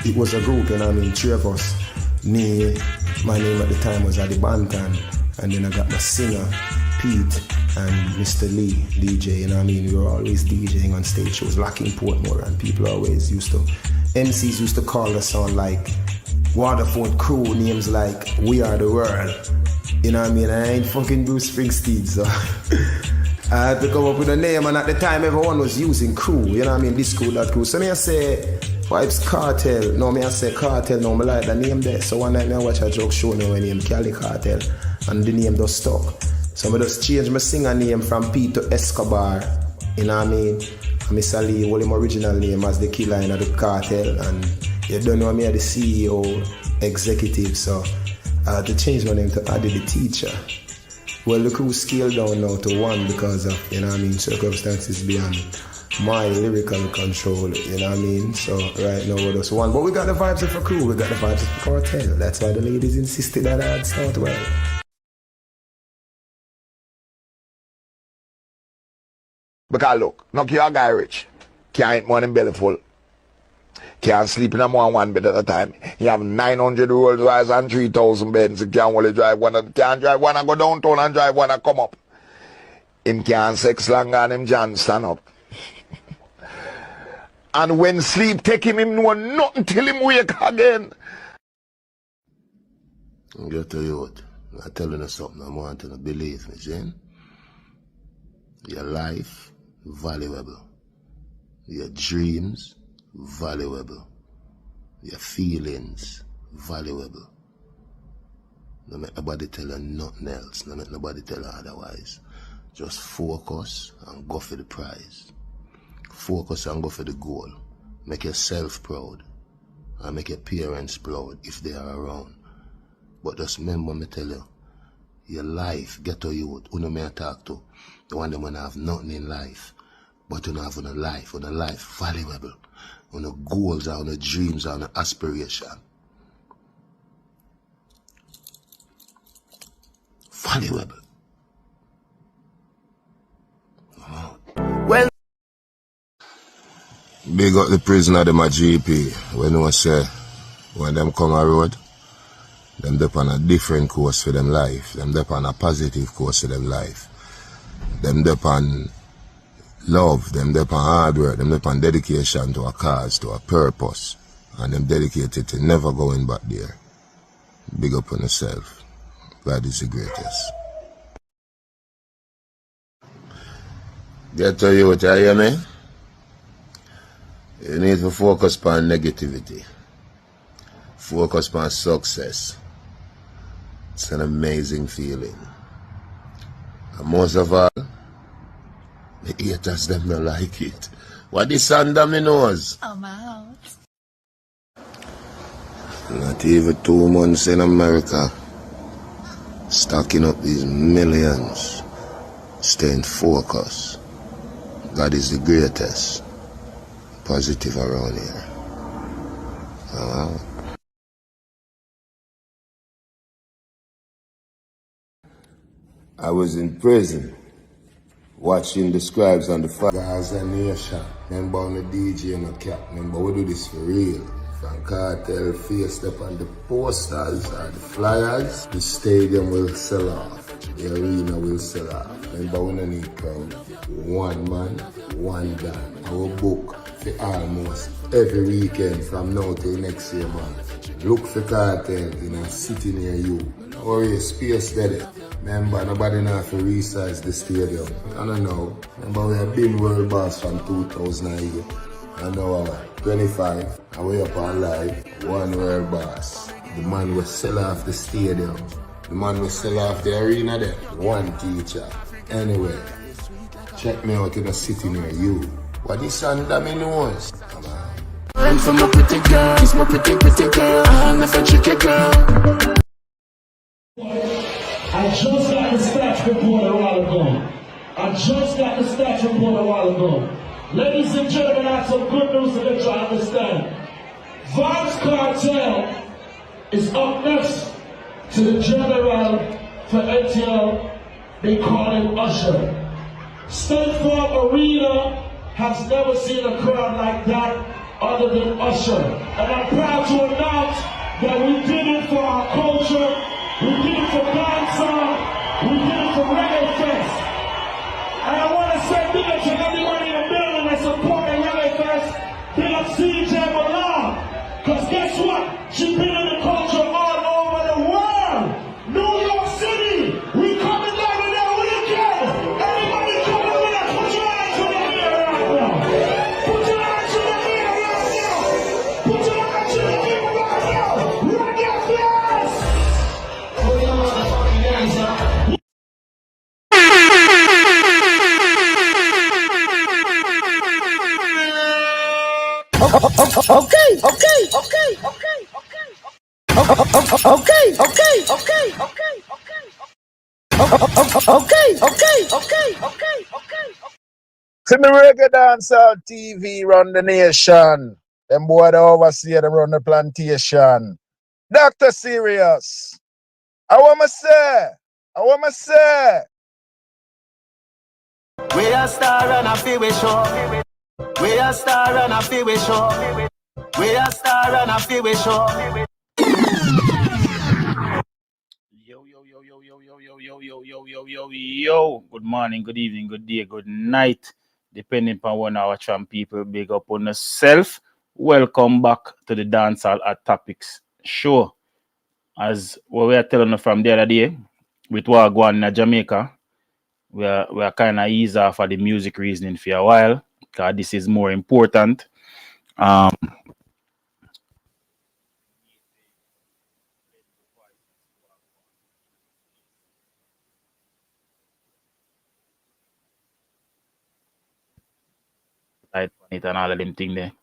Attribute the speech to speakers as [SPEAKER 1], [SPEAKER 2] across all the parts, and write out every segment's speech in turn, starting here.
[SPEAKER 1] it was a group, you know what I mean, three of us. Me, my name at the time was Adi Bantan, and then I got my singer, Pete, and Mr. Lee, DJ, you know what I mean? We were always DJing on stage shows, Locking Portmore, and people always MCs used to call us on like Waterford crew, names like We Are the World. You know what I mean? I ain't fucking Bruce Springsteen, so I had to come up with a name, and at the time everyone was using crew, you know what I mean? This crew, that crew. So me I say Vybz Kartel, no me I say Kartel, no me like the name there. So one night me I watch a joke show now name Cali Kartel, and the name just stuck. So I just changed my singer name from Pete to Escobar, you know what I mean? And Mr. Lee, hold him original name as the killer in the cartel, and you don't know me as the CEO, executive, so I had to change my name to Adi the Teacher. Well, the crew scaled down now to one because of, you know what I mean, circumstances beyond my lyrical control, you know what I mean? So right now we're just one. But we got the vibes of a crew, we got the vibes of the cartel. That's why the ladies insisted that I'd start well.
[SPEAKER 2] Because look, knock your guy rich. Can't eat more than belly full. Can't sleep in a more one bed at a time. You have 900 Rolls Royce and 3,000 beds. You can't only drive one. Can't drive one and go downtown and drive one and come up. Him can't sex longer and him John stand up. And when sleep take him know nothing till him wake again.
[SPEAKER 3] I'm going to tell you what. I'm telling you something. I want you to believe me, Jane. Your life, valuable. Your dreams, valuable. Your feelings, valuable. Don't make nobody tell you nothing else. Don't make nobody tell you otherwise. Just focus and go for the prize. Focus and go for the goal. Make yourself proud. And make your parents proud if they are around. But just remember me tell you, your life, get to youth, who no may talk to. The one them when have nothing in life. But you don't have a life valuable. On the goals, on the dreams, on the aspiration. Valuable. Well, big up the prisoner, them a GP. When I say, when them come a road, them dep on a different course for them life. Them dep on a positive course for them life. Them dep on love, them dep on hard work, them dep on dedication to a cause, to a purpose. And them dedicated to never going back there. Big up on yourself. God is the greatest. Get to you, what you hear me? You need to focus on negativity. Focus on success. It's an amazing feeling. And most of all, the haters them don't like it. What this under me nose?
[SPEAKER 4] Oh my house.
[SPEAKER 3] Not even 2 months in America. Stacking up these millions. Staying focused. God is the greatest. Positive around here. I was in prison, watching the scribes on the fire. Gaza Nation, remember on the DJ and the cap, remember we do this for real. From Cartel faced up on the posters or the flyers, the stadium will sell off, the arena will sell off. Remember we don't need crowd, one man, one band. Our book for almost every weekend from now till next year, man. Look for Cartel in a city near you. Or a space there. Remember, nobody know to resize the stadium. I don't know. Remember, we have been world boss from 2008. And now 25, and we up on live, one world boss. The man will sell off the stadium. The man will sell off the arena there. One teacher. Anyway, check me out in a city near you. What is under me nose? Come on.
[SPEAKER 5] I'm from a pretty girl, it's my pretty girl. I'll never trick a girl.
[SPEAKER 6] I just got the stats report a while ago. Ladies and gentlemen, I have some good news to let you understand. Vybz Kartel is up next to the general for ATL. They call him Usher. State Farm Arena has never seen a crowd like that other than Usher. And I'm proud guess what? She's been in the culture all over the world. New York City, we coming down with that weekend. Everybody coming with us. Put your hands in the air right now. Put your hands in the air right now. Put your hands in the air right now. Rock your hands. Put your motherfucking hands up.
[SPEAKER 2] See me reggae dancehall TV run the nation. Them boy the overseer them run the plantation. Dr. Serious. I want to say. I want to say.
[SPEAKER 4] We a star and a feel we show. We a star and a feel we show. We a star and a feel we show.
[SPEAKER 7] Yo. Good morning, good evening, good day, good night. Depending upon when our champ people big up on yourself. Welcome back to the Dancehall at Topics show. As what we are telling you from the other day, with what going in Jamaica, we are kind of ease off of the music reasoning for a while, because this is more important. Light on it and all of them thing there.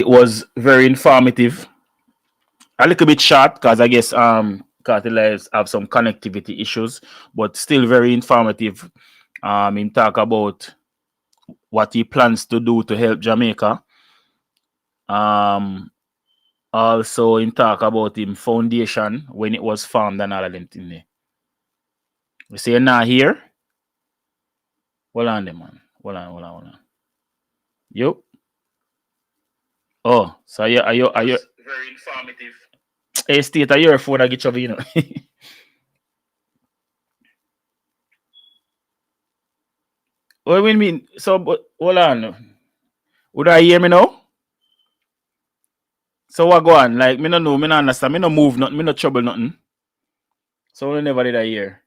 [SPEAKER 7] It was very informative. A little bit short because I guess Cartel have some connectivity issues, but still very informative. Him talk about what he plans to do to help Jamaica. Also him talk about him foundation when it was formed and all of them thing there. You see now here? Hold on there, man. Hold on. Yup. Oh, so are you very informative. Hey, State, are your phone I get you, you know? What do you mean? So, but hold on. Would I hear me now? So what go on? Like, me no know, me no understand, me no move nothing, me no trouble nothing. So we never did I hear.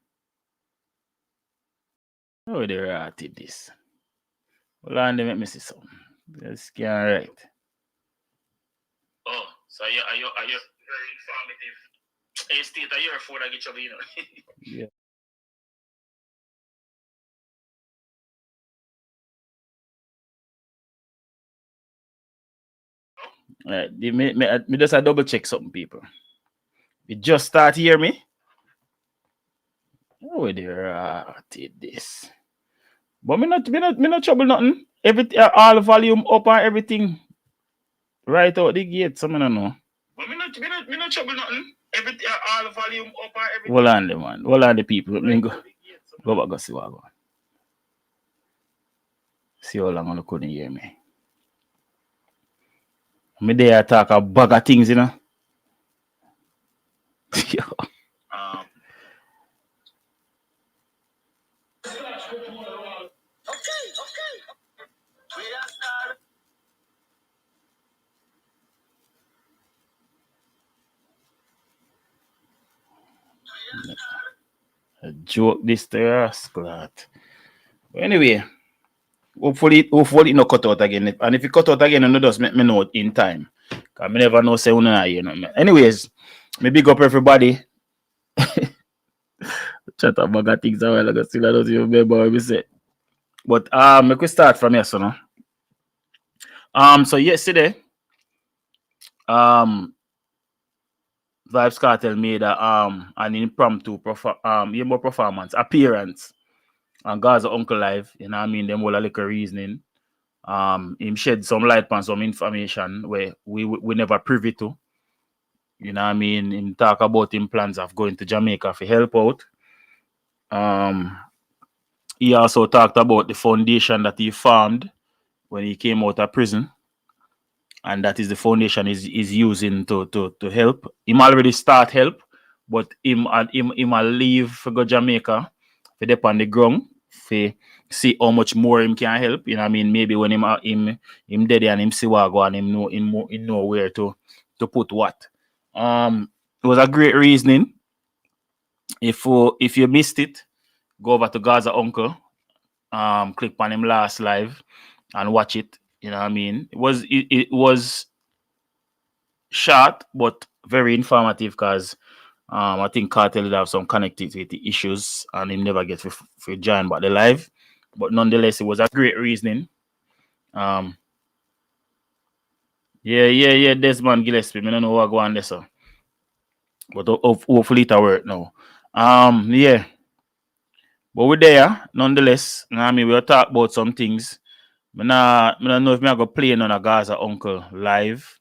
[SPEAKER 7] Oh, they ratted this. Hold on, they make me see something. This can't right. Oh, so are you very informative. Hey, State, are your phone I get you, you know? Yeah. Right, me just a double check something, people. You just start hear me. Oh, they ratted this. But me not trouble nothing. Everything, all the volume up and everything. Right out the gate, so I don't know. But me not trouble nothing. Everything, all the volume up and everything. Hold on, the man. Hold on, the people. Let me go back and see what I go. See how long I couldn't hear me. Me there talk a bag of things, you know. Yo. A joke this there, Scott. Anyway, hopefully it no cut out again. And if it cut out again, you just make me know in time. Cause me never know say you know, you know. Anyways, me big up everybody. Chat about things a while ago, still I don't even remember what we said. But we could start from here, so no. So yesterday, Vybz Kartel made an impromptu performance appearance on Gaza Uncle Live. You know what I mean? Them all a little reasoning. Him shed some light on some information where we never privy to. You know what I mean? Him talk about him plans of going to Jamaica for help out. He also talked about the foundation that he formed when he came out of prison. And that is the foundation is using to help. Him already start help, but him leave for go Jamaica for dip on the ground for see how much more him can help. You know what I mean? Maybe when him dead and him see what go and him know where to put what. It was a great reasoning. If you missed it, go over to Gaza Uncle, click on him last live and watch it. You know what I mean? It was short but very informative because I think Cartel will have some connectivity issues and him never get for join back the live. But nonetheless, it was a great reasoning. Yeah, Desmond Gillespie. I don't know what go on there, so. But hopefully it will work now. Yeah. But we're there, nonetheless. I mean, we'll talk about some things. I don't know if I'm going to play on a Gaza Uncle live.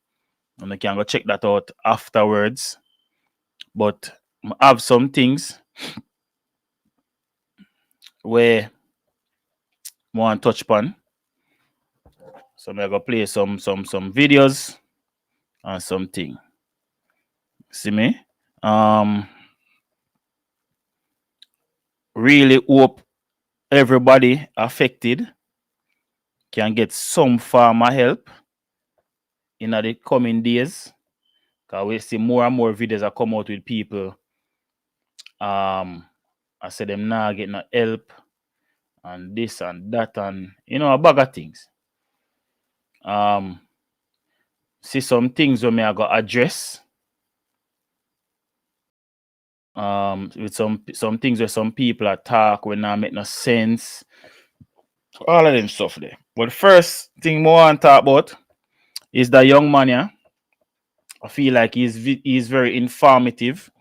[SPEAKER 7] And I can go check that out afterwards. But I have some things where I want to touch upon. So I'm going to play some videos and something. See me? Really hope everybody affected can get some form of help in the coming days. Because we see more and more videos that come out with people. I said them now get no help and this and that and a bag of things. See some things where I got address. With some things where some people talk when not make no sense. All of them stuff there. But the first thing more I want to talk about is the young man, yeah. I feel like he's very informative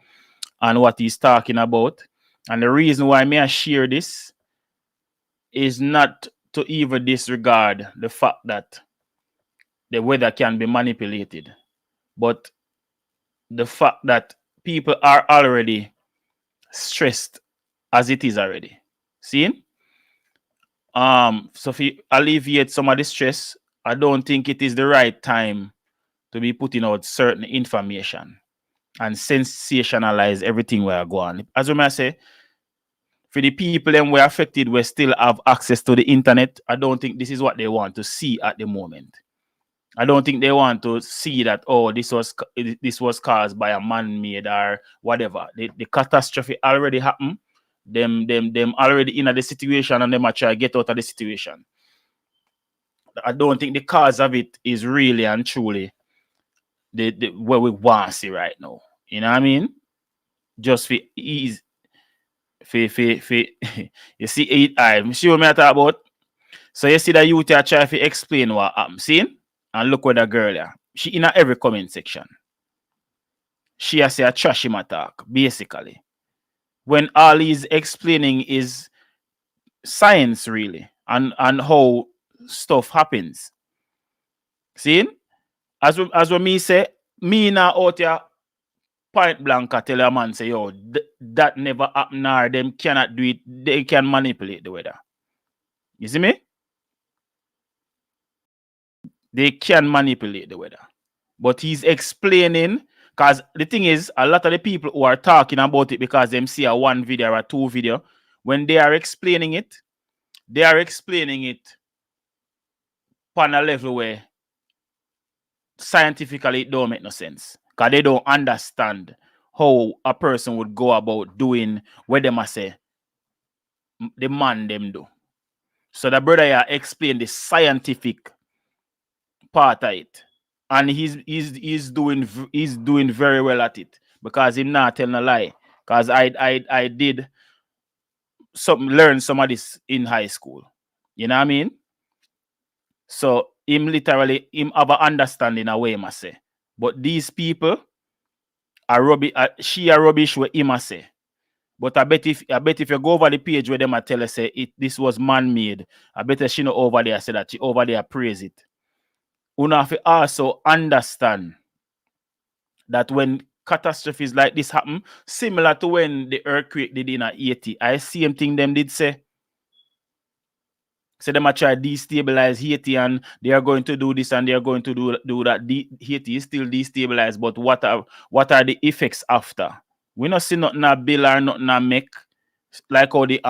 [SPEAKER 7] on what he's talking about. And the reason why I share this is not to even disregard the fact that the weather can be manipulated, but the fact that people are already stressed as it is already. See? So if you alleviate some of the stress, I don't think it is the right time to be putting out certain information and sensationalize everything where I go on. As we may say, for the people them were affected, we still have access to the internet. I don't think this is what they want to see at the moment. I don't think they want to see that, oh, this was caused by a man-made or whatever. The catastrophe already happened. Them already in the situation, and them are trying to get out of the situation. I don't think the cause of it is really and truly the what we want to see right now. You know what I mean? Just for ease. You see, I'm sure what I talk about. So you see that youth are trying to explain what happened. See? And look what the girl are. She in every comment section. She has a trash him attack, basically. When all he's explaining is science, really, and how stuff happens. See? As what me say, me now out here point blank I tell a man say, yo, that never happened, or them cannot do it, they can manipulate the weather. You see me? They can manipulate the weather. But he's explaining, because the thing is, a lot of the people who are talking about it because them see a one video or a two video, when they are explaining it on a level where scientifically it don't make no sense. Because they don't understand how a person would go about doing what they must say the man them do. So the brother here explained the scientific part of it. And he's doing very well at it. Because he's not telling a lie. Because I did learn some of this in high school. You know what I mean? So him have an understanding a way, I must say. But these people are rubbish. She are rubbish with him, I say. But I bet if you go over the page where them I tell her say this was man-made, I bet she know over there say that she over there praise it. You have to also understand that when catastrophes like this happen, similar to when the earthquake did in Haiti, I same thing them did say. So them are try destabilize Haiti and they are going to do this and they are going to do that. Haiti is still destabilized, but what are the effects after? We not see nothing a bill or nothing a make like how the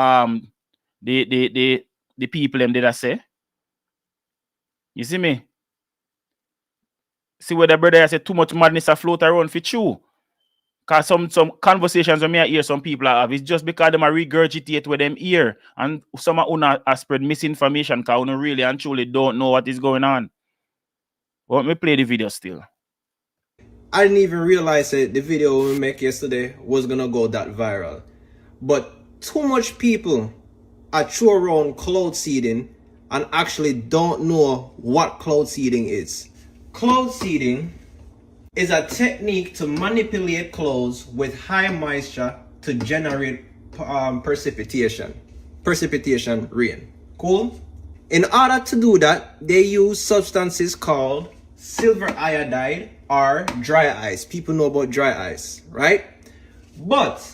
[SPEAKER 7] people them did I say. You see me? See where the brother say too much madness afloat around for you. Cause some conversations when I hear some people have, it's just because them are regurgitate with them ear. And some are spread misinformation because they really and truly don't know what is going on. But let me play the video still.
[SPEAKER 8] I didn't even realize that the video we make yesterday was gonna go that viral. But too much people are throw around cloud seeding and actually don't know what cloud seeding is. Cloud seeding is a technique to manipulate clouds with high moisture to generate precipitation rain. Cool? In order to do that, they use substances called silver iodide or dry ice. People know about dry ice, right? But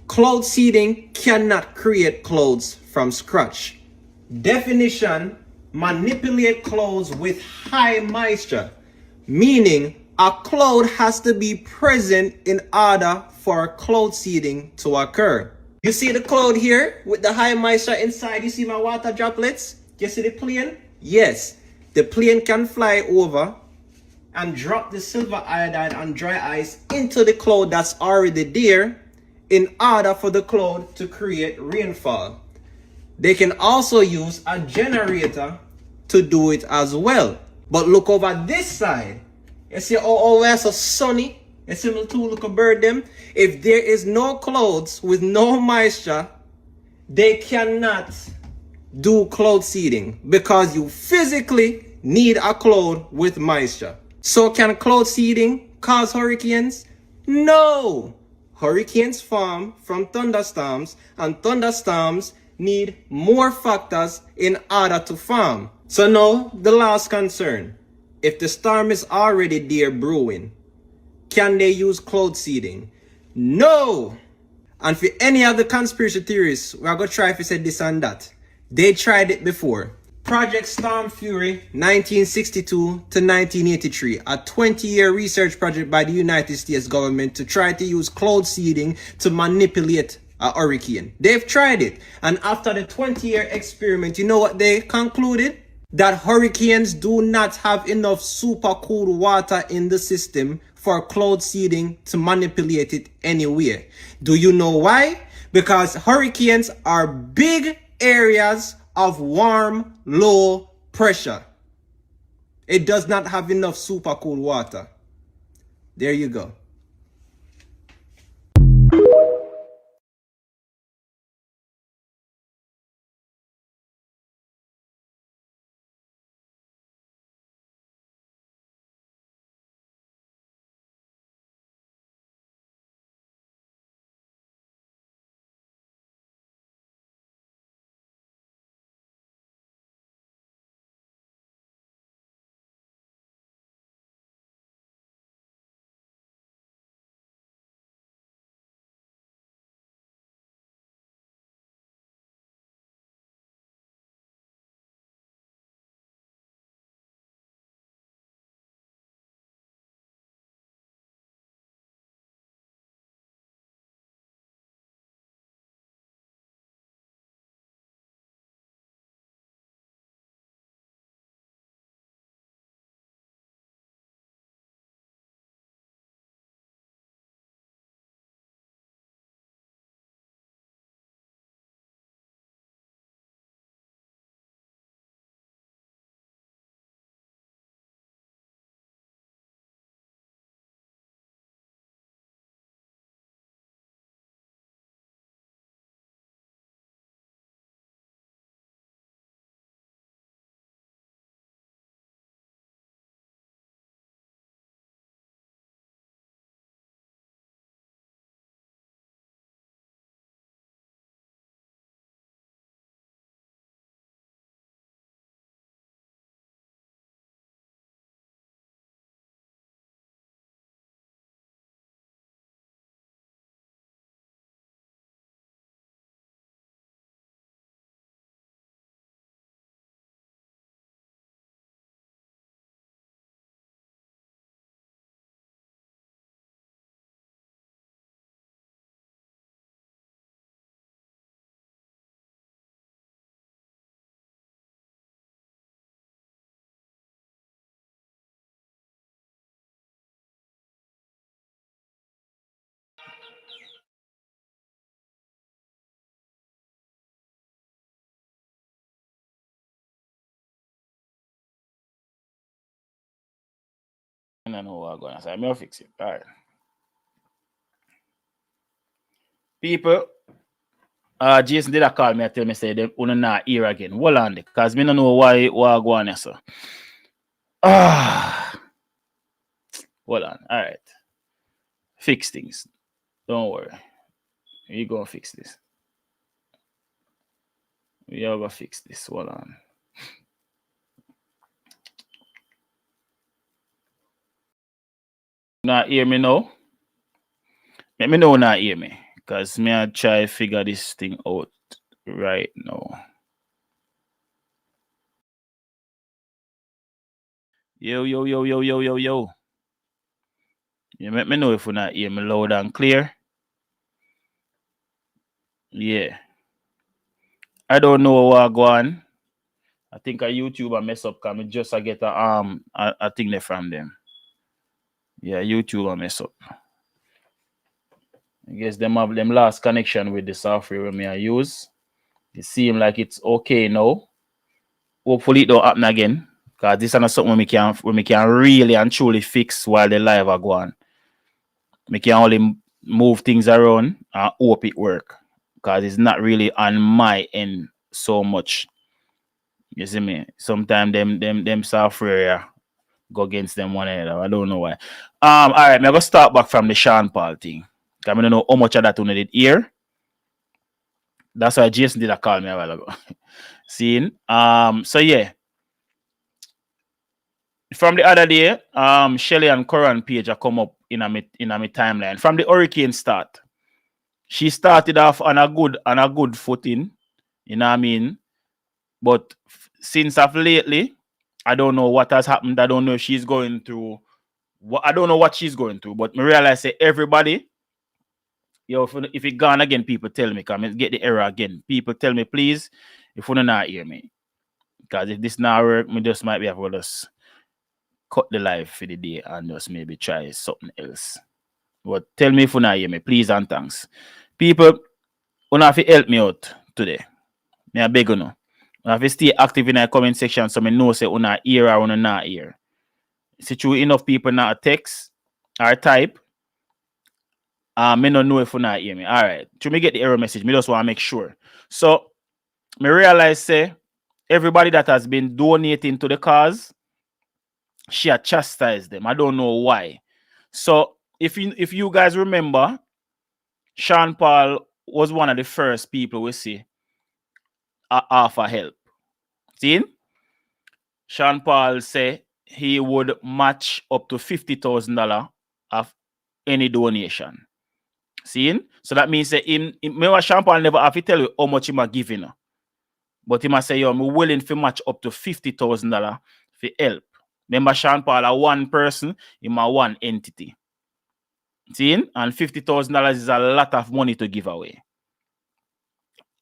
[SPEAKER 8] cloud seeding cannot create clouds from scratch. Definition: manipulate clouds with high moisture, meaning a cloud has to be present in order for cloud seeding to occur. You see the cloud here with the high moisture inside? You see my water droplets? You see the plane? Yes, the plane can fly over and drop the silver iodide and dry ice into the cloud that's already there in order for the cloud to create rainfall. They can also use a generator to do it as well. But look over this side. You see how it's so sunny? You see my two little bird them? If there is no clouds with no moisture, they cannot do cloud seeding because you physically need a cloud with moisture. So can cloud seeding cause hurricanes? No! Hurricanes form from thunderstorms, and thunderstorms need more factors in order to form. So now, the last concern. If the storm is already there brewing, can they use cloud seeding? No! And for any other conspiracy theorists, we're going to try if you said this and that. They tried it before. Project Storm Fury 1962 to 1983, a 20-year research project by the United States government to try to use cloud seeding to manipulate a hurricane. They've tried it, and after the 20-year experiment, you know what they concluded? That hurricanes do not have enough super cool water in the system for cloud seeding to manipulate it anywhere. Do you know why? Because hurricanes are big areas of warm, low pressure. It does not have enough super cool water. There you go.
[SPEAKER 7] I don't know what I'm going to say. I'm going to fix it. All right. People, Jason did a call me and tell me say they want not here again. Hold on, because me don't know why what going on, so. Hold on. All right. Fix things. Don't worry. We gonna fix this. We are gonna fix this. Hold on. Not hear me now? Let me know not hear me. Because me I try to figure this thing out right now. Yo. You let me know if you not hear me loud and clear. Yeah. I don't know what go on. I think a YouTuber mess up because I just get a thing there from them. Yeah, YouTuber mess up. I guess them have them last connection with the software me I use. It seems like it's okay now. Hopefully it don't happen again. Because this is not something we can really and truly fix while the live are going. We can only move things around and hope it work. Because it's not really on my end so much. You see me? Sometimes them software go against them one another. I don't know why. All right, I'm gonna start back from the Sean Paul thing. I don't know how much of that you did hear. That's why Jason did a call me a while ago. Seeing? So yeah. From the other day, Shelly and Coran page are come up in a timeline. From the hurricane start. She started off on a good footing. You know what I mean? But since of lately, I don't know what has happened. I don't know if she's going through I don't know what she's going through, but I realize that everybody, if it gone again, people tell me, come get the error again. People tell me, please, if you not hear me. Because if this not work, me just might be able to just cut the live for the day and just maybe try something else. But tell me if you not hear me, please and thanks. People, you have to help me out today. I beg you now. You have to stay active in the comment section so I know say you not hear or you not hear. See true enough people not text or type. Me don't know if you not hear me. All right. To me get the error message, me just want to make sure. So me realize say everybody that has been donating to the cause, she had chastised them. I don't know why. So if you guys remember, Sean Paul was one of the first people we see offer help. See? Sean Paul say he would match up to $50,000 of any donation. See? So that means that remember Sean Paul never have to tell you how much he might give you. But he must say, yo, I'm willing to match up to $50,000 for help. Remember Sean Paul are one person, him a one entity. See? And $50,000 is a lot of money to give away.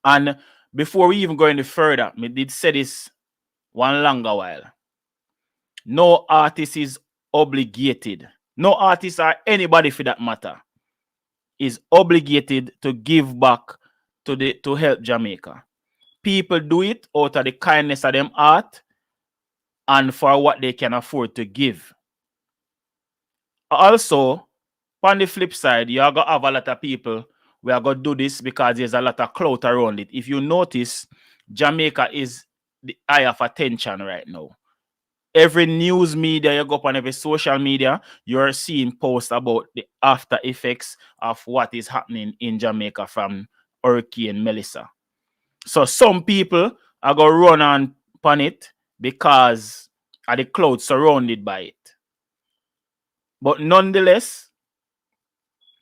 [SPEAKER 7] And before we even go any further, me did say this one longer while. No artist is obligated. No artist or anybody for that matter is obligated to give back to help Jamaica. People do it out of the kindness of them heart and for what they can afford to give. Also, on the flip side, you are going to have a lot of people who are going to do this because there's a lot of clout around it. If you notice, Jamaica is the eye of attention right now. Every news media you go up on, every social media, you're seeing posts about the after effects of what is happening in Jamaica from Hurricane Melissa. So some people are going to run on it because of the cloud surrounded by it. But nonetheless,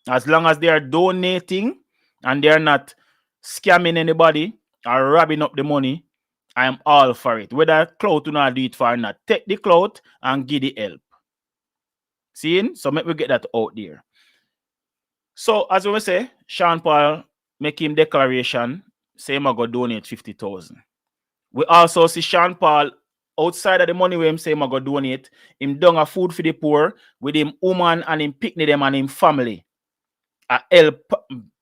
[SPEAKER 7] as long as they are donating and they're not scamming anybody or robbing up the money, I am all for it. Whether clout do not do it for or not, take the clout and give the help. See? So make we get that out there. So as we say, Sean Paul make him declaration, say him I go donate 50,000. We also see Sean Paul outside of the money where him say him I go donate, him done a food for the poor with him woman and him picnic them and him family. Help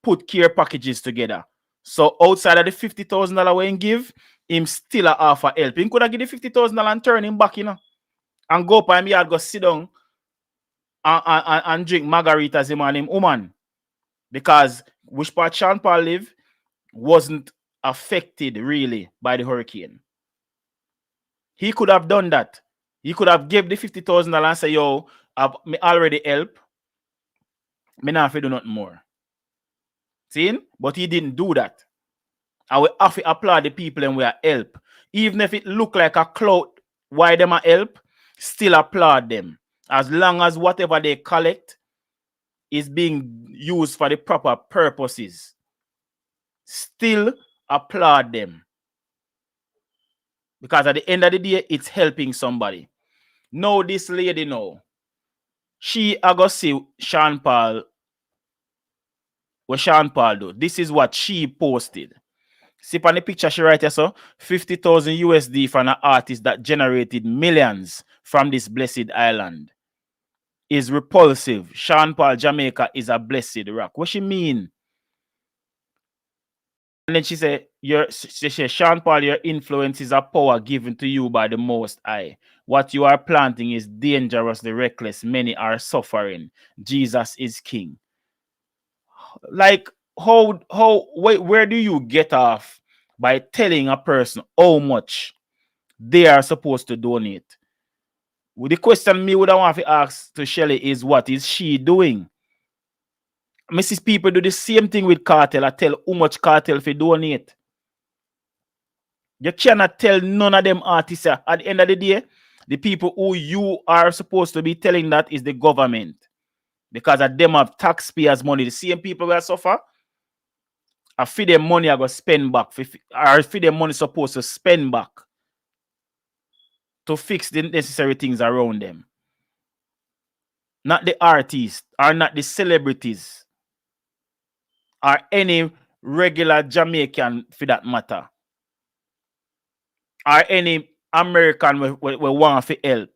[SPEAKER 7] put care packages together. So outside of the $50,000 we him give, him still a offer help. Him could have give the $50,000 and turn him back, and go up and yard go sit down and drink margaritas him and him woman. Because which part Sean Paul live wasn't affected really by the hurricane. He could have done that. He could have gave the $50,000 and say, yo, me already help. Me not have to do nothing more. See? But he didn't do that. And we have to applaud the people and we are help. Even if it look like a clout, why them a help, still applaud them. As long as whatever they collect is being used for the proper purposes. Still applaud them. Because at the end of the day, it's helping somebody. Now this lady now, she I go see Sean Paul. What Sean Paul do? This is what she posted. See on the picture she write here, so 50,000 USD from an artist that generated millions from this blessed island is repulsive. Sean Paul, Jamaica is a blessed rock. What she mean? And then she said, Sean Paul, your influence is a power given to you by the Most High. What you are planting is dangerously reckless. Many are suffering. Jesus is King. Like, where do you get off by telling a person how much they are supposed to donate. The question me would want to ask to Shelly is, what is she doing? Mrs. People do the same thing with Kartel. I tell how much Kartel for donate. You cannot tell none of them artists. At the end of the day, the people who you are supposed to be telling that is the government. Because of them have taxpayers' money. The same people will suffer. I feel them money I go spend back. Or feel them money supposed to spend back to fix the necessary things around them. Not the artists or not the celebrities or any regular Jamaican for that matter. Or any American we want to help.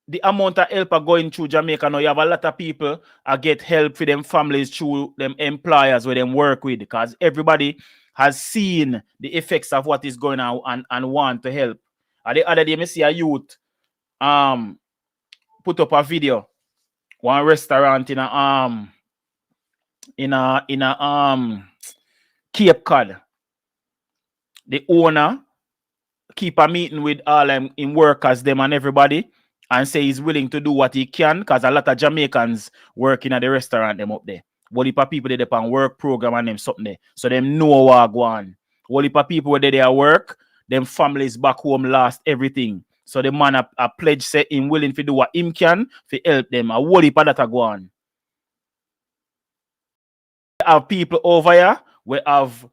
[SPEAKER 7] The amount of help are going through Jamaica now, you have a lot of people get help for them families through them employers where them work with, because everybody has seen the effects of what is going on and want to help. The other day, I see a youth put up a video. One restaurant in a Cape Cod. The owner keep a meeting with all in workers, them and everybody, and say he's willing to do what he can, because a lot of Jamaicans working at the restaurant them up there. What if people they on work program and them something there, so them know what go on. What if people where they work, them families back home lost everything. So the man a pledge say him willing to do what him can to help them. A what if that go on? We have people over here, we have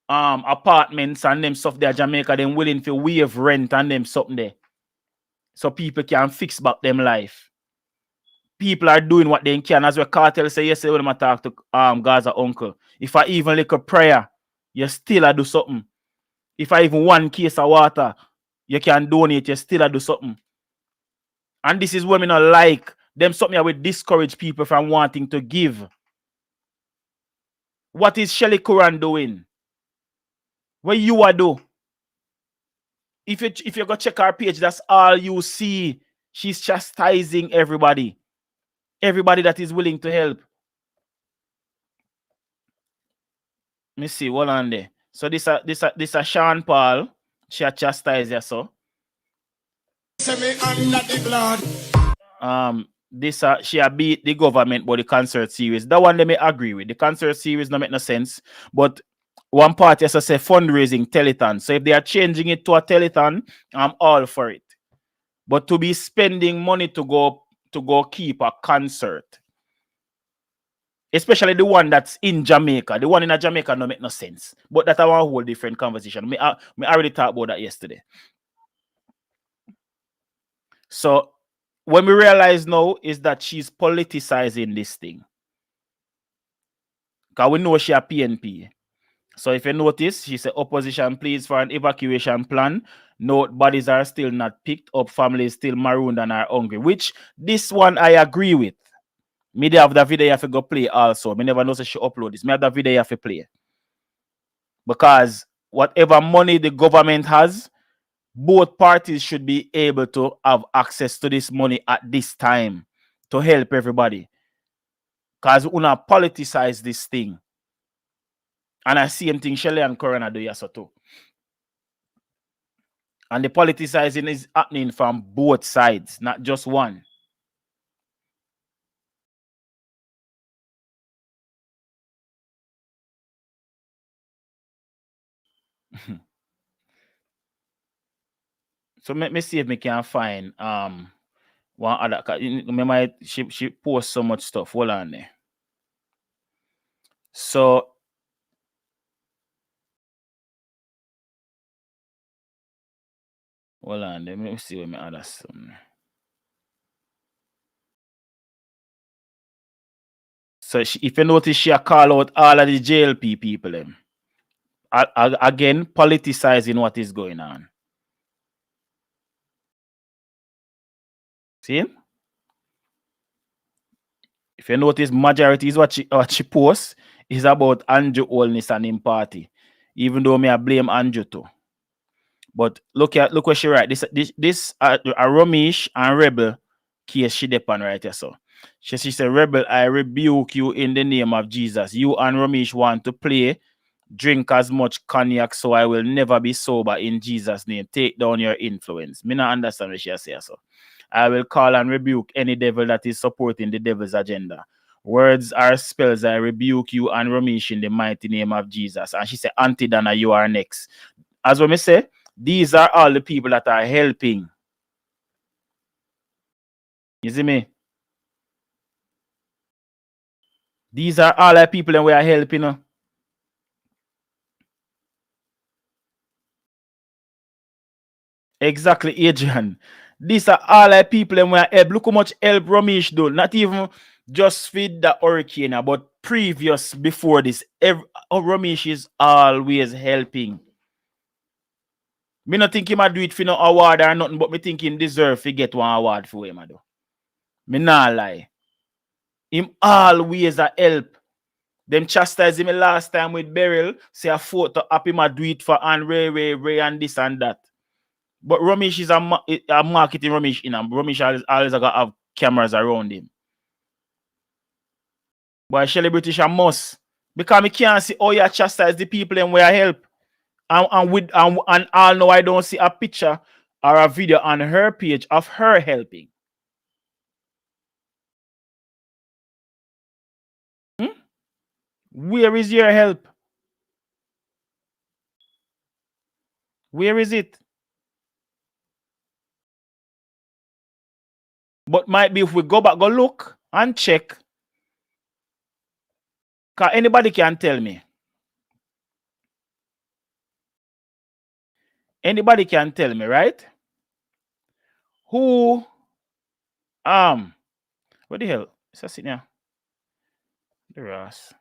[SPEAKER 7] apartments and them stuff there, Jamaica, them willing to waive rent and them something there. So people can fix back them life. People are doing what they can. As we Kartel say yesterday when I talk to Gaza uncle. If I even like a prayer, you still do something. If I even one case of water, you can donate, you still do something. And this is what me not like. Them something I would discourage people from wanting to give. What is Shelly Curran doing? What you are do? If you go check her page, that's all you see. She's chastising everybody. Everybody that is willing to help. Let me see, what on there. So this a Sean Paul. She a chastise you, so. She a beat the government but the concert series. That one they may agree with. The concert series don't make no sense. But one part is to say fundraising telethon. So if they are changing it to a telethon, I'm all for it. But to be spending money to go keep a concert, especially the one that's in Jamaica, the one in Jamaica don't make no sense. But that's a whole different conversation. I already talked about that yesterday. So when we realize now is that she's politicizing this thing. Because we know she a PNP. So if you notice, she said opposition pleads for an evacuation plan. Note bodies are still not picked up. Families still marooned and are hungry. Which this one I agree with. Me have the video you have to go play also. Me never know so she upload this. Me have the video you have to play. Because whatever money the government has, both parties should be able to have access to this money at this time to help everybody. Because we not politicize this thing. And I see same thing Shelly and Corona do yes too. And the politicizing is happening from both sides, not just one. So let me see if we can find one other. Remember she posts so much stuff. Hold on there. So hold on, let me see what my other some. So if you notice, she call out all of the JLP people. Again, politicizing what is going on. See? If you notice, majority is what she posts is about Andrew Holness and him party. Even though I blame Andrew too. But look what she write. This a Ramesh and Rebel case she depend right here. So she said, Rebel, I rebuke you in the name of Jesus. You and Ramesh want to play drink as much cognac so I will never be sober in Jesus' name. Take down your influence. Me not understand what she say so. I will call and rebuke any devil that is supporting the devil's agenda. Words are spells. I rebuke you and Ramesh in the mighty name of Jesus. And she said, Auntie Dana, you are next. As what me say, these are all the people that are helping. You see me? These are all the people that we are helping. Exactly, Adrian. These are all the people that we are help. Look how much help Ramesh do. Not even just feed the hurricane, but previous before this. Ramesh is always helping. Me not think he might do it for no award or nothing, but me think him deserve to get one award for him. Me not lie. Him always a help. Them chastise him last time with Beryl. Say a photo up him a do it for and Ray and this and that. But Ramesh is a marketing Ramesh in him. Ramesh always got have cameras around him. But Shelly British a must. Because me can't see how you chastise the people and where I help. And all know I don't see a picture or a video on her page of her helping. Where is your help? Where is it? But might be if we go back, go look and check. Because anybody can tell me. Anybody can tell me, right? Who what the hell? Is that sitting here? The Ross.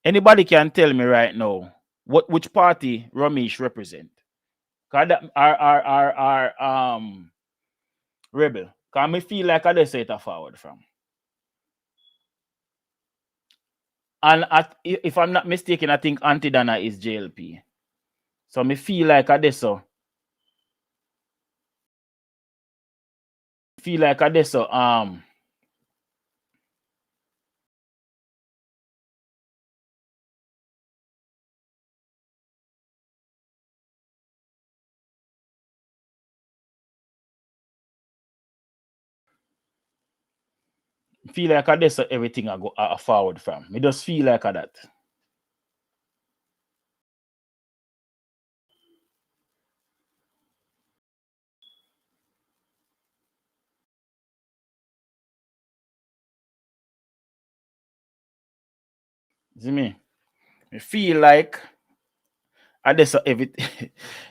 [SPEAKER 7] Anybody can tell me right now which party Ramesh represent? Cause that our rebel. Cause me feel like I just say it forward from. And if I'm not mistaken, I think Auntie Dana is JLP. So me feel like I so. Feel like I so feel like I so everything I go forward from. Me just feel like that. See me? I feel like I just everything.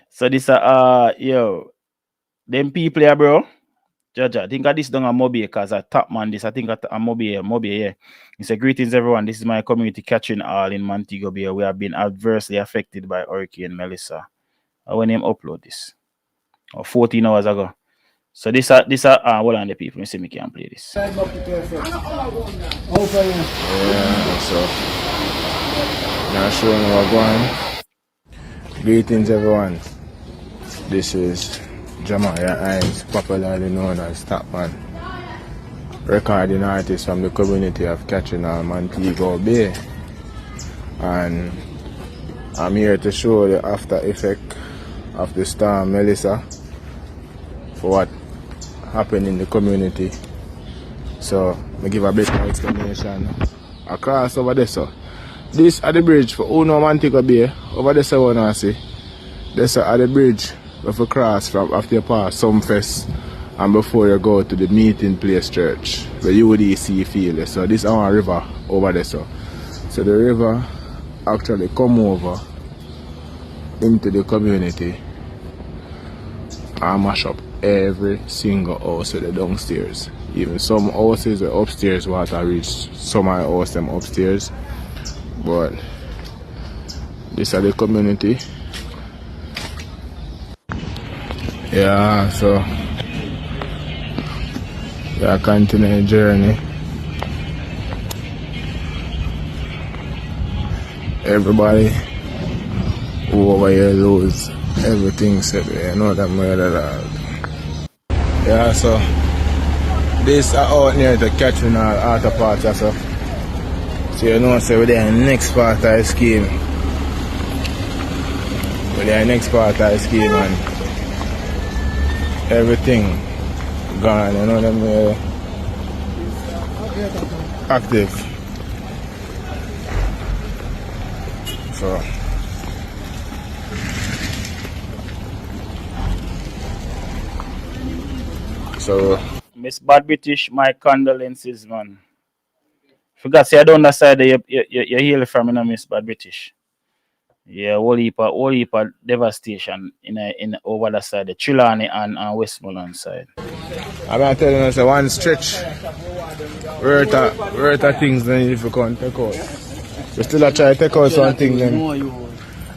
[SPEAKER 7] So this yo, them people here, bro. Jaja, I think this done a Mobi because I top man this. I think a Mobi, yeah. It's a greetings everyone. This is my community catching all in Montego Bay. We have been adversely affected by Hurricane Melissa. When him upload this? 14 hours ago. So this hold on the people. Let me see if we can play this. Yeah, so now showing what going. Greetings everyone. This is Jamaiah Eyes, popularly known as Tapman, recording artist from the community of Catching All Montego Bay, and I'm here to show the after effect of the storm Melissa for what happened in the community. So I give a bit of explanation across over there. So this at the bridge for Uno Montego Bay over there. So I see this at the bridge of a cross from after you pass Sumfest and before you go to the meeting place church where you would see feel it. So this is our river over there. So the river actually come over into the community and mash up every single house with the downstairs. Even some houses the upstairs water reach some of the houses them upstairs. But this is the community. Yeah, so we are continuing the journey. Everybody who over here lose everything said, you know that murder. Yeah, so this are out near the Catching All after part, so you know, so we're there next part of the scheme.
[SPEAKER 1] Well, the next part of the scheme and everything gone, you know them active. So
[SPEAKER 7] Miss Bad British, my condolences, man. Forgot say I don't understand you heal from, you know, Miss Bad British. Yeah, whole heap of devastation in over the side, the Trelawney and Westmoreland side.
[SPEAKER 1] I'm not telling you, so one stretch worth of things then if you can't take out. We still a try to take out something then.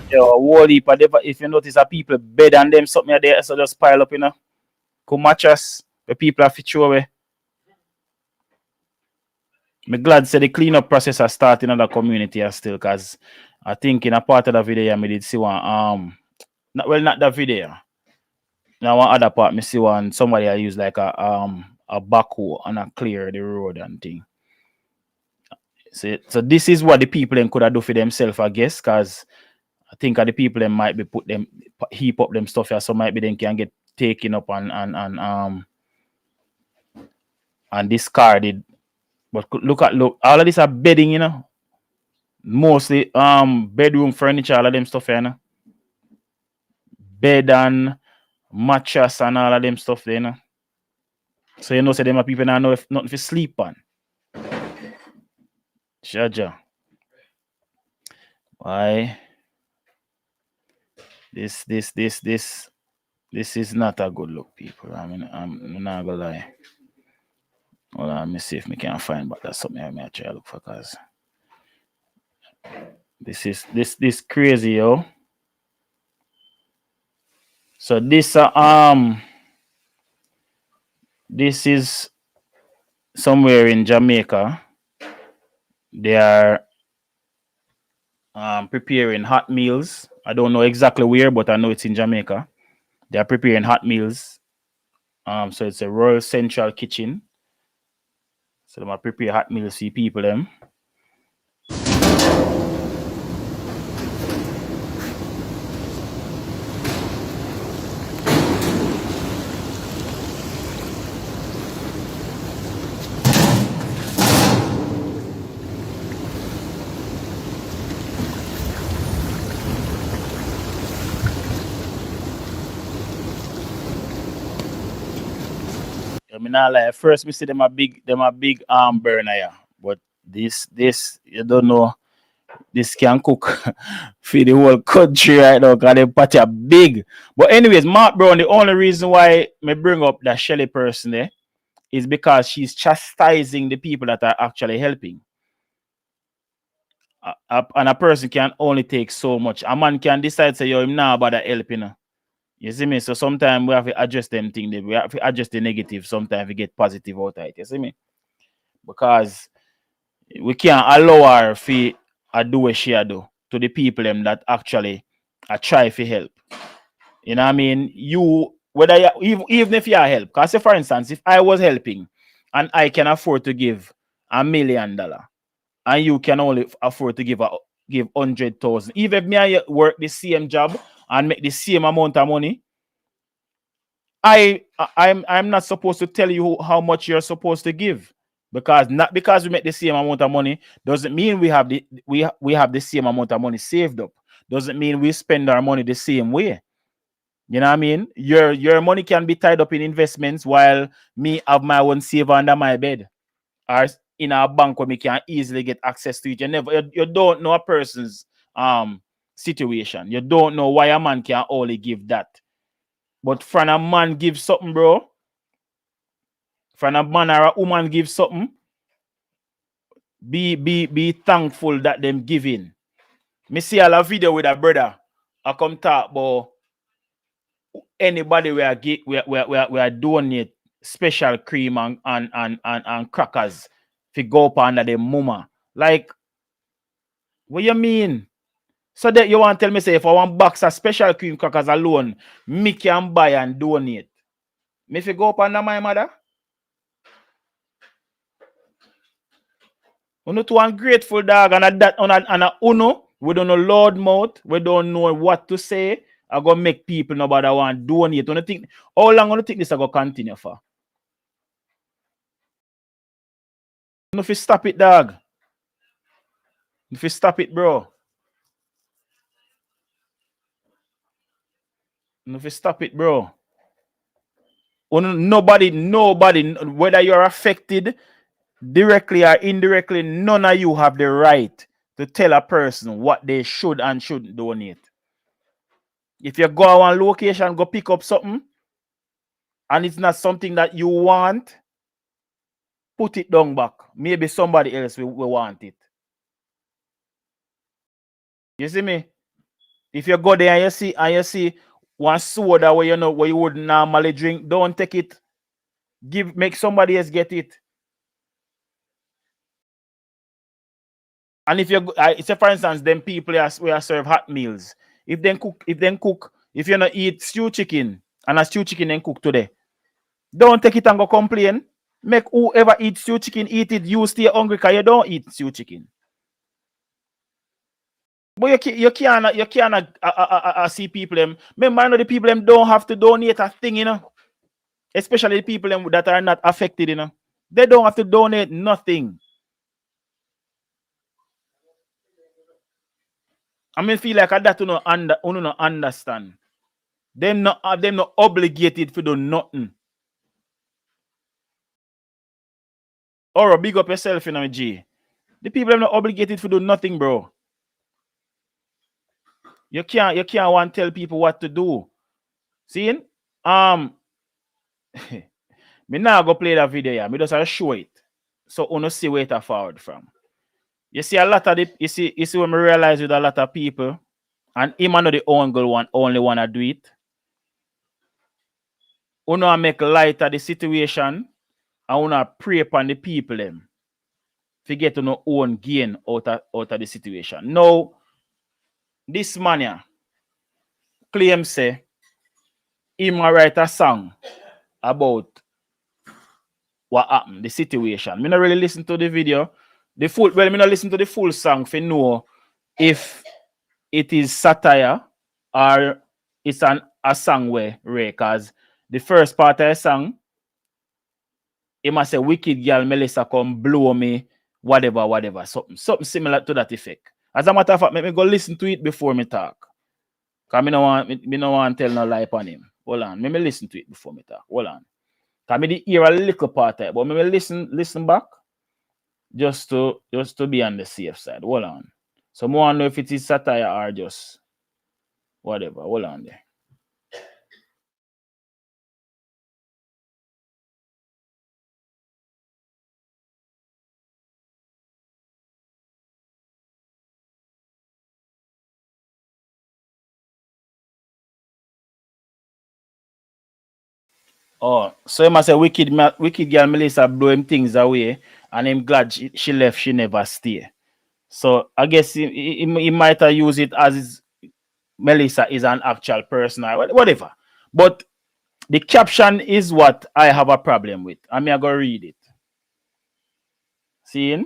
[SPEAKER 7] Yeah, whole heap of if you notice that people bed and them something there, so just pile up, you know. Come matches, the people have to throw away. I'm glad say the cleanup process has started in the community still, because I think in a part of the video I did see one not the video. Now one other part me see one somebody I use like a backhoe and a clear the road and thing. So this is what the people then could have do for themselves, I guess, because I think the people then might be heap up them stuff here, so might be then can get taken up and discarded. But look all of this are bedding, you know. Mostly bedroom furniture, all of them stuff, you know. Bed and mattress and all of them stuff there, you know. So you know, say them are people now know if nothing to sleep on. Jaja. Why? This is not a good look, people. I mean, I'm not gonna lie. Hold on, let me see if we can find, but that's something I may try to look for, cause this crazy, yo. So this is somewhere in Jamaica. They are preparing hot meals. I don't know exactly where, but I know it's in Jamaica. They are preparing hot meals. So it's a Royal Central Kitchen. So they might prepare hot meals for people them. I mean, not like first we see them a big burner, yeah. But this you don't know, this can cook for the whole country right now, because the party are big. But anyways, Mark Brown, the only reason why me bring up that Shelly person there is because she's chastising the people that are actually helping. And a person can only take so much. A man can decide say, yo, him now about that helping. You see me? So sometimes we have to adjust them things. We have to adjust the negative. Sometimes we get positive out of it. You see me? Because we can't allow her to do what she do to the people them that actually try to help. You know what I mean? You, whether you, even if you are help, because say for instance, if I was helping and I can afford to give $1 million and you can only afford to give 100,000, even if me and you work the same job and make the same amount of money, I'm not supposed to tell you how much you're supposed to give, because not because we make the same amount of money doesn't mean we have the same amount of money saved up. Doesn't mean we spend our money the same way. You know what I mean? Your money can be tied up in investments while me have my own saver under my bed or in a bank where me can easily get access to it. You don't know a person's situation. You don't know why a man can only give that. But from a man give something, bro. From a man or a woman give something, be thankful that them giving. Me see a video with a brother. I come talk about anybody we are donate special cream and crackers if go up under the mama. Like, what you mean? So that you want to tell me say if I want box of special cream crackers alone, me can buy and donate. Me if go up under my mother? Uno too ungrateful dog and that on a uno, we don't know loud mouth, we don't know what to say, I go make people nobody want donate. Don't think how long gonna think this I go continue for? If you stop it, dog. If you stop it, bro. If you stop it, bro. Nobody, whether you're affected directly or indirectly, none of you have the right to tell a person what they should and shouldn't donate. If you go on location, go pick up something, and it's not something that you want, put it down back. Maybe somebody else will want it. You see me? If you go there and you see one soda where you wouldn't normally drink, don't take it. Make somebody else get it. And if you say for instance, them people we serve hot meals. If you not eat stew chicken and a stew chicken then cook today, don't take it and go complain. Make whoever eats stew chicken eat it. You stay hungry because you don't eat stew chicken. But you can't see people them. Remember, I know the people them don't have to donate a thing, Especially the people them that are not affected, They don't have to donate nothing. I mean, feel like that you no understand. Them not obligated to do nothing. Or big up yourself, G. The people are not obligated to do nothing, bro. You can't want to tell people what to do. See? Me now go play that video here. Me just show it. So you see where it forward from. You see a lot of you see when me realize with a lot of people, and him and the only one to do it. You make light of the situation and you pray upon the people them. Forget to no own gain out of the situation. Now, this man here claim say him write a song about what happened, the situation. Me not really listen to the video. Me not listen to the full song for know if it is satire or it's a song where because the first part of the song, he must say wicked girl Melissa come blow me, whatever. Something similar to that effect. As a matter of fact, let me go listen to it before me talk. Because me no want to tell no lie on him. Hold on. Let me listen to it before me talk. Hold on. Because me hear a little part of it, but me listen back just to be on the safe side. Hold on. So I want to know if it is satire or just whatever. Hold on there. Oh, so he must say wicked girl Melissa blow him things away, and I'm glad she left. She never stay. So I guess he might have used it as Melissa is an actual person or whatever. But the caption is what I have a problem with. I'm going to read it. See?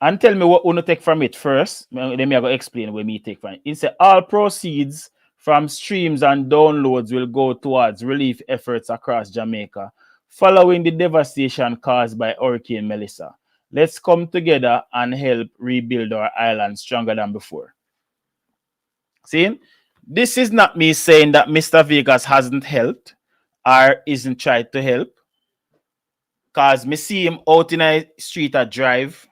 [SPEAKER 7] And tell me what you take from it first. Then me go explain what me take from it. It says all proceeds from streams and downloads will go towards relief efforts across Jamaica following the devastation caused by Hurricane Melissa. Let's come together and help rebuild our island stronger than before. See, this is not me saying that Mr. Vegas hasn't helped or isn't tried to help. Because me see him out in a street at drive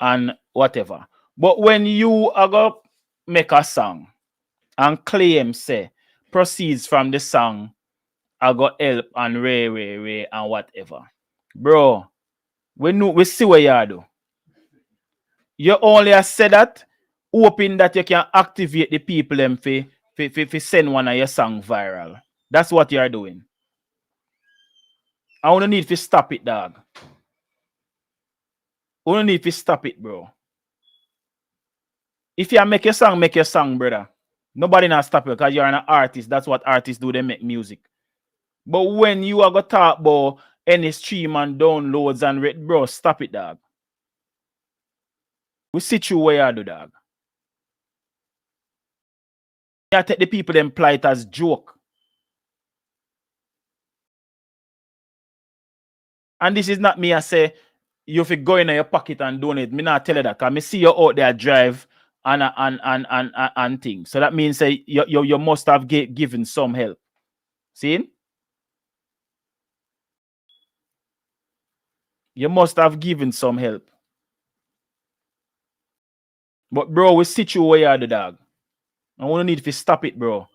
[SPEAKER 7] and whatever. But when you are going to make a song and claim, say, proceeds from the song, I got help and Ray and whatever. Bro, we see what you do. You only said that, hoping that you can activate the people them for send one of your song viral. That's what you are doing. I don't need to stop it, dog. I don't need to stop it, bro. If you make your song, brother. Nobody not stop you because you're an artist. That's what artists do. They make music. But when you are going to talk about any stream and downloads and bro, stop it, dog. We see you where you do, dog. I take the people them plight as joke. And this is not me, I say, you have to go in your pocket and donate. Me not tell you that, because I see you out there drive and things. So that means say you must have given some help. See? You must have given some help. But bro, we sit you where you are the dog. I want to need to stop it, bro.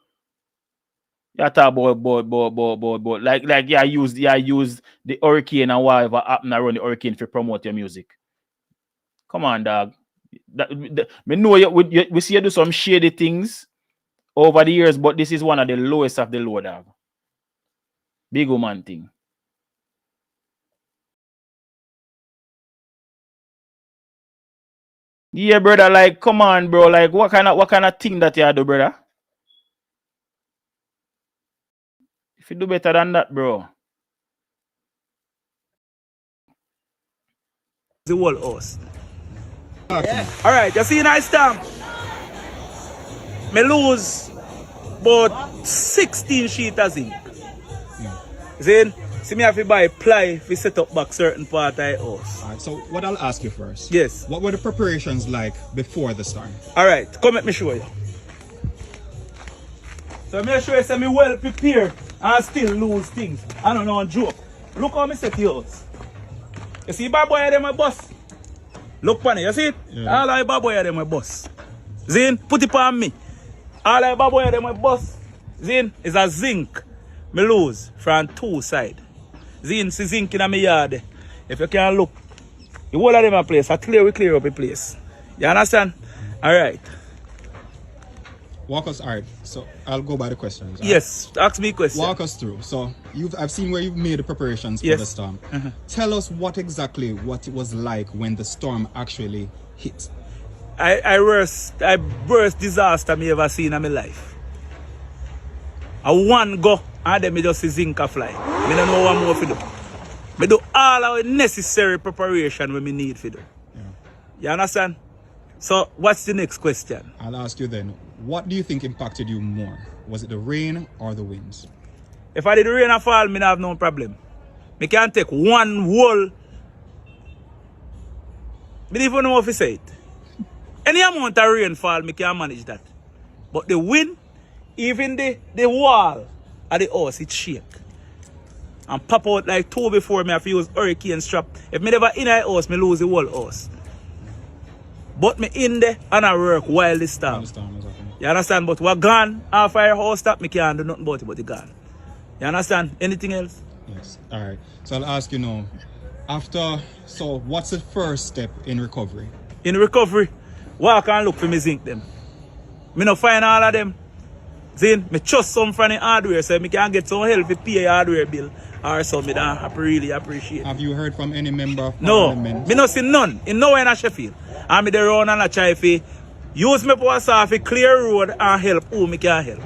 [SPEAKER 7] You talk about like you use the hurricane and whatever happen around the hurricane to promote your music. Come on, dog. Me know we see you do some shady things over the years, but this is one of the lowest of the low, dog. Big woman thing. Yeah, brother. Like, come on, bro. Like, what kind of thing that you do, brother? If you do better than that, bro.
[SPEAKER 9] The whole house. Yeah. Alright, you see nice time. Me lose about 16 sheet of zinc. Then, see me have to buy ply if we set up back certain part of the house.
[SPEAKER 10] Alright, so what I'll ask you first.
[SPEAKER 9] Yes.
[SPEAKER 10] What were the preparations like before the storm?
[SPEAKER 9] Alright, come let me show you. So I'm show you me well prepared and still lose things. I don't know a joke. Look how me set the house. You see bad boy them my boss? Look on it, you see it? Yeah. All I bad boy them my boss. Zin, put it on me. All I bad boy them my boss. Zin is a zinc. Me lose from two sides. Zin, see zinc in my yard. If you can look, the whole of them a place. I clear up a place. You understand? Alright.
[SPEAKER 10] Walk us, alright. So I'll go by the questions. Right?
[SPEAKER 9] Yes, ask me a question.
[SPEAKER 10] Walk us through. So I've seen where you've made the preparations for the storm. Tell us what it was like when the storm actually hit.
[SPEAKER 9] I worst disaster me ever seen in my life. I one go and then me just see zinc a fly. Me don't know what more to do. Me do all our necessary preparation when me need to do. Yeah. You understand? So what's the next question?
[SPEAKER 10] I'll ask you then, what do you think impacted you more? Was it the rain or the winds?
[SPEAKER 9] If I did rain and fall, me have no problem. Me can take one whole. Me don't even know if you say it. Any amount of rainfall, me can manage that. But the wind, even the wall of the house, it shake. And pop out like two before me have to use hurricane strap. If me never in a house, me lose the whole house. But me in there and I work while the storm. You understand? But we're gone. After our house stop, me can't do nothing about it, but it's gone. You understand? Anything else?
[SPEAKER 10] Yes. Alright. So I'll ask you now, so what's the first step in recovery?
[SPEAKER 9] In recovery, walk and look for me zinc them. Me no find all of them. Then me trust some from the hardware so me can get some help to pay a hardware bill or so me don't really appreciate.
[SPEAKER 10] Have you heard from any member of
[SPEAKER 9] no,
[SPEAKER 10] parliament?
[SPEAKER 9] Me no see none. In nowhere in Sheffield. And me there around and I try to use my power saw to clear road and help who me can help.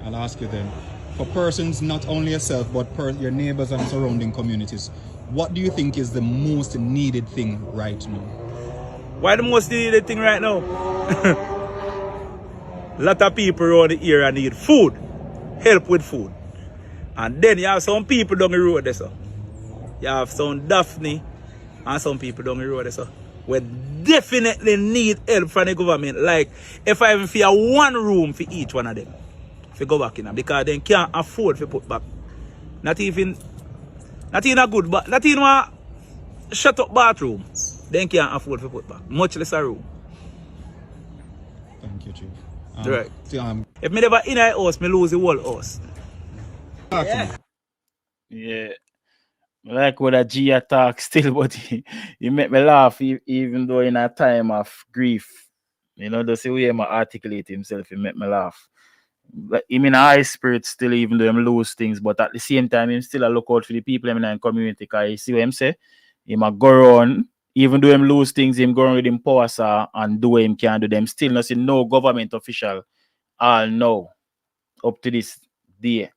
[SPEAKER 10] I'll ask you then, for persons not only yourself but your neighbors and surrounding communities, what do you think is the most needed thing right now?
[SPEAKER 9] Why the most needed thing right now? Lot of people around the area need food, help with food. And then you have some people down the road there, so. You have some Daphne and some people down the road there, so. We definitely need help from the government. Like, if I even fear one room for each one of them, if you go back in them, because they can't afford to put back. Not even a good, not even a shut up bathroom. They can't afford to put back. Much less a room.
[SPEAKER 10] Thank you, Chief.
[SPEAKER 9] Right. If me never in a house, me lose the whole house.
[SPEAKER 7] Yeah. Like what a G attack still, but he make me laugh even though in a time of grief. You know, the way he articulate himself, he make me laugh. But him in a high spirit still, even though him lose things, but at the same time, him still a look out for the people in the community. Because you see what him say? Him a go on, even though him lose things, him go on with him power sir, and do what him can do. Them still not see no government official all know up to this day.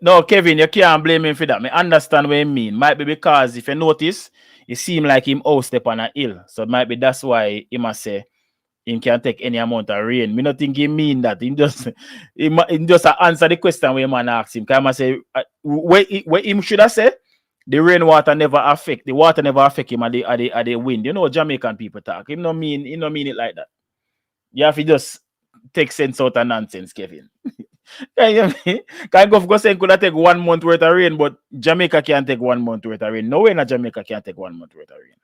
[SPEAKER 7] No, Kevin, you can't blame him for that. I understand what you mean. Might be because if you notice, it seem like him out step on a hill. So it might be that's why he must say him can take any amount of rain. Me not think he mean that. Him just answer the question when man ask him. Can I say where him should have said the rainwater never affect the water never affect him at the wind. You know Jamaican people talk. He no mean it like that. You have to just take sense out of nonsense, Kevin. Can go say could take 1 month worth of rain, but Jamaica can't take 1 month worth of rain. No way in Jamaica can't take 1 month worth of rain.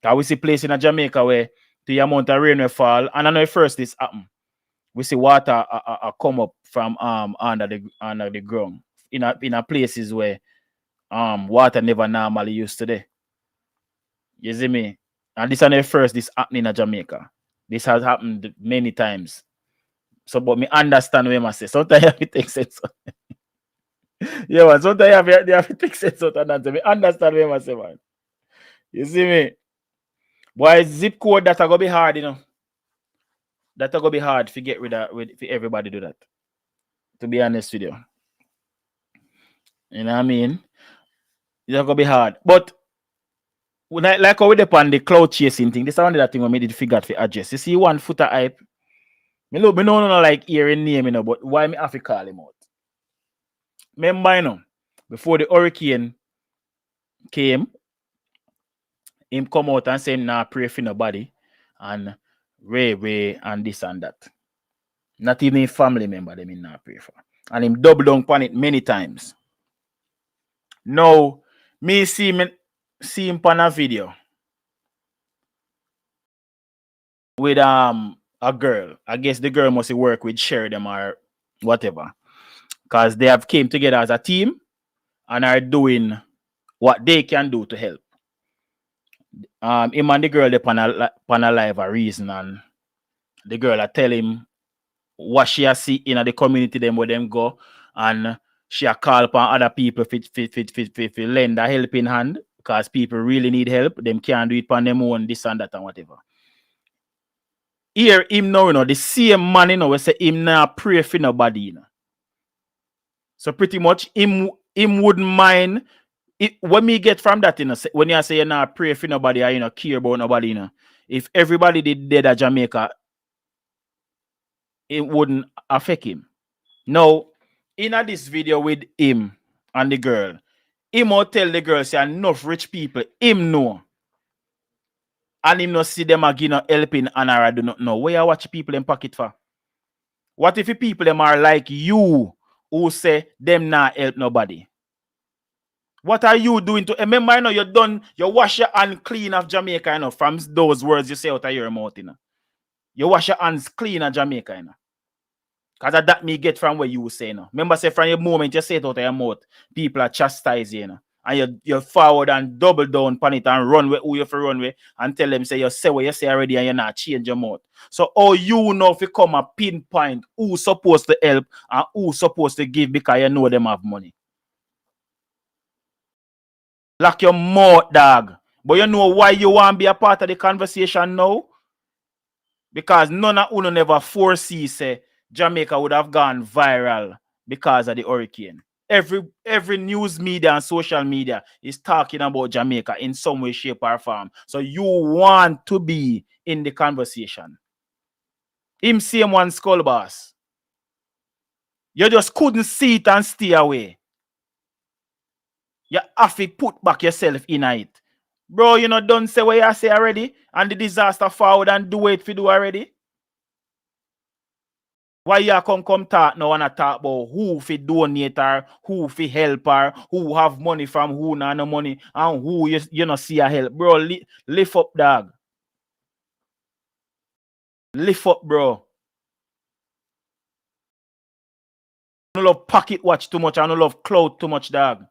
[SPEAKER 7] Because we see place in Jamaica where the amount of rain will fall, and I know first this happen. We see water come up from under the ground in a places where water never normally used to there. You see me? And this is not first this happening in Jamaica. This has happened many times. So, but me understand what I say. Sometimes you have to take sense. Yeah, man. Sometimes you have to take sense out of that. Me understand what I say, man. You see me? Why zip code that are gonna be hard, you know? That are gonna be hard to get rid of for everybody do that. To be honest with you. You know what I mean? It's gonna be hard. But like how we depend the cloud chasing thing, this is one of the thing we made it figure to address. You see one footer hype. Me no like hearing name, you know, but why me have to call him out? Remember, you know, before the hurricane came, him come out and say nah pray for nobody and Ray and this and that. Not even family member them in nah pray for. And him double down on it many times. Now, me see him on a video with a girl. I guess the girl must work with share them or whatever. Because they have came together as a team and are doing what they can do to help. Him and the girl they pan a live a reason, and the girl I tell him what she has see in the community them where them go, and she a call upon other people for lend a helping hand because people really need help. Them can't do it on them own, this and that and whatever. Here him now, you know, the same man, you know, we say him now pray for nobody, you know. So pretty much him wouldn't mind it, what me get from that, you know, when you say you now pray for nobody or you know care about nobody, you know, if everybody did dead at Jamaica, it wouldn't affect him. Now, in this video with him and the girl, him will tell the girl say enough rich people, him know. And him not see them again helping and I do not know. Where you watch people in pocket for? What if the people them are like you who say them not help nobody? What are you doing to remember? You know you done you wash your hand clean of Jamaica, you know, from those words you say out of your mouth, you know. You wash your hands clean of Jamaica, you know. Because that me get from what you say, you know. Remember, say from your moment you say it out of your mouth, people are chastising, you know. And you forward and double down on it and run with who you have to run with and tell them say you say what you say already and you're not change your mouth. So all you know if you come a pinpoint who's supposed to help and who's supposed to give because you know them have money. Lock your mouth, dog. But you know why you want to be a part of the conversation now? Because none of you never foresee say Jamaica would have gone viral because of the hurricane. Every news media and social media is talking about Jamaica in some way, shape, or form. So you want to be in the conversation. Him same one skull boss. You just couldn't see it and stay away. You have to put back yourself in it. Bro, you know, don't say what you say already and the disaster forward and do it if you do already. Why you come talk now and talk about who fi donate or who fi help or who have money from who no money and who you know see a help. Bro, lift up, dog. Lift up, bro. I don't love pocket watch too much. I don't love cloud too much, dog.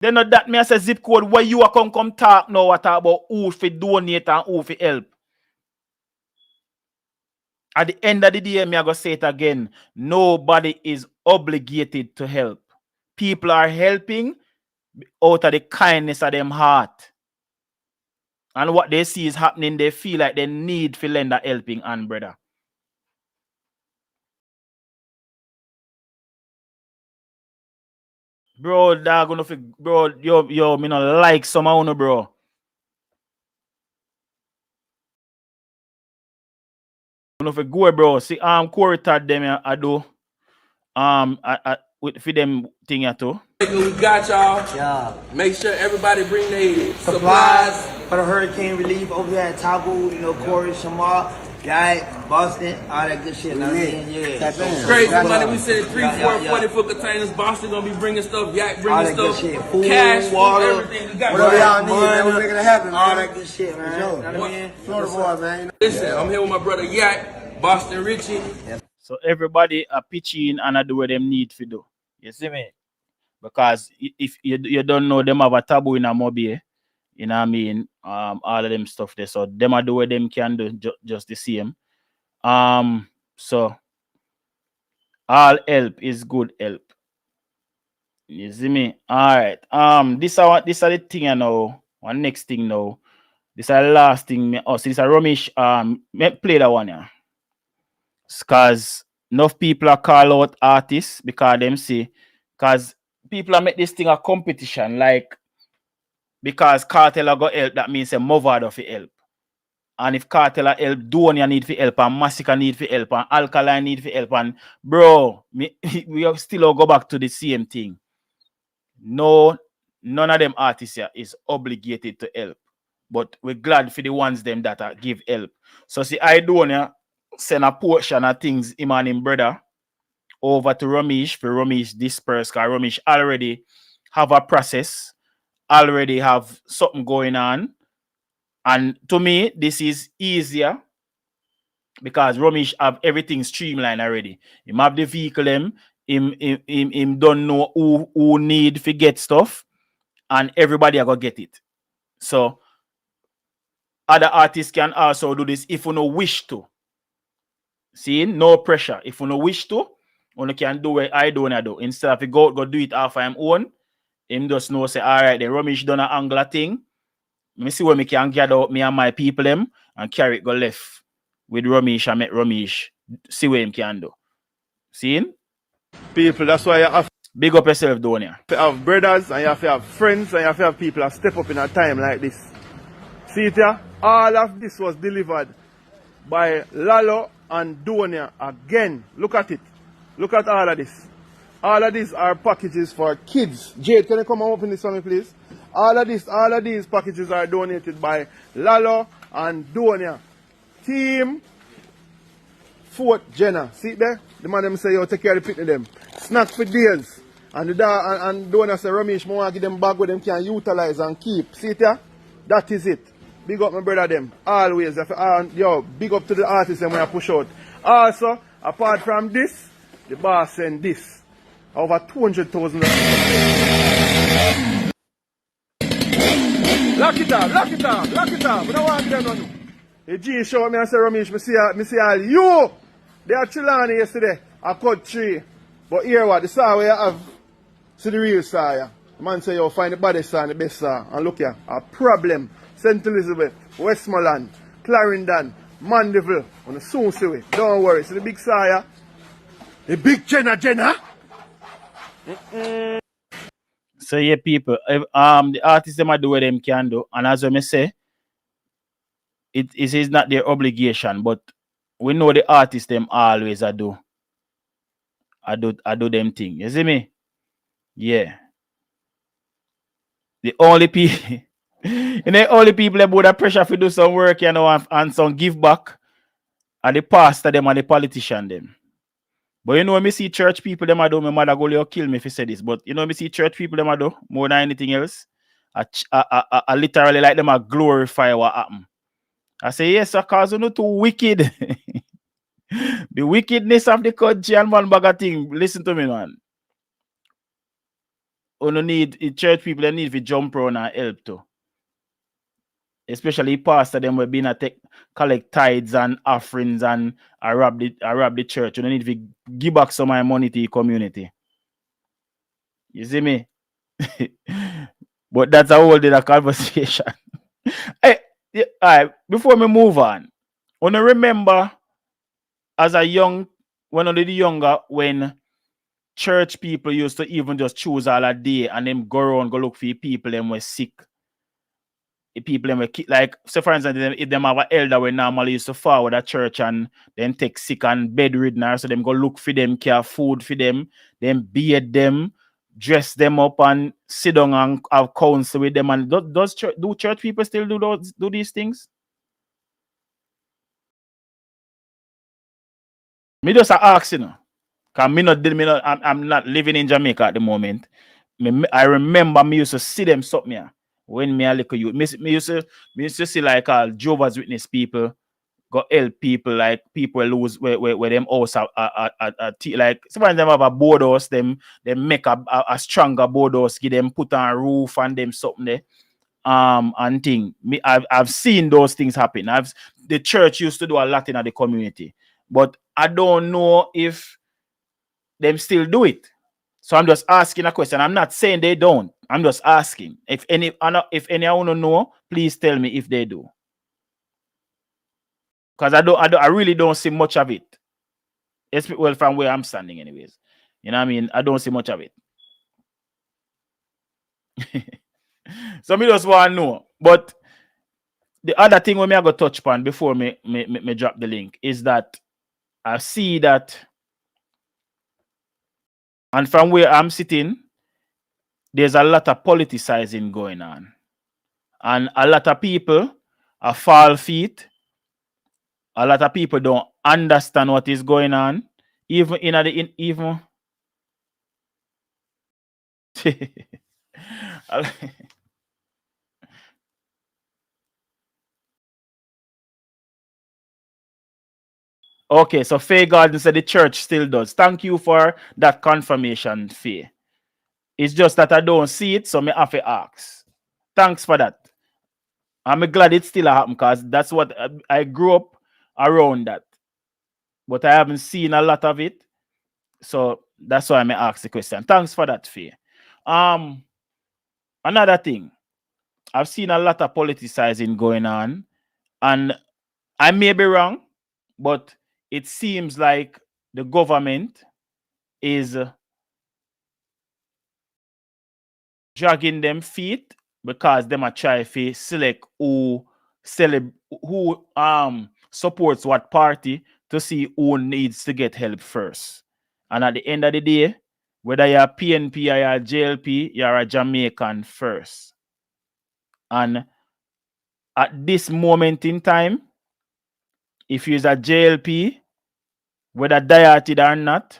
[SPEAKER 7] Then not that me I say zip code why you come talk now what about who fi donate and who fi help. At the end of the day, me I go say it again. Nobody is obligated to help. People are helping out of the kindness of them heart. And what they see is happening, they feel like they need to lend a helping hand, brother. Bro, dog, gonna fi, bro, yo, me not like some of you, bro. Gonna fi go, bro. See, Corey Todd them I do. With for them thing here too.
[SPEAKER 11] We got y'all.
[SPEAKER 12] Yeah.
[SPEAKER 11] Make sure everybody bring their
[SPEAKER 12] Supplies for the hurricane relief over here at Taco, Corey, Shamar, Guy, Boston, all that good shit. Yeah.
[SPEAKER 11] Crazy money. We sending 3, 4, 40-foot containers. Boston gonna be bringing stuff. Yak bringing stuff.
[SPEAKER 12] Food,
[SPEAKER 11] cash,
[SPEAKER 12] water,
[SPEAKER 11] everything. We got
[SPEAKER 12] whatever y'all need, man. We're making it happen, all that good shit, man.
[SPEAKER 11] Florida boy, man. Listen, I'm here with my brother Yak, Boston Richie.
[SPEAKER 7] So everybody are pitching and I do what them need to do. You see me? Because if you don't know, them have a taboo in a mobile, you know what I mean? All of them stuff there. So them are do what them can do just the same. So all help is good help. You see me? All right. This are the thing I know. One next thing now. This is the last thing. Oh, so this is a Romish. Play that one, yeah. Because enough people are call out artists because them say, because people are make this thing a competition, like because Kartel are got help, that means a Movado for help. And if Kartel are help, Donia need for help, and Massacre need for help, and Alkaline need for help, and bro, we still go back to the same thing. No, none of them artists here is obligated to help. But we're glad for the ones them that are give help. So see, I Donia send a portion of things him and him brother over to Ramesh for Ramesh disperse, because Ramesh already have a process, already have something going on. And to me, this is easier because Ramesh have everything streamlined already. Him have the vehicle, him don't know who need to get stuff, and everybody are gonna get it. So other artists can also do this if you no wish to. See, no pressure. If you no wish to, you can do what I do and I do. Instead of you go do it off of him own, him just know say, all right, then Ramesh done an angler thing. Let me see where me can gather up me and my people them and carry it go left with Ramesh and make Ramesh see what him can do. See?
[SPEAKER 13] People, that's why you have
[SPEAKER 7] big up yourself, Donia.
[SPEAKER 13] to have brothers and you have to have friends and you have to have people that step up in a time like this. See it here? All of this was delivered by Lalo and Donia again. Look at it. Look at all of this. All of these are packages for kids. Jade, can you come and open this for me, please? All of these packages are donated by Lalo and Donia. Team 4th Jenna. See there? The man them say, yo, take care of the picnic them. Snacks for days. And the and Donia say, Ramesh, I want to give them bag where them can utilize and keep. See it here? That is it. Big up my brother them. Always. Yo, big up to the artists them when I push out. Also, apart from this, the boss send this. Over 200,000. Lock it up. We don't want them none. The G show me and say, Ramesh, me see all you. They are Chilani yesterday. I cut 3. But here what, the saw where you have, see the real saw here. The man say, yo, find the baddest saw and the best saw. And look here, a problem. St. Elizabeth, Westmoreland, Clarendon, Mandeville. On the soon see it. Don't worry. See the big saw here? The big Jenna.
[SPEAKER 7] So yeah, people, the artists them do what them can do, and as I say, it is not their obligation, but we know the artists them always I do them thing. You see me? Yeah. The only people, the only people that put that pressure to do some work, you know, and some give back are the pastor them and the politician them. But you know, when me see church people, them I do, my mother go kill me if you say this. But you know, me see church people, them I do, more than anything else. I literally like them I glorify what happened. I say, yes, because you're not too wicked. The wickedness of the country and one bag of thing. Listen to me, man. You no need church people, they need to jump around and help too. Especially pastor them will be in a collect tithes and offerings and I rob the church. You don't need to give back some of my money to the community. You see me? But that's a whole other conversation. Hey, all right, before we move on, wanna remember as a young, one of the younger, when church people used to even just choose all a day and them go around go look for people them were sick. The people them were like, so for instance, if them have an elder we normally used to forward a church and then take sick and bedridden, so them go look for them, care food for them, then bathe them, dress them up and sit down and have counsel with them. And do church people still do these things? Me just ask, you know, cause I'm not living in Jamaica at the moment. I remember me used to see them something here when me a little youth. Me used to see like Jehovah's Witness people go help people, like people lose where them house like sometimes them have a board house, them make a stronger board house, give them put on a roof and them something there. And thing. I've seen those things happen. The church used to do a lot in the community, but I don't know if them still do it. So I'm just asking a question. I'm not saying they don't. I'm just asking. If anyone don't know, please tell me if they do. Because I really don't see much of it. Well, from where I'm standing, anyways. You know what I mean? I don't see much of it. So me just want to know. But the other thing we may go touch upon before me drop the link is that I see that, and from where I'm sitting, there's a lot of politicizing going on. And a lot of people are fall feet. A lot of people don't understand what is going on. Even okay, so Faye Garden said the church still does. Thank you for that confirmation, Faye. It's just that I don't see it, so me have to ask. Thanks for that. I'm glad it still happened because that's what I grew up around that. But I haven't seen a lot of it. So that's why I may ask the question. Thanks for that, Faye. Another thing, I've seen a lot of politicizing going on, and I may be wrong, but it seems like the government is dragging them feet because them are trying to select who supports what party to see who needs to get help first. And at the end of the day, whether you're PNP or you're JLP, you're a Jamaican first. And at this moment in time, if you're a JLP, whether dieted or not,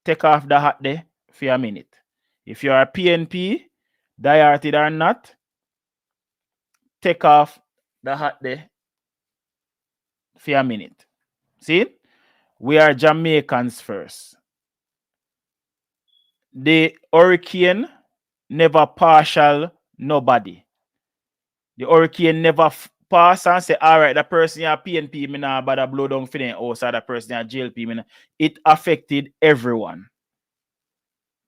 [SPEAKER 7] take off the hat there for a minute. If you're a PNP, dieted or not, take off the hat there for a minute. See? We are Jamaicans first. The hurricane never partial nobody. The hurricane never pass and say, all right, the person here PNP, me nah bother blow down for them outside the person here JLP. Me it affected everyone.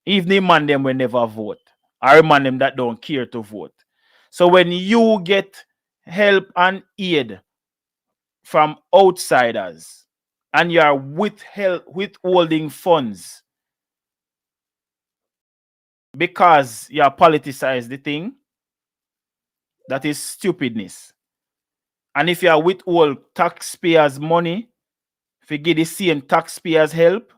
[SPEAKER 7] Even the man them will never vote. Or man them that don't care to vote. So when you get help and aid from outsiders and you are withholding funds because you politicize the thing, that is stupidness. And if you are withhold taxpayers' money, if you give the same taxpayers help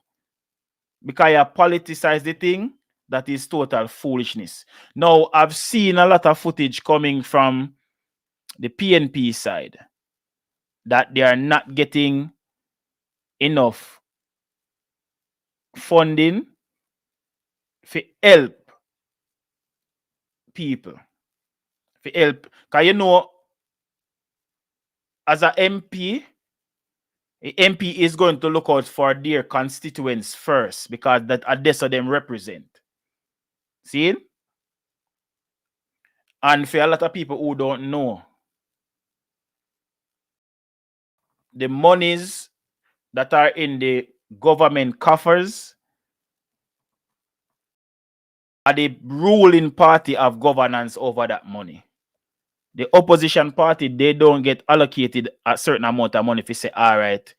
[SPEAKER 7] because you politicize the thing, that is total foolishness. Now, I've seen a lot of footage coming from the PNP side that they are not getting enough funding for help people. For help. Because you know, as an MP, the MP is going to look out for their constituents first because that's what them represent. See? And for a lot of people who don't know, the monies that are in the government coffers are the ruling party of governance over that money. The opposition party, they don't get allocated a certain amount of money if you say, all right,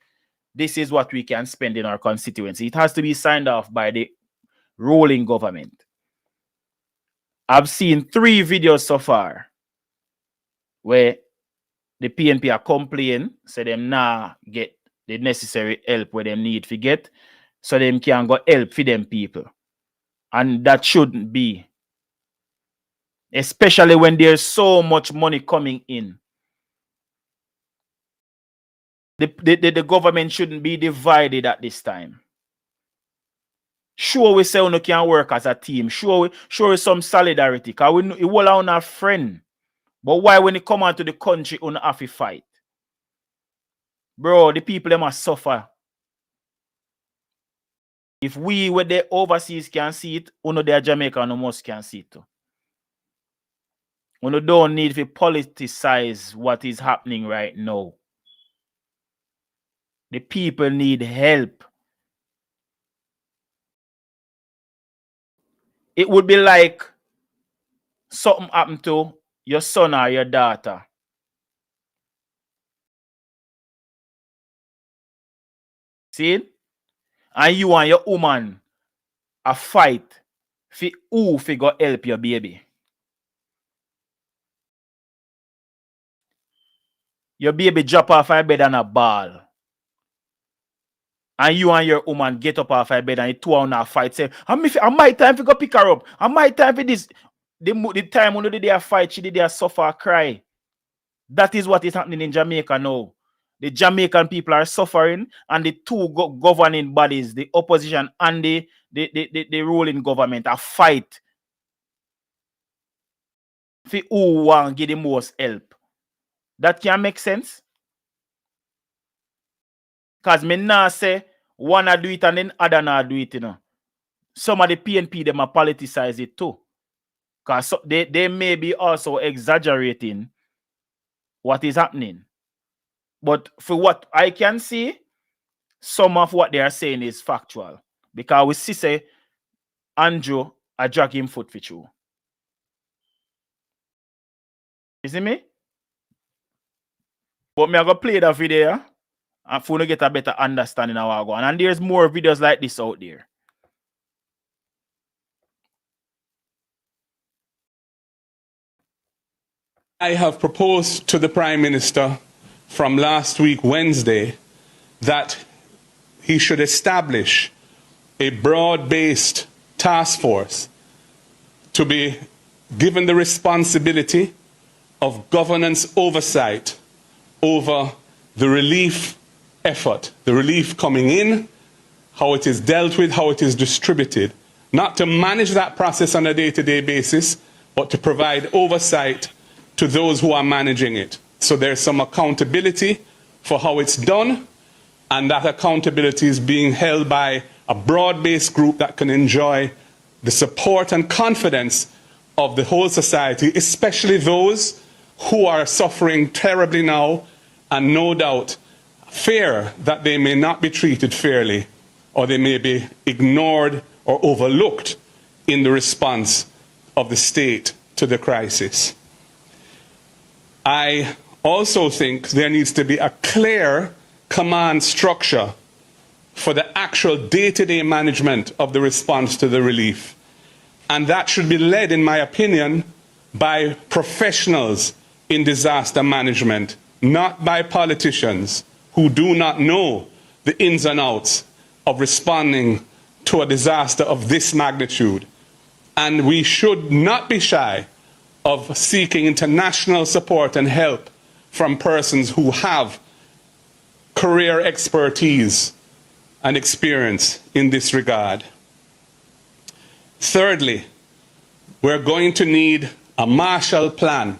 [SPEAKER 7] this is what we can spend in our constituency. It has to be signed off by the ruling government. I've seen 3 videos so far where the PNP are complaining, say them get the necessary help where them need to get, so them can go help for them people. And that shouldn't be. Especially when there's so much money coming in. The government shouldn't be divided at this time. Sure, we say we can work as a team. Sure, some solidarity. Because we all are our friend. But why when it come out to the country, we have to fight? Bro, the people them must suffer. If we with the overseas can see it, we know the Jamaica no must can see it too. We don't need to politicize what is happening right now. The people need help. It would be like something happened to your son or your daughter. See? And you and your woman a fight for who go help your baby. Your baby drop off her bed and a ball. And you and your woman get up off her bed and you two on a fight. Say, I'm my time to go pick her up. I'm my time for this. The time when they did fight, she did suffer, cry. That is what is happening in Jamaica now. The Jamaican people are suffering, and the two governing bodies, the opposition and the ruling government, are fight for who want give the most help. That can make sense? Because me now say one do it and then other not do it, you know. Some of the PNP them are politicize it too. Because they may be also exaggerating what is happening. But for what I can see, some of what they are saying is factual. Because we see say Andrew a drag him foot for you. You see me? But me I go play that video and for to get a better understanding of what going on. And there's more videos like this out there.
[SPEAKER 14] I have proposed to the Prime Minister from last week, Wednesday, that he should establish a broad-based task force to be given the responsibility of governance oversight over the relief effort, the relief coming in, how it is dealt with, how it is distributed, not to manage that process on a day-to-day basis, but to provide oversight to those who are managing it. So there's some accountability for how it's done, and that accountability is being held by a broad-based group that can enjoy the support and confidence of the whole society, especially those who are suffering terribly now and no doubt fear that they may not be treated fairly or they may be ignored or overlooked in the response of the state to the crisis. I also think there needs to be a clear command structure for the actual day-to-day management of the response to the relief. And that should be led, in my opinion, by professionals in disaster management, not by politicians who do not know the ins and outs of responding to a disaster of this magnitude. And we should not be shy of seeking international support and help from persons who have career expertise and experience in this regard. Thirdly, we're going to need a Marshall Plan,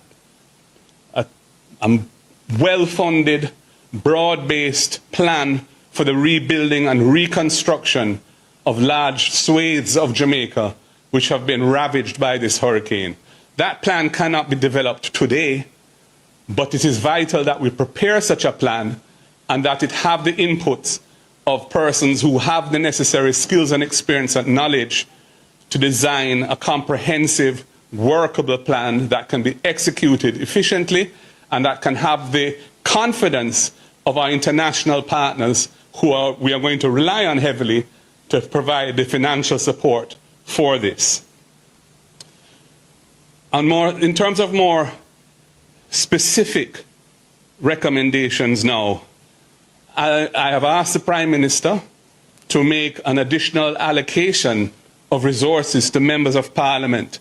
[SPEAKER 14] a well-funded, broad-based plan for the rebuilding and reconstruction of large swathes of Jamaica which have been ravaged by this hurricane. That plan cannot be developed today, but it is vital that we prepare such a plan and that it have the inputs of persons who have the necessary skills and experience and knowledge to design a comprehensive, workable plan that can be executed efficiently and that can have the confidence of our international partners who we are going to rely on heavily to provide the financial support for this. And in terms of more specific recommendations now, I have asked the Prime Minister to make an additional allocation of resources to members of Parliament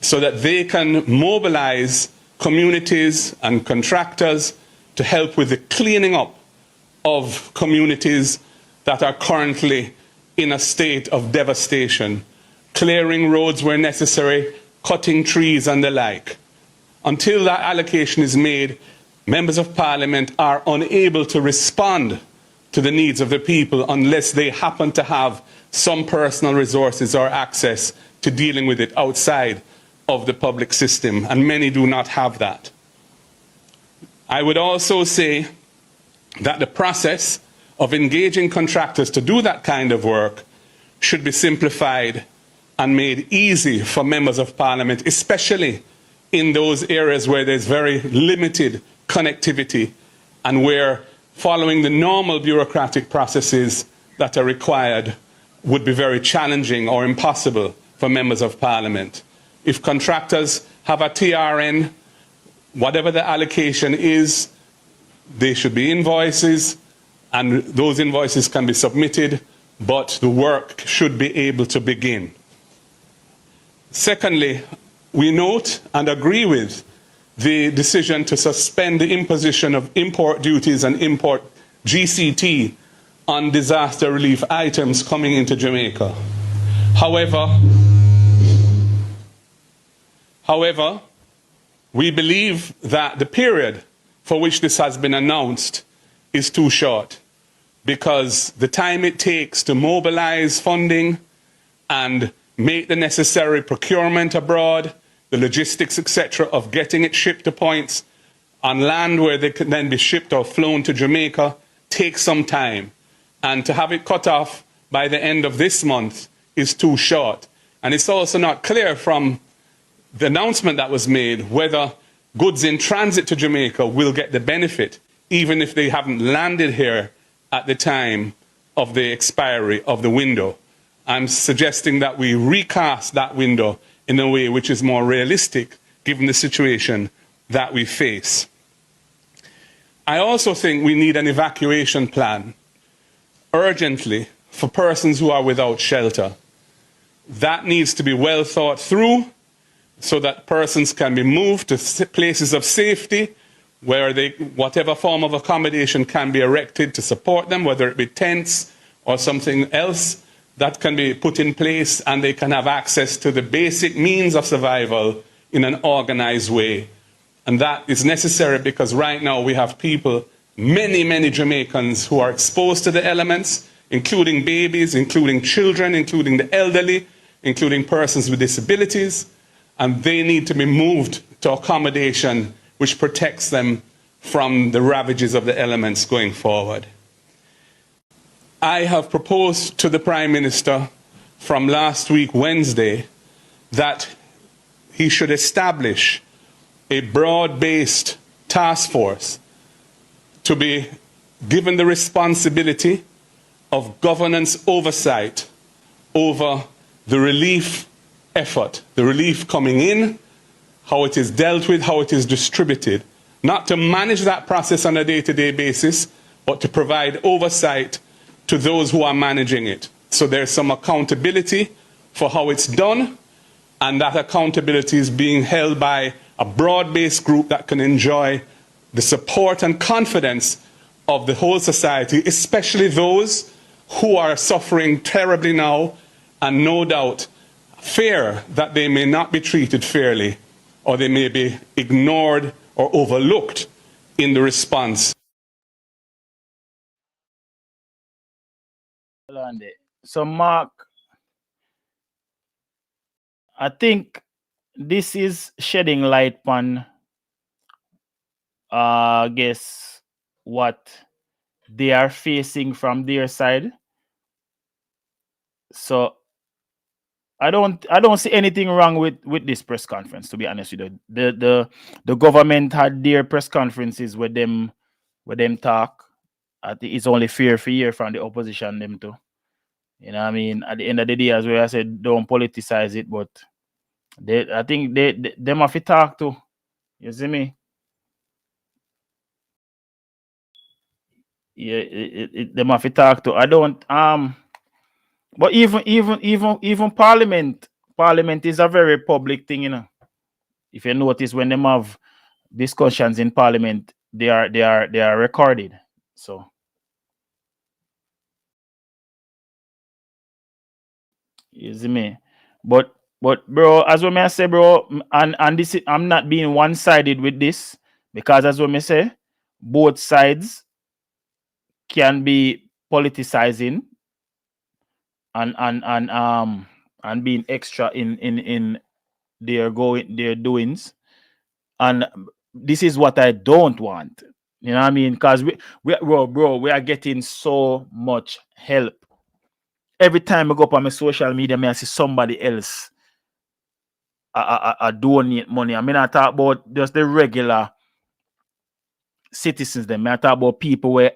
[SPEAKER 14] so that they can mobilize communities and contractors to help with the cleaning up of communities that are currently in a state of devastation, clearing roads where necessary, cutting trees and the like. Until that allocation is made, members of Parliament are unable to respond to the needs of the people unless they happen to have some personal resources or access to dealing with it outside of the public system, and many do not have that. I would also say that the process of engaging contractors to do that kind of work should be simplified and made easy for members of Parliament, especially in those areas where there's very limited connectivity and where following the normal bureaucratic processes that are required would be very challenging or impossible for members of Parliament. If contractors have a TRN, whatever the allocation is, they should be invoices, and those invoices can be submitted, but the work should be able to begin. Secondly, we note and agree with the decision to suspend the imposition of import duties and import GCT on disaster relief items coming into Jamaica. However, we believe that the period for which this has been announced is too short, because the time it takes to mobilize funding and make the necessary procurement abroad, the logistics, etc., of getting it shipped to points on land where they can then be shipped or flown to Jamaica takes some time. And to have it cut off by the end of this month is too short. And it's also not clear from the announcement that was made whether goods in transit to Jamaica will get the benefit, even if they haven't landed here at the time of the expiry of the window. I'm suggesting that we recast that window in a way which is more realistic, given the situation that we face. I also think we need an evacuation plan urgently for persons who are without shelter. That needs to be well thought through so that persons can be moved to places of safety where whatever form of accommodation can be erected to support them, whether it be tents or something else that can be put in place, and they can have access to the basic means of survival in an organized way. And that is necessary because right now we have people, many Jamaicans, who are exposed to the elements, including babies, including children, including the elderly, including persons with disabilities, and they need to be moved to accommodation which protects them from the ravages of the elements going forward. I have proposed to the Prime Minister from last week, Wednesday, that he should establish a broad-based task force to be given the responsibility of governance oversight over the relief effort, the relief coming in, how it is dealt with, how it is distributed, not to manage that process on a day-to-day basis, but to provide oversight to those who are managing it. So there's some accountability for how it's done, and that accountability is being held by a broad-based group that can enjoy the support and confidence of the whole society, especially those who are suffering terribly now and no doubt fear that they may not be treated fairly or they may be ignored or overlooked in the response.
[SPEAKER 7] So, Mark, I think this is shedding light on, I guess, what they are facing from their side. So, I don't see anything wrong with this press conference, to be honest with you. The government had their press conferences with them talk. I think it's only fair for hear from the opposition them too. You know what I mean? At the end of the day, as well, I said, don't politicize it, but I think them have to talk to. You see me? Yeah, them have to talk to. I don't but even Parliament is a very public thing, you know. If you notice, when them have discussions in Parliament, they are recorded. So you see me? But bro, as what I say, bro, and this I'm not being one-sided with this, because as what I say, both sides can be politicizing and being extra in their doings. And this is what I don't want. You know what I mean? Because bro, we are getting so much help. Every time I go up on my social media, I see somebody else donate money. I mean, I talk about just the regular citizens. Them I talk about people where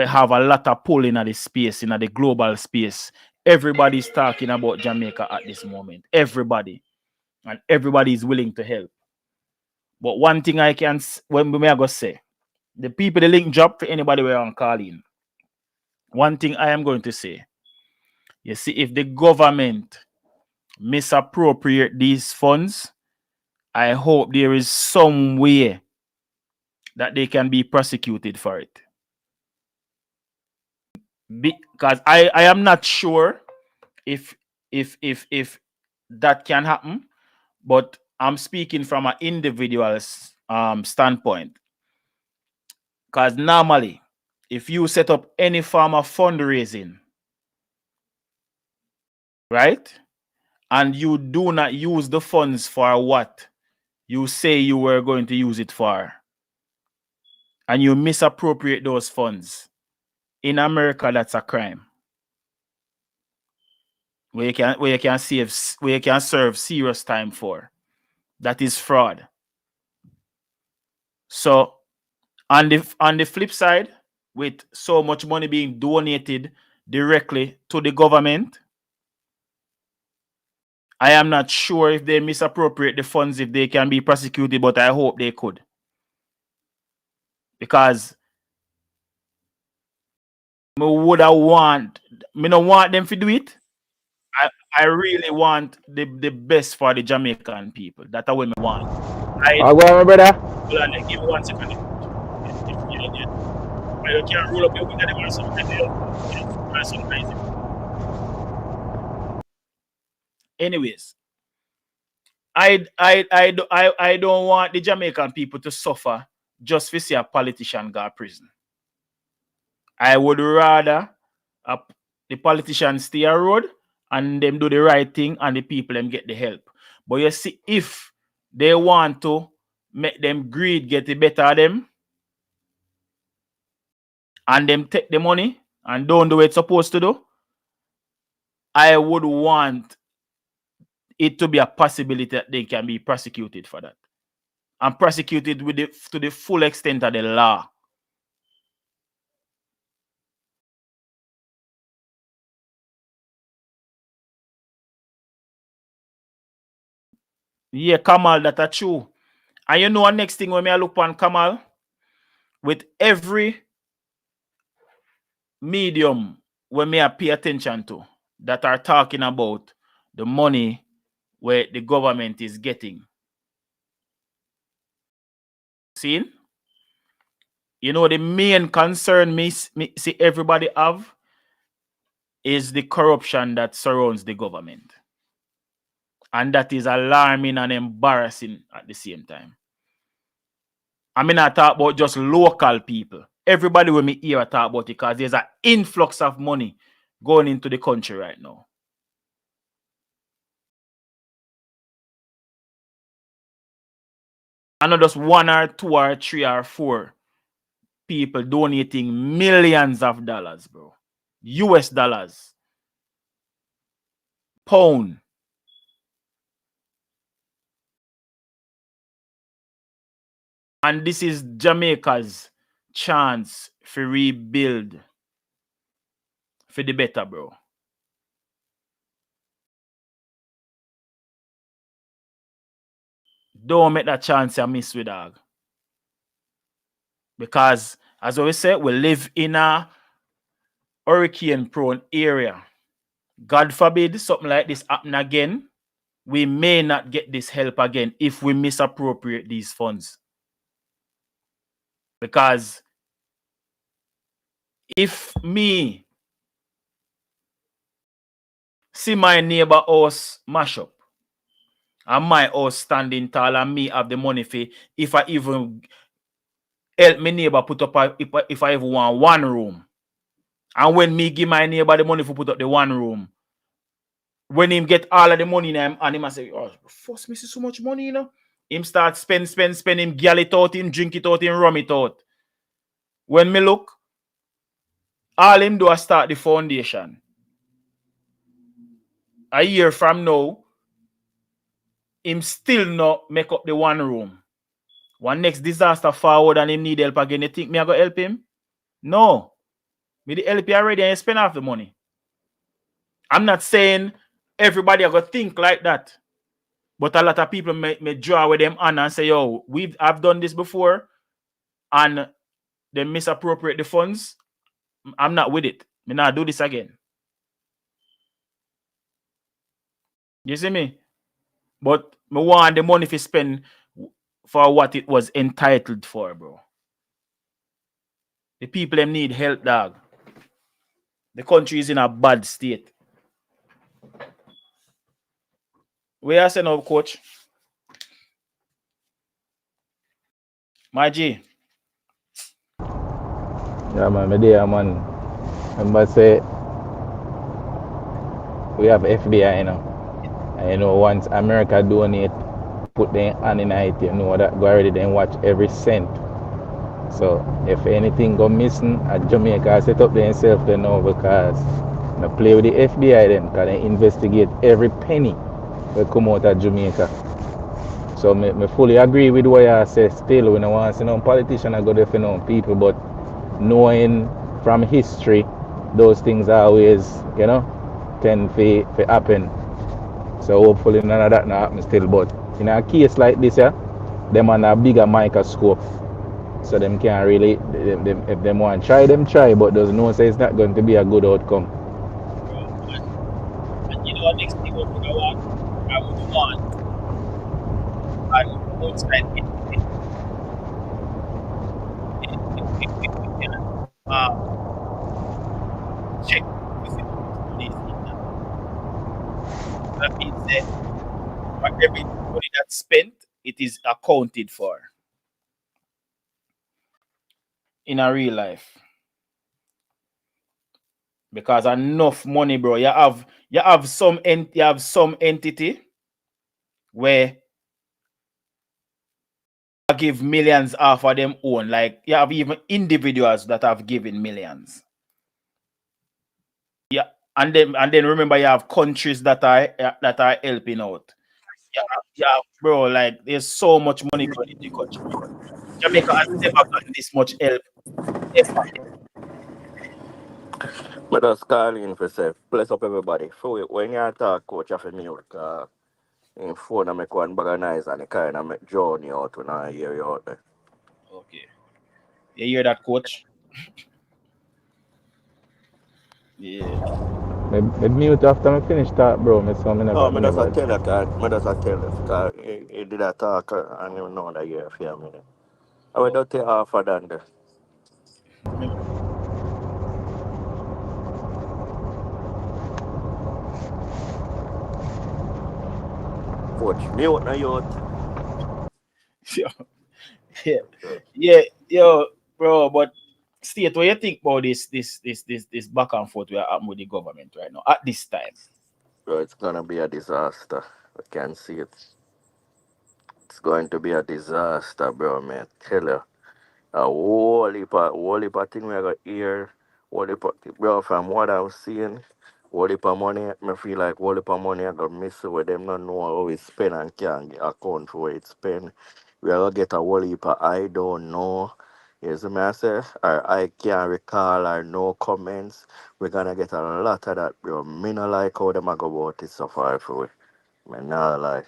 [SPEAKER 7] have a lot of pull in the space, in the global space. Everybody's talking about Jamaica at this moment. Everybody, and everybody is willing to help. But one thing I can, when we may go say, the people the link job for anybody where I'm calling. One thing I am going to say, you see, if the government misappropriate these funds, I hope there is some way that they can be prosecuted for it. Because I am not sure if that can happen, but I'm speaking from an individual standpoint. Because normally, if you set up any form of fundraising, right, and you do not use the funds for what you say you were going to use it for, and you misappropriate those funds, in America, that's a crime. Where you can serve serious time for. That is fraud. So on the flip side, with so much money being donated directly to the government, I am not sure if they misappropriate the funds, if they can be prosecuted, but I hope they could. Because me don't want them to do it. I really want the best for the Jamaican people. That's what I want.
[SPEAKER 13] Go on, my brother.
[SPEAKER 7] Hold on, give me 1 second. You can't roll up your window or something. Anyways, I don't want the Jamaican people to suffer just to see a politician go to prison. I would rather the politicians stay a road and them do the right thing and the people them get the help. But you see, if they want to make them greed get the better of them and them take the money and don't do what it's supposed to do, I would want it to be a possibility that they can be prosecuted for that. And prosecuted to the full extent of the law. Yeah, Kamal, that's true. And you know, next thing when I look on Kamal, with every medium when I pay attention to that are talking about the money where the government is getting. See? You know, the main concern me see everybody have is the corruption that surrounds the government. And that is alarming and embarrassing at the same time. I mean, I talk about just local people. Everybody when me hear I talk about it, because there's an influx of money going into the country right now. And not just 1 or 2 or 3 or 4 people donating millions of dollars, bro. US dollars. Pound. And this is Jamaica's chance to rebuild for the better, bro. Don't make that chance you miss with dog. Because as I always say, we live in a hurricane prone area. God forbid something like this happen again. We may not get this help again if we misappropriate these funds. Because if me see my neighbor house mash up and my house standing tall and me have the money for if I even help my neighbor put up if I even want one room. And when me give my neighbor the money for put up the one room, when him get all of the money in him and him I say, oh, first me see so much money, you know. Him start spend, him gal it out, him drink it out, him rum it out. When me look, all him do is start the foundation. A year from now, him still not make up the one room. One next disaster forward and him need help again. You think me I go help him? No. Me the help you already and you spend half the money. I'm not saying everybody are gonna think like that. But a lot of people may draw with them on and say, yo, I've done this before and they misappropriate the funds. I'm not with it. Me not do this again. You see me? But me want the money to spend for what it was entitled for, bro. The people them need help, dog. The country is in a bad state. Where I say now, coach? My G.
[SPEAKER 15] Yeah, man, me there, man. Remember say we have FBI, you know. And you know, once America donate, put their hand in it, you know that go already then watch every cent. So if anything go missing at Jamaica, set up themselves they know because I play with the FBI then, because they investigate every penny that come out of Jamaica. So me fully agree with what you say still. We don't want to see no politician I go there for no people, but knowing from history, those things always, you know, tend to happen. So hopefully none of that not happen still. But in a case like this, yeah, them on a bigger microscope. So them can't really, if them want to try, them try, but there's no say it's not going to be a good outcome.
[SPEAKER 7] And you know what next thing I would want and outside check that means that for every money that's spent, it is accounted for in a real life. Because enough money, bro. You have some entity where give millions off of them own. Like you have even individuals that have given millions. Yeah, and then remember you have countries that are helping out. Yeah, bro. Like there's so much money going in the country. Jamaica has never gotten this much help ever.
[SPEAKER 16] But just call in for say, bless up everybody. So when you talk, coach, you have to mute. In phone, I make one bag of nice and I kind of make journey out when I hear you out there.
[SPEAKER 7] Okay. You hear that, coach? Yeah.
[SPEAKER 15] Me mute after I finish talk, bro. Me so me
[SPEAKER 16] No,
[SPEAKER 15] never,
[SPEAKER 16] me
[SPEAKER 15] me
[SPEAKER 16] just a
[SPEAKER 15] never.
[SPEAKER 16] tell you, me just a tell you, because he did a talk and you know that you hear me. I will not take half of that there. Coach, mute na youth.
[SPEAKER 7] Yo, bro, but State, what you think about this back and forth we are happening with the government right now at this time?
[SPEAKER 16] Bro, it's gonna be a disaster. I can see it. It's going to be a disaster, bro, man. Tell you. A whole heap of thing we got here. Whole heap of, bro, from what I'm seeing, whole heap of money, I feel like whole heap of money I got miss with them not know how it's spent and can't account for where it's spent. We are gonna get a whole heap of I don't know. You see me I say? Or I can't recall or no comments. We're gonna get a lot of that, bro. Me not like how them I go about it so far for we. Me not like.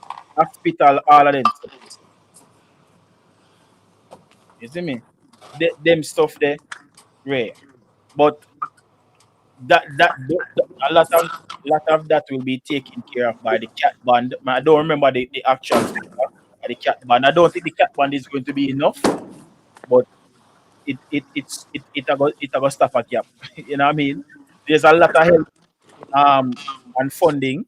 [SPEAKER 7] hospital, all of them. You see me? Them stuff there, rare. But a lot of that will be taken care of by the cat band. I don't remember the actual figure of the cat band. I don't think the cat band is going to be enough, but it stop at cap. You know what I mean? There's a lot of help and funding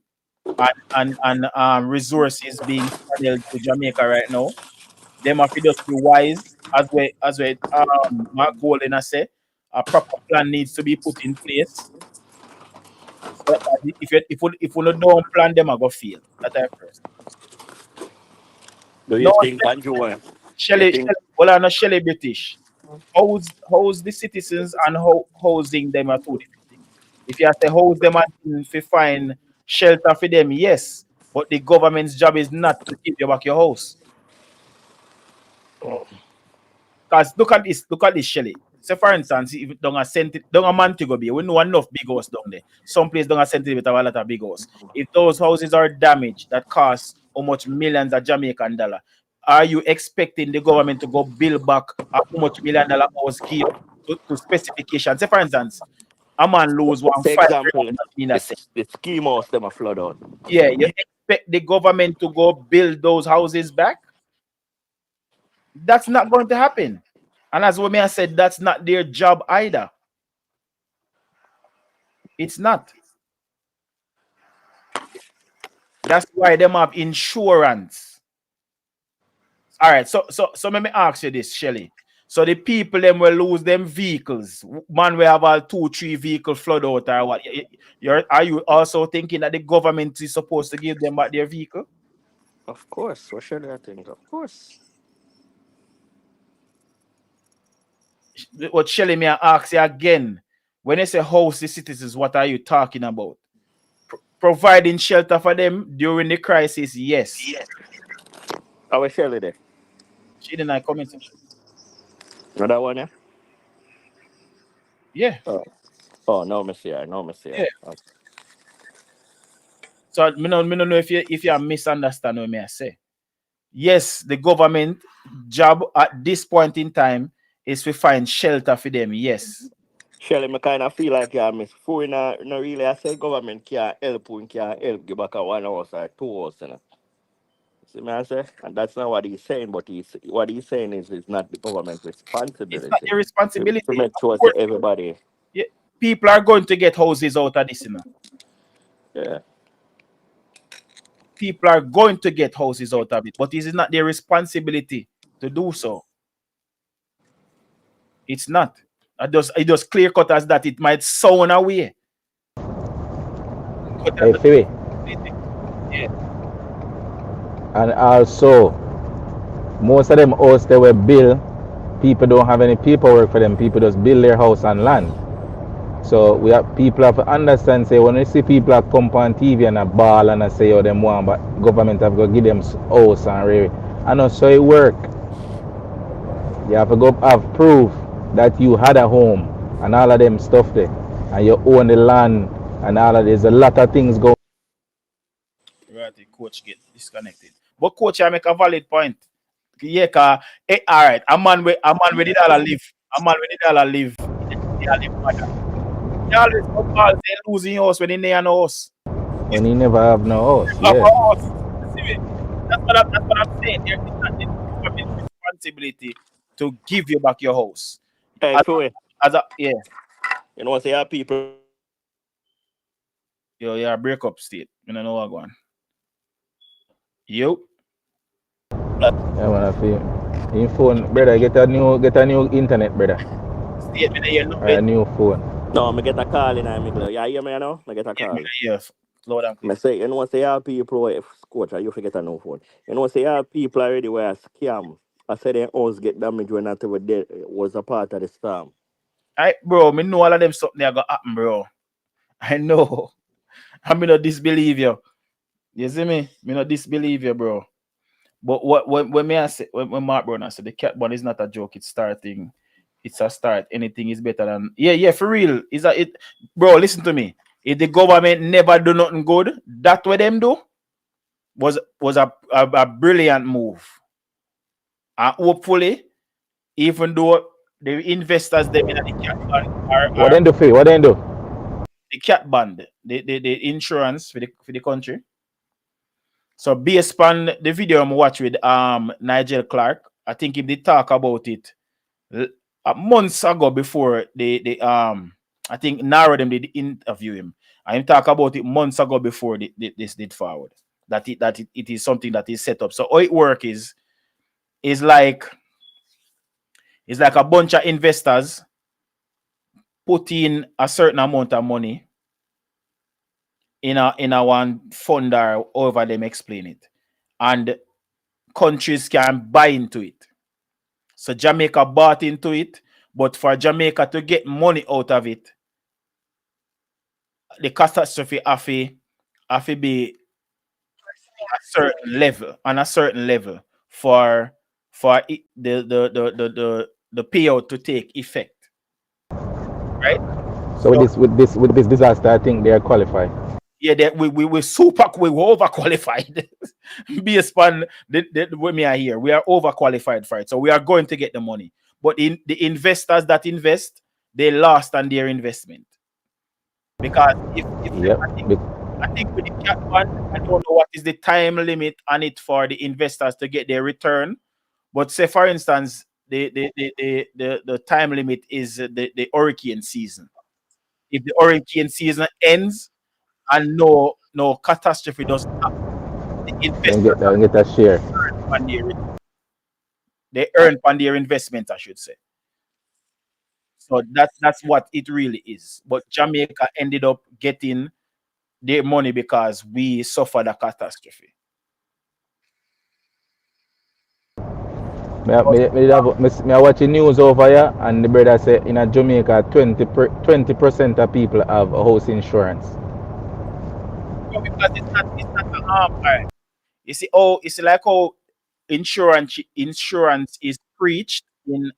[SPEAKER 7] and resources being channeled to Jamaica right now. Them have to just be wise as we Mark Golden has said. A proper plan needs to be put in place. So that if you don't plan, them, I go fail. That I first.
[SPEAKER 16] Do you
[SPEAKER 7] No,
[SPEAKER 16] think, Andrew, you
[SPEAKER 7] Shelley,
[SPEAKER 16] think
[SPEAKER 7] well, I'm not Shelley British. How's the citizens and housing them are two different things. If you have to house them and if you find shelter for them, yes. But the government's job is not to give you back your house. Because look at this, Shelley. So for instance, if down a Montego Bay, we know enough big house down there. Some place down a centimeter have a lot of big house. If those houses are damaged, that costs how much millions of Jamaican dollar, are you expecting the government to go build back how much $1 million house give to specifications? Say for instance, a man lose one
[SPEAKER 16] for
[SPEAKER 7] 5
[SPEAKER 16] example,
[SPEAKER 7] in a cent.
[SPEAKER 16] the ski house them a flood out?
[SPEAKER 7] Yeah, you expect the government to go build those houses back? That's not going to happen. And as Wame said, that's not their job either. It's not. That's why them have insurance. All right, so let me ask you this, Shelly. So the people them will lose them vehicles. Man, we have all 2-3 vehicle flood out or what? Are you also thinking that the government is supposed to give them back their vehicle?
[SPEAKER 16] Of course, what should I think? Of course.
[SPEAKER 7] What Shelly, may I ask you again? When they say house the citizens, what are you talking about? Providing shelter for them during the crisis, yes.
[SPEAKER 16] Yes. I was Shirley there.
[SPEAKER 7] She didn't comment section.
[SPEAKER 16] Another one, yeah?
[SPEAKER 7] Yeah.
[SPEAKER 16] Oh no, Monsieur. No, Monsieur.
[SPEAKER 7] Yeah.
[SPEAKER 16] Okay.
[SPEAKER 7] So me don't know if you misunderstand what I say. Yes, the government job at this point in time is to find shelter for them. Yes.
[SPEAKER 16] Shirley, me kind of feel like miss four no really. I say government can't help you, can't help give back a 1 house or 2 house, you know. See me I say, and that's not what he's saying. But what he's saying is it's not the government's responsibility.
[SPEAKER 7] It's not their responsibility.
[SPEAKER 16] To make sure that everybody.
[SPEAKER 7] Yeah, people are going to get houses out of this, you know.
[SPEAKER 16] Yeah.
[SPEAKER 7] People are going to get houses out of it, but it is not their responsibility to do so. It's not. It just clear cut as that it might sound away.
[SPEAKER 15] Hey, Phoebe.
[SPEAKER 7] Yeah.
[SPEAKER 15] And also, most of them houses they were built, people don't have any paperwork for them. People just build their house on land. So we have people have to understand, say, when you see people that come on TV and a ball and I say, oh, them want, but government have to give them house and really. I know, so it work. You have to go have proof that you had a home and all of them stuff there. And you own the land and all of there's a lot of things going.
[SPEAKER 7] Right, the coach get disconnected. But coach, I make a valid point. Yeah, all right. A man with it all live. A man with it all live. They always come balls, they losing house when they have no house.
[SPEAKER 15] When he never have no house.
[SPEAKER 7] Yeah.
[SPEAKER 15] Yeah.
[SPEAKER 7] That's what I'm saying. There is not the government responsibility to give you back your house.
[SPEAKER 16] Hey,
[SPEAKER 7] Yeah.
[SPEAKER 16] You know what they are people.
[SPEAKER 7] Yo, yeah, break up state. I don't know what going. Yo.
[SPEAKER 15] Yeah, man, I feel. In phone, brother, get a new internet, brother.
[SPEAKER 7] State, me hear no
[SPEAKER 15] a new phone.
[SPEAKER 16] No, I get a call in the middle. You hear me now? I get a call.
[SPEAKER 7] Yes. Loud and clear.
[SPEAKER 16] I say, you know what they are people, if coach, you forget a new phone. You know what they are people already where a scam. I said their house get damaged when that was a part of the storm.
[SPEAKER 7] Bro, me know all of them something that gonna happen, bro. I know. I mean, not disbelieve you. You see me? Me not disbelieve you, bro. But when me I say, when Mark Brown said the cat bun is not a joke, it's starting. It's a start. Anything is better than for real. Is that it, bro? Listen to me. If the government never do nothing good, that's what them do. was a brilliant move. And hopefully, even though the investors them in the cat band
[SPEAKER 15] What then do for you? What then do?
[SPEAKER 7] the cat band, the insurance for the country. So based on the video I'm watch with Nigel Clark, I think he did talk about it months ago before they I think Narrow them did interview him. And he talk about it months ago before this did forward. That it is something that is set up. So how it work is like a bunch of investors put in a certain amount of money in a one fund or however them explain it. And countries can buy into it. So Jamaica bought into it, but for Jamaica to get money out of it, the catastrophe have to be a certain level, on a certain level for it, the payout to take effect. Right?
[SPEAKER 15] So with this disaster, I think they are qualified.
[SPEAKER 7] Yeah, that we were overqualified. Based on the what me are here, we are overqualified for it. So we are going to get the money. But in the investors that invest, they lost on their investment. Because if I think with the cat fund, I don't know what is the time limit on it for the investors to get their return. But say for instance, the time limit is the hurricane season. If the hurricane season ends and no catastrophe does happen, the investors
[SPEAKER 15] get a share.
[SPEAKER 7] They earn on their investment, I should say. So that's what it really is. But Jamaica ended up getting their money because we suffered a catastrophe.
[SPEAKER 15] Me watch the news over here, and the brother say in Jamaica 20% of people have house insurance.
[SPEAKER 7] No, because it's not right. You see, it's like how insurance is preached in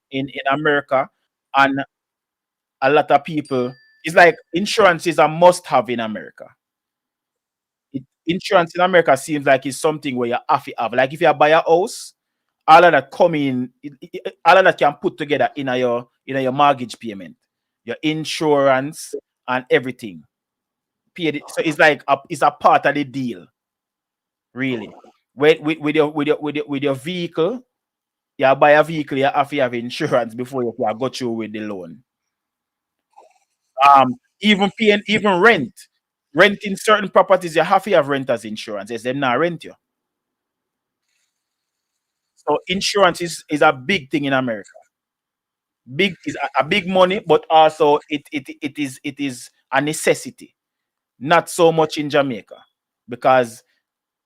[SPEAKER 7] America, and a lot of people, it's like insurance is a must-have in America. Insurance in America seems like it's something where you have to have. Like if you buy a house, all of that come in, all of that can put together in your mortgage payment, your insurance and everything. So it's like it's a part of the deal, really. With your vehicle, you buy a vehicle, you have to have insurance before you can go through with the loan. Even renting certain properties, you have to have renters insurance. Yes, them not rent you. So insurance is a big thing in America. Big is a big money, but also it is a necessity. Not so much in Jamaica, because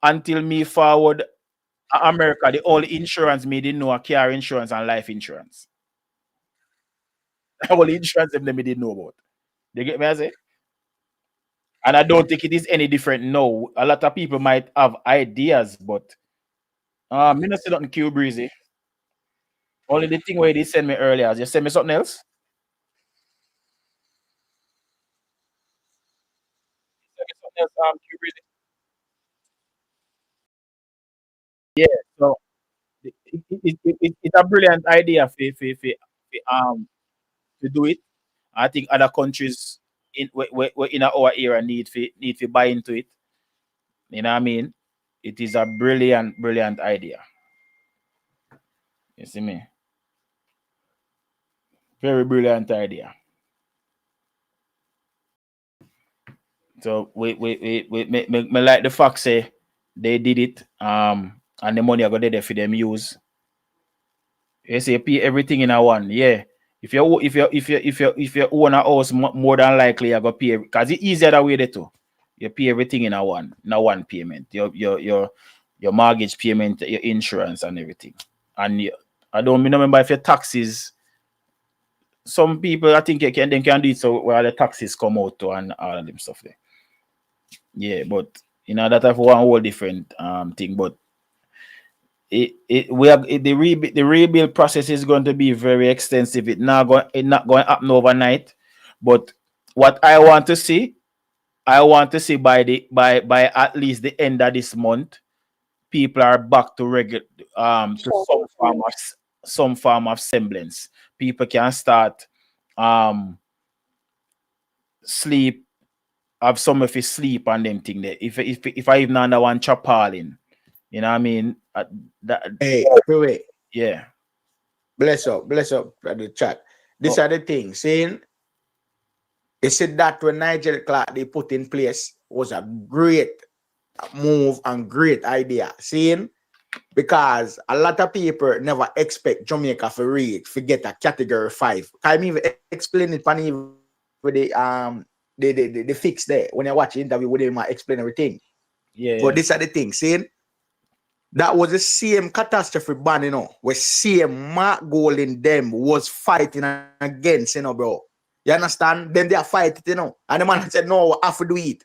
[SPEAKER 7] until me forward America, the only insurance me didn't know a car insurance and life insurance. The only insurance them me didn't know about. You get me I say? And I don't think it is any different now. A lot of people might have ideas, but me not see nothing Q breezy. Only the thing where they send me earlier. You send me something else? Send me something else, Q breezy. Yeah, so it's a brilliant idea to do it. I think other countries we're in our era need to buy into it. You know what I mean? It is a brilliant idea. You see me? Very brilliant idea. So we like the fact say they did it. And the money I got there for them use. You say pay everything in a one. Yeah. If you own a house, more than likely you go pay, because it's easier that way there too. You pay everything in a one payment. Your mortgage payment, your insurance and everything. And I don't remember if your taxes. Some people I think they can do it so where the taxes come out to and all of them stuff there. Yeah, but that have one whole different thing. But the rebuild process is going to be very extensive. It's not going to happen overnight. But what I want to see by at least the end of this month, people are back to regular to some form of semblance. People can start sleep, have some of his sleep and them thing there. If I even under one chapalin, you know what I mean?
[SPEAKER 17] Hey, wait.
[SPEAKER 7] Yeah.
[SPEAKER 17] Bless up at the chat. These
[SPEAKER 7] Oh.
[SPEAKER 17] are the things. Saying they said that when Nigel Clark they put in place was a great move and great idea. Seeing because a lot of people never expect Jamaica for get a category 5. Can I even explain it with the fix there when I watch the interview with him I explain everything.
[SPEAKER 7] Yeah.
[SPEAKER 17] But these are the things, seeing that was the same catastrophe ban, you know, where same Mark Gold in them was fighting against, you know, bro. You understand? Then they are fighting, you know. And the man said, no, I have to do it.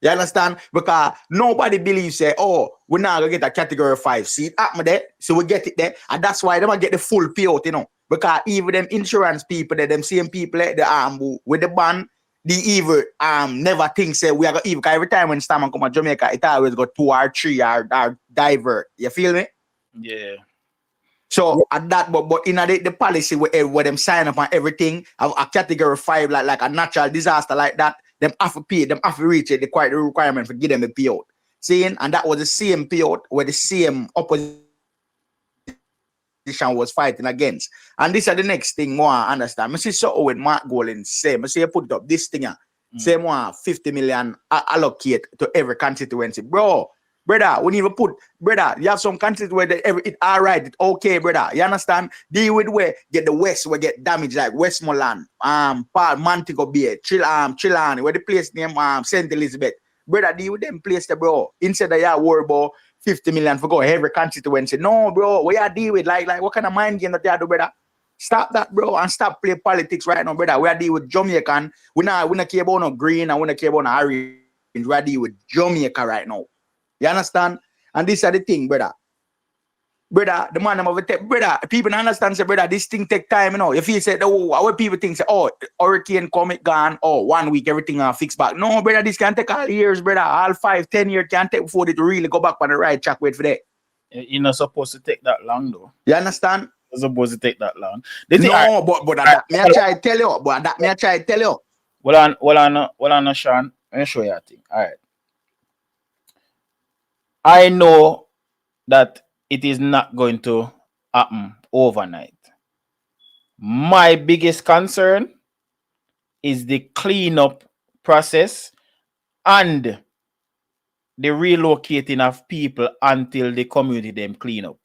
[SPEAKER 17] You understand? Because nobody believes, say, oh, we're not going to get a category 5 seat. There, so we get it there. And that's why they might get the full payout, you know. Because even them insurance people, them same people, the with the ban, the evil never think say we are gonna evil. Every time when Stamman come to Jamaica, it always got 2 or 3 or divert. You feel me?
[SPEAKER 7] Yeah.
[SPEAKER 17] So at that, but in the policy where them sign up on everything, a category 5 like a natural disaster like that, them have to pay, them have to reach the requirement for give them a payout. Seeing, and that was the same payout where the same opposition was fighting against. And this is the next thing more I understand. I see so with Mark Golding say, I see you put up this thing, say more 50 million allocate to every constituency. Brother, we need to put, brother, you have some constituency where it all right, it's okay, brother. You understand? Deal with where get the west where get damaged like Westmoreland, Montego Bay, Chilani, where the place name St. Elizabeth. Brother, deal with them place there, bro. Instead of you worry about 50 million for go every constituency. No, bro, what you deal with? Like what kind of mind game that you do, brother? Stop that, bro, and stop playing politics right now, brother. We are dealing with Jamaican. We not care about no green and we not care about no orange. We are dealing with Jamaica right now. You understand? And this is the thing, brother. Brother, the man of it, brother, people understand, say, brother, this thing take time, you know. If you say, oh, what people think, say, oh, hurricane come, it gone, oh, 1 week, everything fix back. No, brother, this can take all years, brother. All 5, 10 years can take before it really go back on the right track. Wait for that.
[SPEAKER 7] You're not supposed to take that long, though.
[SPEAKER 17] You understand?
[SPEAKER 7] You're supposed to take that long.
[SPEAKER 17] No, but that me I try to tell you. But that me I try to tell you.
[SPEAKER 7] Well, on, Sean. Let me show you a thing. All right. I know that it is not going to happen overnight. My biggest concern is the cleanup process and the relocating of people until the community them clean up.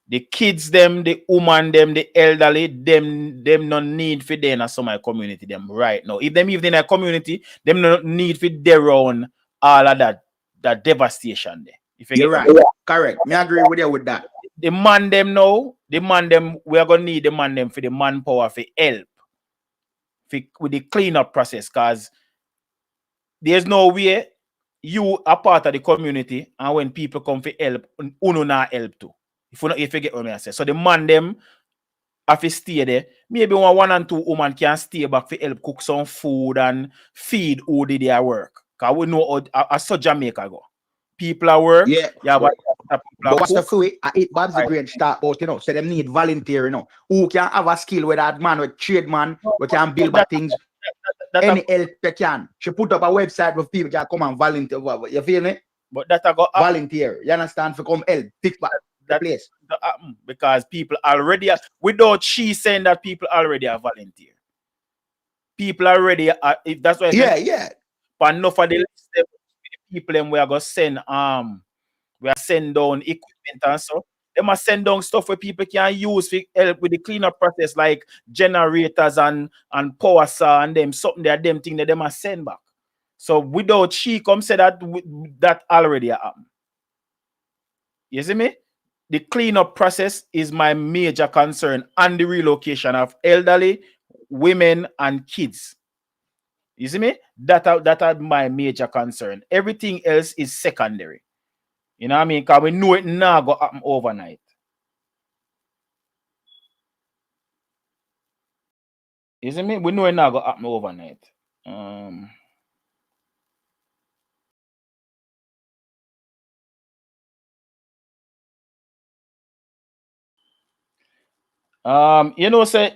[SPEAKER 7] The kids them, the woman them, the elderly, them no need for them in some community them right now. If them even in a community, them no need for their own all of that devastation there. If
[SPEAKER 17] you're right, correct. Me agree with you with that.
[SPEAKER 7] The man them now, we are gonna need the man them for the manpower for help with the cleanup process, because there's no way you are part of the community and when people come for help, uno not help too. If you get what I say. So the man them have to stay there. Maybe one and two women can stay back for help cook some food and feed who did their work. Because we know how so Jamaica go. People are work.
[SPEAKER 17] Yeah.
[SPEAKER 7] But
[SPEAKER 17] what's the free? I eat Vybz Kartel start out, you know. So them need volunteer, you know. Who can have a skill with that man, with trade man, we can build back things. Any help they can. She put up a website where people can come and volunteer. You feel me?
[SPEAKER 7] But that I got
[SPEAKER 17] volunteer. You understand? For come help, pick back the place.
[SPEAKER 7] Because people already are, without she saying that people already are volunteer. People already are, if that's why
[SPEAKER 17] yeah.
[SPEAKER 7] But enough of the people them we are gonna send we are send down equipment and so they must send down stuff where people can use to help with the cleanup process, like generators and power saw and them something that them thing that they must send back. So without she come say that that already happened. You see me? The cleanup process is my major concern, and the relocation of elderly, women, and kids. You see me? That are my major concern. Everything else is secondary. You know what I mean? Because we know it now go happen overnight. You see me? We know it now go happen overnight. You know, say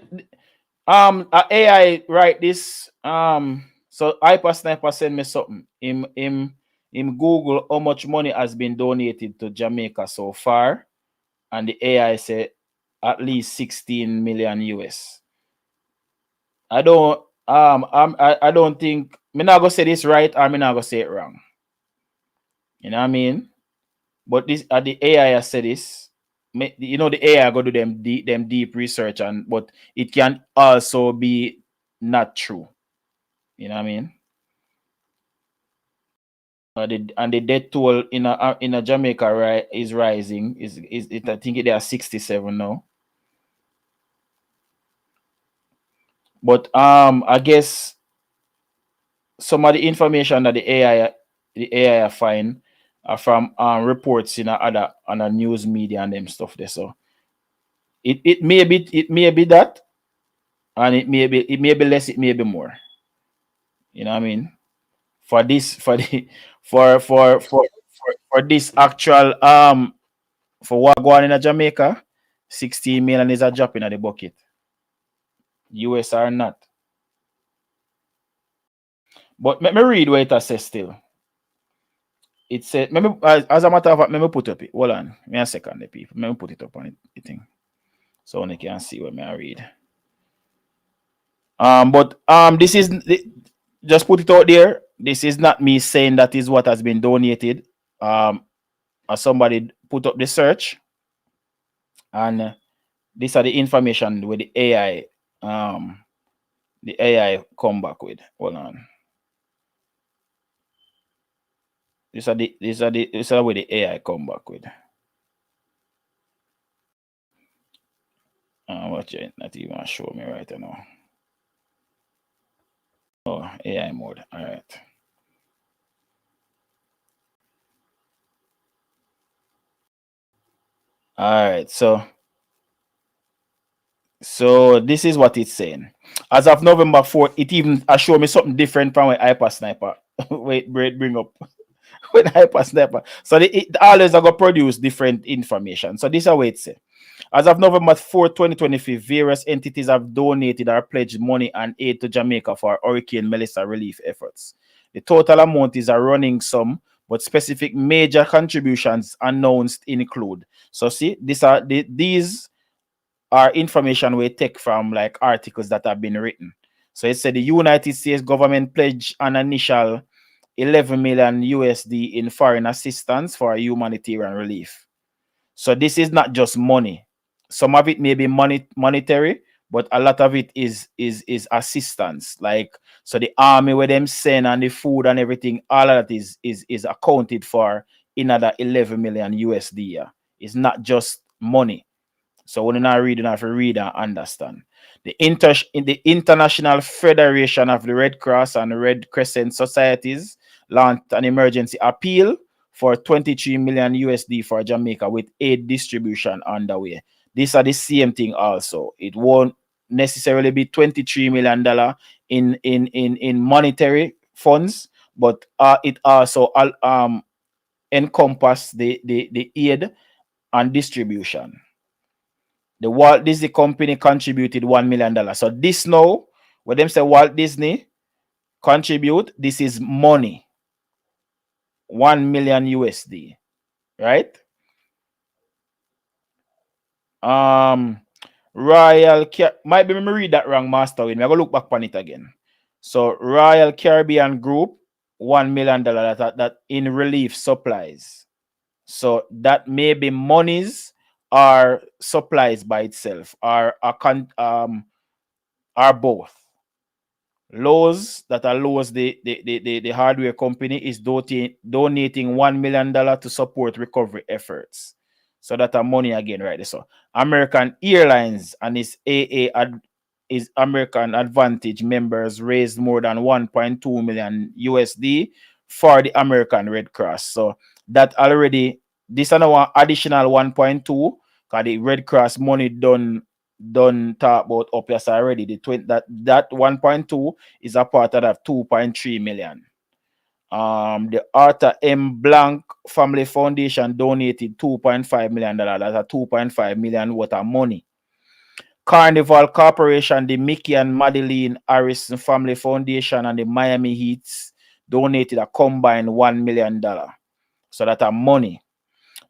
[SPEAKER 7] AI write this. So Hyper Sniper send me something. Him Google how much money has been donated to Jamaica so far, and the AI say at least 16 million US. I don't I don't think me not gonna say this right or me not gonna say it wrong. You know what I mean? But this the AI has said this. You know, the AI go do them deep research, and but it can also be not true. You know what I mean? And the death toll in a Jamaica is rising. Is it? I think they are 67 now. But I guess some of the information that the AI find are from reports in other on a news media and them stuff there. So it may be that, and it may be less, it may be more. You know what I mean? For this for the for this actual for what going in Jamaica, 16 million is a drop in the bucket. US are not. But let me read what it says still. It said, as a matter of fact, let me put up it. Hold on. Me a second, the people. Let me put it up on the thing. So you can see what I read. But this is just put it out there. This is not me saying that is what has been donated. As somebody put up the search, and these are the information with the AI come back with. Hold on. These are where the AI come back with. Watch it, not even show me right now. Oh, AI mode. All right. All right. So this is what it's saying. As of November 4th, it even show me something different from what Hyper Sniper. Wait, bring up with Hyper Sniper. So it always are going to produce different information. So this is what it says. As of November 4, 2025, various entities have donated or pledged money and aid to Jamaica for Hurricane Melissa relief efforts. The total amount is a running sum, but specific major contributions announced include. So see, these are information we take from like articles that have been written. So it said the United States government pledged an initial 11 million USD in foreign assistance for humanitarian relief. So this is not just money. Some of it may be monetary, but a lot of it is assistance. Like, so the army where them send and the food and everything, all of that is accounted for in another 11 million USD. Yeah. It's not just money. So when you're not reading, you have to read and understand. The International Federation of the Red Cross and Red Crescent Societies launched an emergency appeal for 23 million USD for Jamaica with aid distribution underway. These are the same thing also. It won't necessarily be $23 million in monetary funds, but it also encompass the aid and distribution. The Walt Disney Company contributed $1 million. So this now, when them say Walt Disney contribute, this is money. 1 million USD. Right? Might be me read that wrong, Master Win. I'm gonna look back on it again. So Royal Caribbean Group, $1 million that in relief supplies. So that may be monies or supplies by itself, or are both. Lowe's, that allows the hardware company, is donating $1 million to support recovery efforts. So that are money again, right? So American Airlines and its is American Advantage members raised more than 1.2 million USD for the American Red Cross. So that already, this another additional 1.2, because the Red Cross money done talk about up here already. That 1.2 is a part of that 2.3 million. The Arthur M. Blank Family Foundation donated $2.5 million. That's a 2.5 million worth of money. Carnival Corporation, the Mickey and Madeline Harrison Family Foundation, and the Miami Heats donated a combined $1 million. So that are money.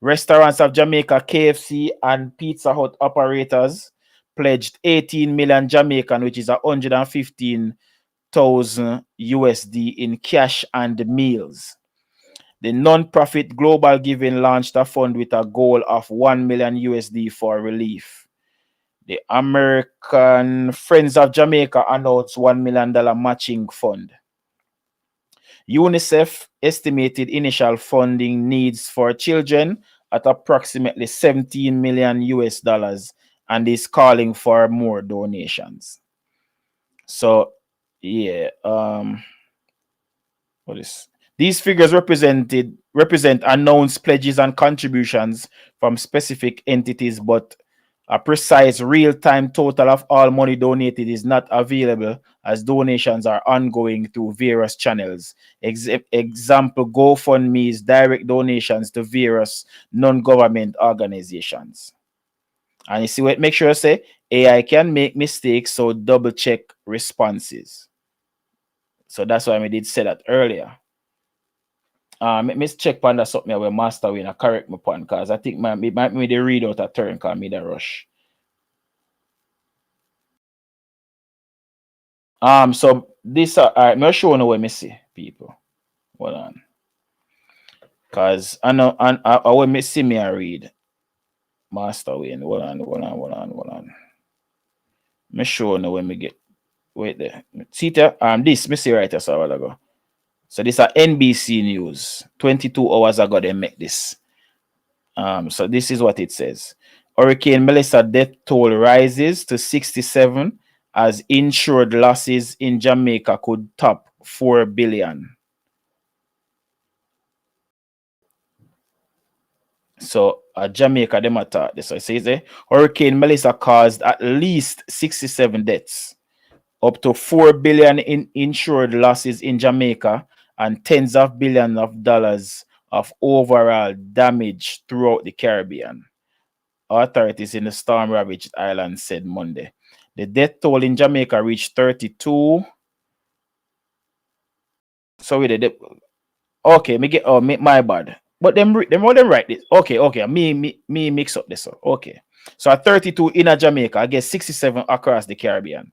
[SPEAKER 7] Restaurants of Jamaica, KFC, and Pizza Hut operators pledged 18 million Jamaican, which is 115,000 USD in cash and meals. The non-profit Global Giving launched a fund with a goal of 1 million USD for relief. The American Friends of Jamaica announced $1 million matching fund. UNICEF estimated initial funding needs for children at approximately 17 million US dollars and is calling for more donations. So, yeah, what is these figures represent announced pledges and contributions from specific entities, but a precise real-time total of all money donated is not available as donations are ongoing through various channels. Example, GoFundMe's direct donations to various non-government organizations. And you see what make sure I say AI can make mistakes, so double check responses. So that's why I did say that earlier. Me check on that something where master win correct me point because I think me the read out a turn call me the rush. So this alright, me show you where me see people. Hold on. Cause I know and I when me see me I read master win. Hold on. Me show you when me get wait there. See there, this me see right here so a while ago. So this are NBC News. 22 hours ago they make this. So this is what it says. Hurricane Melissa death toll rises to 67 as insured losses in Jamaica could top 4 billion. So Jamaica them attack this. So it says Hurricane Melissa caused at least 67 deaths, up to 4 billion in insured losses in Jamaica, and tens of billions of dollars of overall damage throughout the Caribbean. Authorities in the storm-ravaged island said Monday. The death toll in Jamaica reached 32. Sorry, okay, my bad. But them write this. Okay, me mix up this. Okay, so at 32 in Jamaica, I guess 67 across the Caribbean.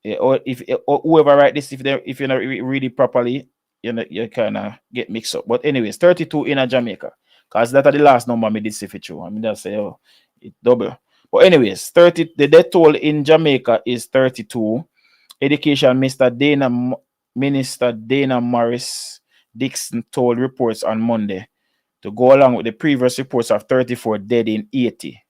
[SPEAKER 7] Yeah, or if or whoever write this, if you not read it properly, you kind of get mixed up. But anyways, 32 in Jamaica, cause that's the last number I did see for you. I mean, that's say it double. But anyways, 30. The death toll in Jamaica is 32. Education Minister Dana Morris Dixon told reports on Monday to go along with the previous reports of 34 dead in Haiti.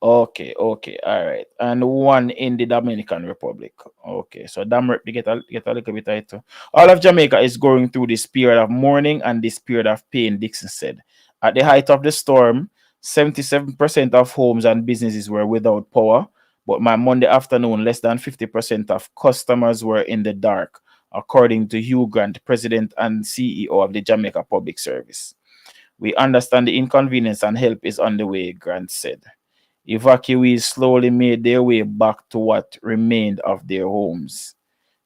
[SPEAKER 7] Okay, all right. And one in the Dominican Republic. Okay, so they get a little bit tighter. All of Jamaica is going through this period of mourning and this period of pain, Dixon said. At the height of the storm, 77% of homes and businesses were without power, but by Monday afternoon, less than 50% of customers were in the dark, according to Hugh Grant, President and CEO of the Jamaica Public Service. We understand the inconvenience and help is on the way, Grant said. Evacuees slowly made their way back to what remained of their homes.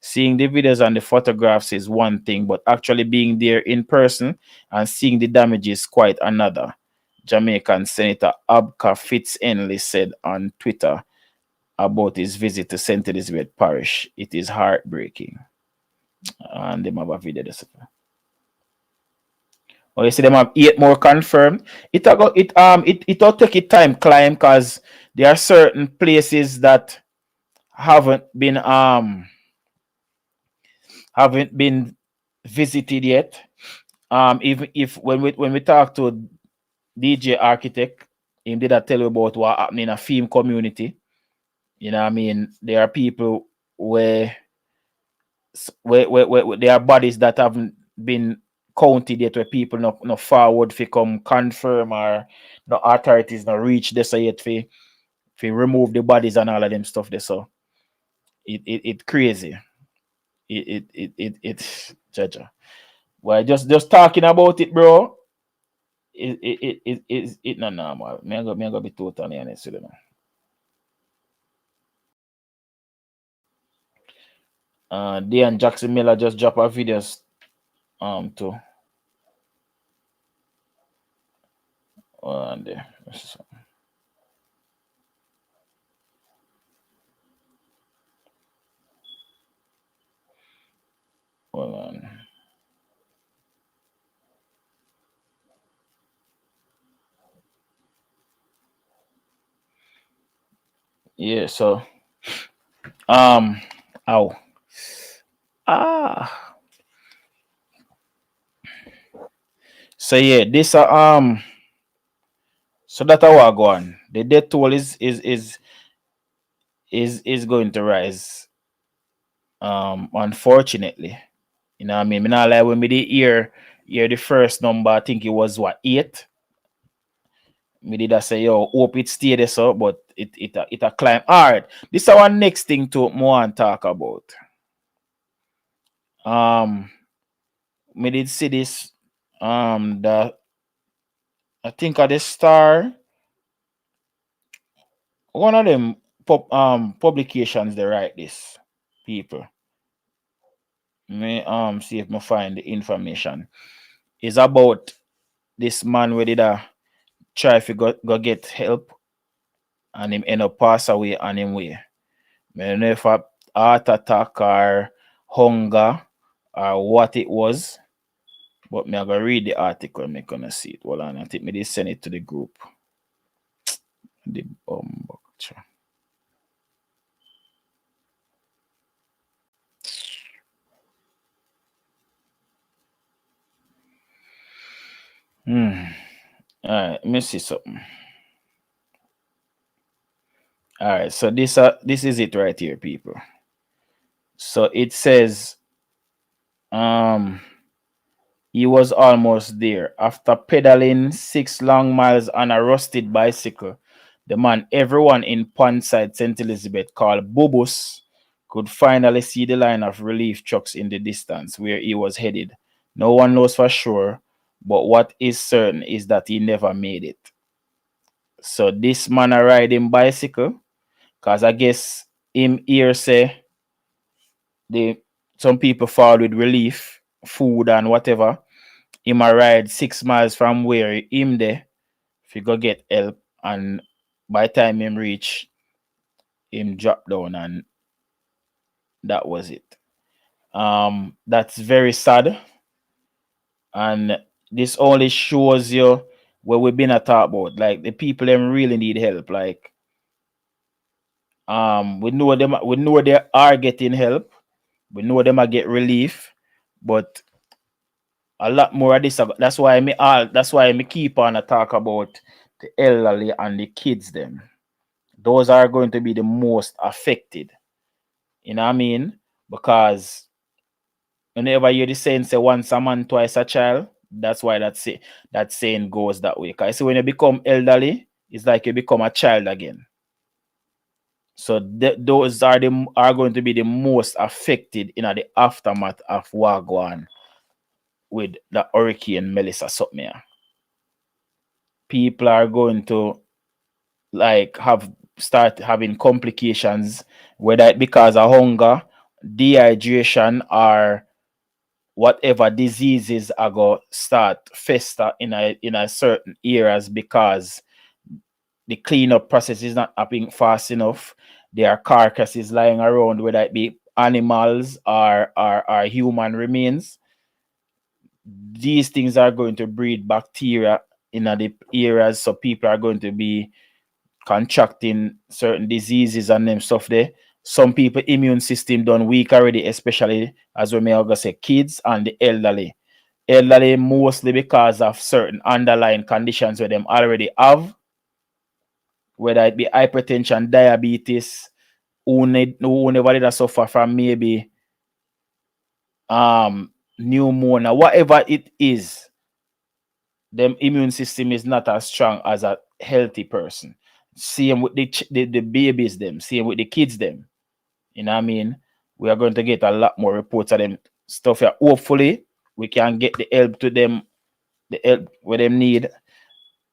[SPEAKER 7] Seeing the videos and the photographs is one thing, but actually being there in person and seeing the damage is quite another, Jamaican Senator Abka Fitz-Henley said on Twitter about his visit to St. Elizabeth Parish. It is heartbreaking. And they have a video this. Oh, you see them have 8 more confirmed. It'll take it time climb because there are certain places that haven't been visited yet. Even if when we talk to DJ Architect, he did tell you about what happened in a film community. You know what I mean? There are people where there are bodies that haven't been counted yet, where people no forward fi come confirm, or no authorities no reach this yet fi remove the bodies and all of them stuff there. So it crazy. It's Jaja. Well, just talking about it, bro. It not normal. Me I go be totally honest with you. Dan Jackson Miller just dropped a video too. There. Hold on. Yeah, so ow. So yeah, this so that what go on. The death toll is going to rise. Unfortunately. You know what I mean? Me not like when me did hear the first number, I think it was what 8. Me did I say yo, hope it stay there so, but it a climb. Alright. This is our next thing to more and talk about. Me did see this the I think at the Star, one of them publications they write this people. Me see if me find the information. It's about this man where did try to go get help and him end up pass away on him way. I don't know if a heart attack or hunger or what it was, but me I go read the article and me gonna see it. Hold on, I think me they send it to the group. The All right, let me see something. All right, so this is it right here, people. So it says he was almost there. After pedaling 6 long miles on a rusted bicycle, the man everyone in Pondside, St. Elizabeth called Bubus could finally see the line of relief trucks in the distance where he was headed. No one knows for sure, but what is certain is that he never made it. So this man a riding bicycle, cause I guess him here say some people fall with relief, food and whatever. Him a ride 6 miles from where him there if he go get help, and by the time him reach, him drop down and that was it. That's very sad, and this only shows you what we've been a talk about. Like the people them really need help. Like we know they are getting help. We know them are get relief, but a lot more of this. That's why me keep on a talk about the elderly and the kids them. Those are going to be the most affected. You know what I mean? Because whenever you hear the saying say once a man, twice a child, that's why that saying goes that way. Because when you become elderly, it's like you become a child again. So those are going to be the most affected in the aftermath of Wagwan with the Hurricane Melissa something. People are going to like start having complications, whether it because of hunger, dehydration, or whatever diseases are going to start fester in a certain areas because the cleanup process is not happening fast enough. There are carcasses lying around, whether it be animals or human remains. These things are going to breed bacteria in the areas, so people are going to be contracting certain diseases and them stuff there. Some people immune system done weak already, especially as we may also say kids and the elderly. Elderly mostly because of certain underlying conditions where them already have, whether it be hypertension, diabetes, who never did suffer from maybe pneumonia, whatever it is, them immune system is not as strong as a healthy person. Same with the babies them, same with the kids them. You know what I mean? We are going to get a lot more reports of them stuff here. Hopefully, we can get the help to them, the help where them need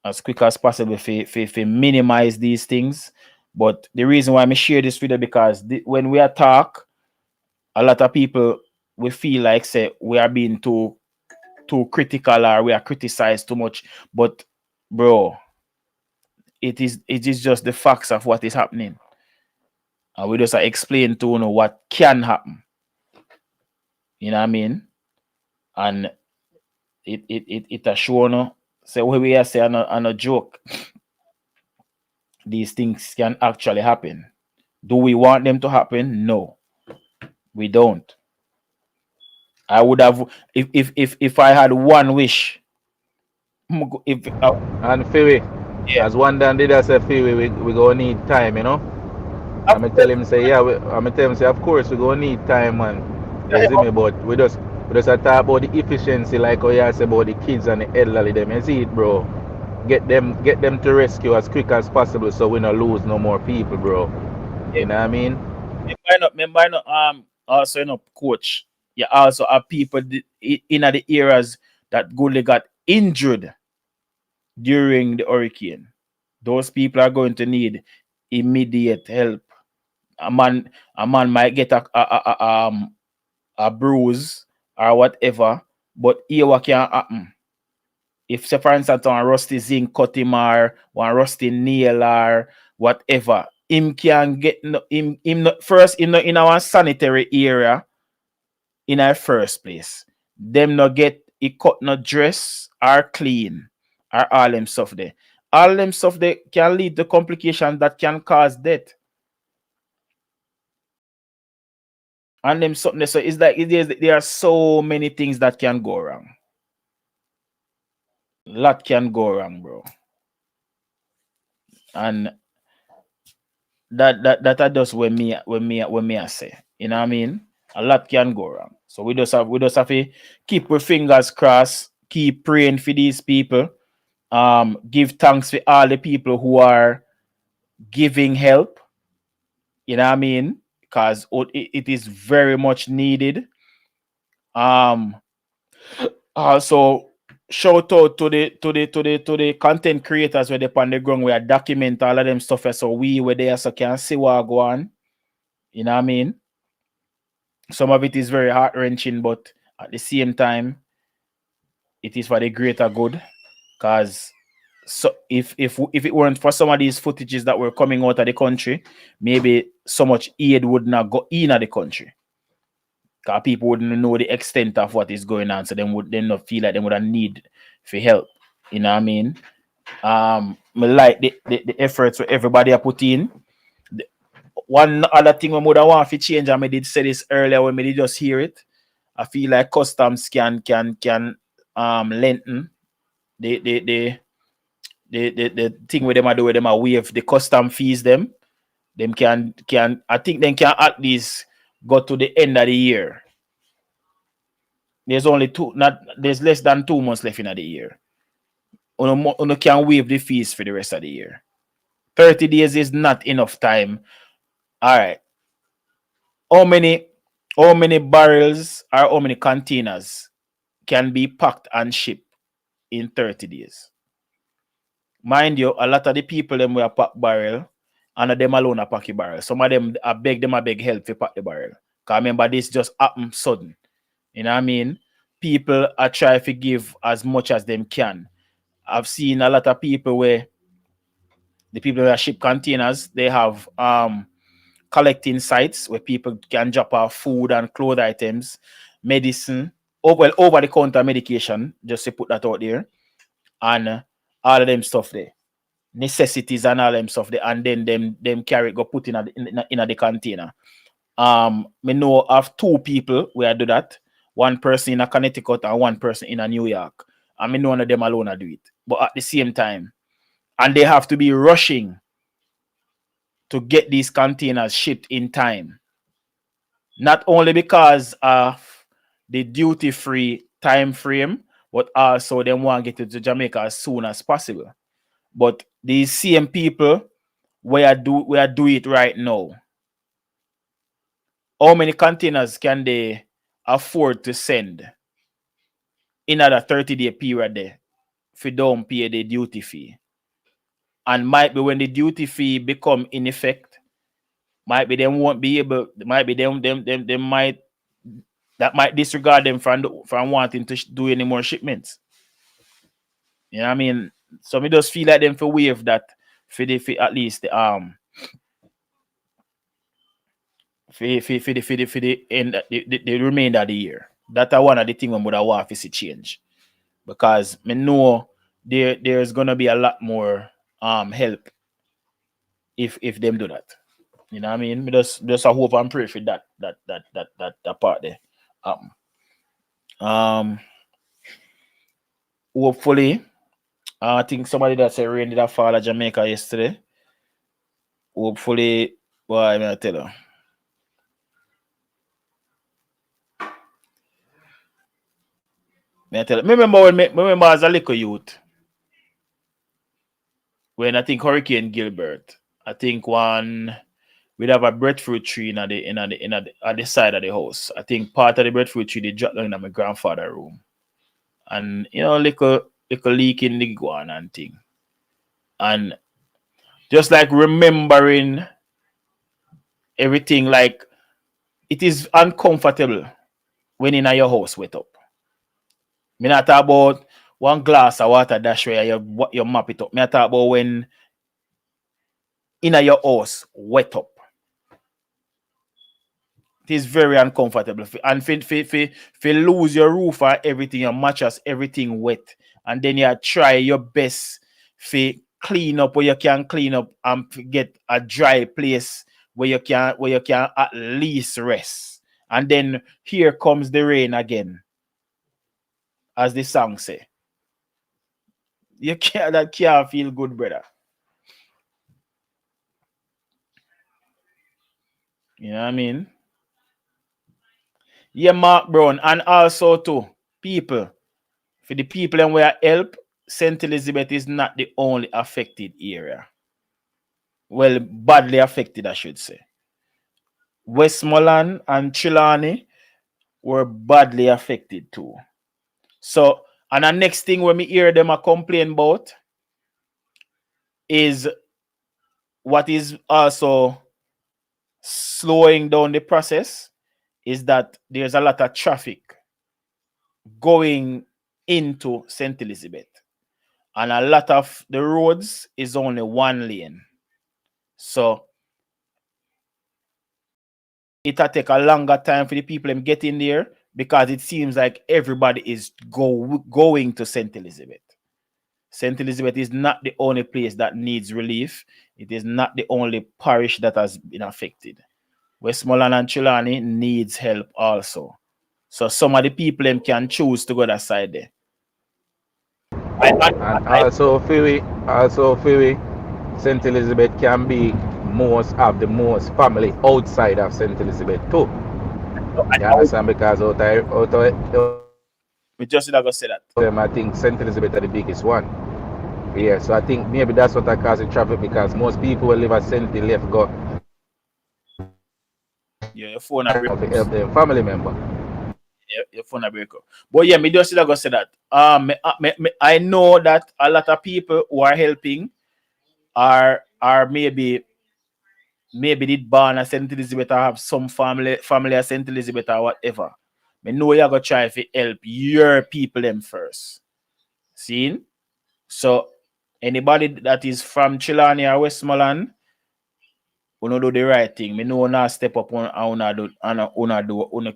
[SPEAKER 7] as quick as possible for minimize these things. But the reason why I share this video because when we talk, a lot of people we feel like say we are being too critical or we are criticized too much. But bro, it is just the facts of what is happening. And we just explain to what can happen. You know what I mean? And it has shown say what we are saying on a joke. These things can actually happen. Do we want them to happen? No, we don't. I would have if I had one wish. If
[SPEAKER 15] And Philly,
[SPEAKER 7] yeah,
[SPEAKER 15] as one Dan did I say Philly, we gonna need time, you know. I'ma tell him say yeah, I'ma tell him say of course we gonna need time, man. You see me, but we just talk about the efficiency like how you say about the kids and the elderly them. You see it, bro. Get them to rescue as quick as possible so we not lose no more people, bro. You know what I mean?
[SPEAKER 7] Remember, also coach. You also have people in the areas that Goodley got injured during the hurricane. Those people are going to need immediate help. A man might get a bruise or whatever, but here what can happen. If say for instance one rusty zinc cut him or one rusty nail or whatever, him can get him first in our sanitary area in our first place. Them not get he cut no dress or clean or all them stuff there. All them stuff there can lead to complications that can cause death. And them something there, so it's like there are so many things that can go wrong. A lot can go wrong, bro. And that are just when me I say. You know what I mean? A lot can go wrong. So we just have to keep our fingers crossed, keep praying for these people. Give thanks for all the people who are giving help. You know what I mean? Because it is very much needed. Also shout out to the content creators where they on the ground where document all of them stuff so we were there so can see what go on. You know what I mean? Some of it is very heart-wrenching, but at the same time, it is for the greater good. Because so if it weren't for some of these footages that were coming out of the country, maybe so much aid would not go in the country. Because people wouldn't know the extent of what is going on, so they would then not feel like they would have need for help. You know what I mean? Me like the efforts that everybody are put in. One other thing we would want to change, and I did say this earlier when we did just hear it. I feel like customs can lengthen the thing with them are do with them are waive the custom fees them can I think they can at least go to the end of the year. There's less than 2 months left in the year. You can waive the fees for the rest of the year. 30 days is not enough time. All right. How many barrels or how many containers can be packed and shipped in 30 days? Mind you, a lot of the people them will pack barrel, and them alone are pack the barrel. Some of them I beg help to pack the barrel. Because remember, this just happened sudden. You know what I mean? People are trying to give as much as them can. I've seen a lot of people where the people that ship containers, they have collecting sites where people can drop off food and clothes items, medicine, over the counter medication, just to put that out there, and all of them stuff there. Necessities and all them stuff there, and then them carry go put in the container. Me know of 2 people where do that. One person in a Connecticut and one person in a New York. And me know none of them alone do it. But at the same time, and they have to be rushing to get these containers shipped in time. Not only because of the duty-free time frame, but also they want to get it to Jamaica as soon as possible. But these same people where do it right now. How many containers can they afford to send in a 30-day period there if you don't pay the duty fee? And might be when the duty fee become in effect, might be them won't be able, might be them might that might disregard them from wanting to do any more shipments. You know what I mean? So me just feel like them for wave that for at least the for the end the remainder of the year. That are one of the things we would have want to see change. Because me know there's gonna be a lot more help if them do that. You know what I mean? Me just I hope and pray for that part there. Hopefully, I think somebody that said rain did a fall at Jamaica yesterday. Hopefully, boy, I tell you. Remember as a little youth, when I think Hurricane Gilbert, I think we'd have a breadfruit tree in the side of the house. I think part of the breadfruit tree they dropped down in my grandfather's room. And little leak in the ground and thing. And just like remembering everything, like it is uncomfortable when in your house wet up. Me not talk about one glass of water dash where you map it up. Me not talk about when in your house wet up. It is very uncomfortable. And if lose your roof or everything, your mattress, everything wet. And then you try your best to clean up where you can clean up and get a dry place where you can at least rest. And then here comes the rain again. As the song say. That can't feel good, brother. You know what I mean? Yeah, Mark Brown. And also too, people. For the people and where help, St. Elizabeth is not the only affected area. Well, badly affected, I should say. Westmoreland and Trelawney were badly affected too. So, and the next thing when me hear them a complain about is what is also slowing down the process is that there's a lot of traffic going into St. Elizabeth. And a lot of the roads is only one lane. So it'll take a longer time for the people to get in there because it seems like everybody is going to St. Elizabeth. St. Elizabeth is not the only place that needs relief. It is not the only parish that has been affected. Westmoreland and Trelawney needs help also. So some of the people can choose to go that side there.
[SPEAKER 15] And also, Fiwi, St. Elizabeth can be have the most family outside of St. Elizabeth too. You understand? Because
[SPEAKER 7] we just not gonna say that.
[SPEAKER 15] I think St. Elizabeth are the biggest one. Yeah, so I think maybe that's what causing traffic because most people will live at St. Elizabeth go.
[SPEAKER 7] Yeah, your phone a break up.
[SPEAKER 15] Help their family member.
[SPEAKER 7] Yeah, your phone a break up. But yeah, me just not gonna say that. I know that a lot of people who are helping are maybe did born at St. Elizabeth or have some family at St. Elizabeth or whatever. I know you're going to try to help your people them first. See? So, anybody that is from Trelawney or Westmoreland, we do the right thing. We know not step up on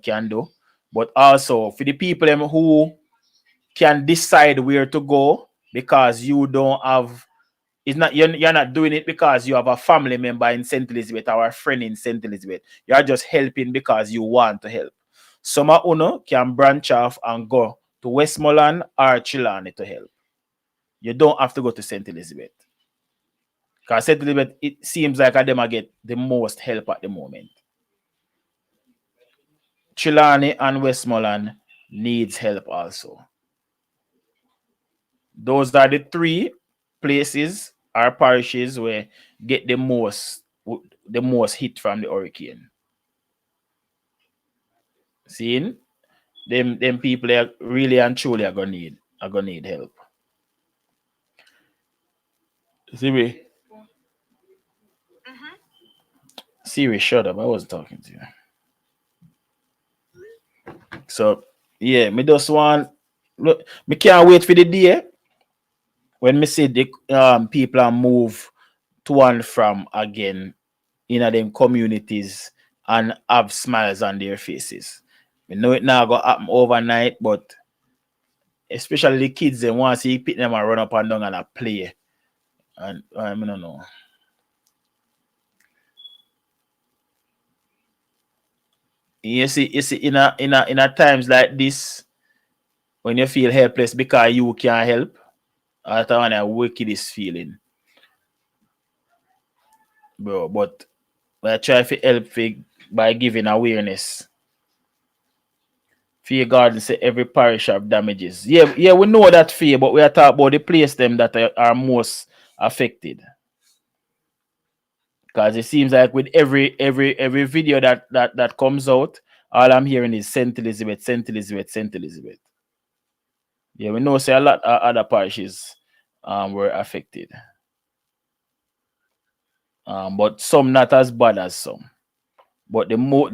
[SPEAKER 7] can do. But also, for the people them who can decide where to go because you don't have it's not you're not doing it because you have a family member in St. Elizabeth or a friend in St. Elizabeth. You're just helping because you want to help. Some of you can branch off and go to Westmoreland or Trelawney to help. You don't have to go to St. Elizabeth. Because St. Elizabeth, it seems like them get the most help at the moment. Trelawney and Westmoreland needs help also. Those are the three places or parishes where get the most hit from the hurricane. Seeing them people are really and truly are gonna need help. Siri. Siri, shut up. I wasn't talking to you. So yeah, me just want look, me can't wait for the day when me see the people are move to and from again in them communities and have smiles on their faces. We know it now gonna happen overnight, but especially the kids, they want to see pick them and run up and down and a play. And I don't know. You see, in a times like this, when you feel helpless because you can't help, that's one of the wickedest feeling, bro. But I try to help by giving awareness. Fear Garden say every parish have damages. Yeah, we know that fear, but we are talking about the place them that are most affected. Because it seems like with every video that comes out, all I'm hearing is Saint Elizabeth, Saint Elizabeth, Saint Elizabeth. Yeah, we know say a lot of other parishes were affected. But some not as bad as some. But the most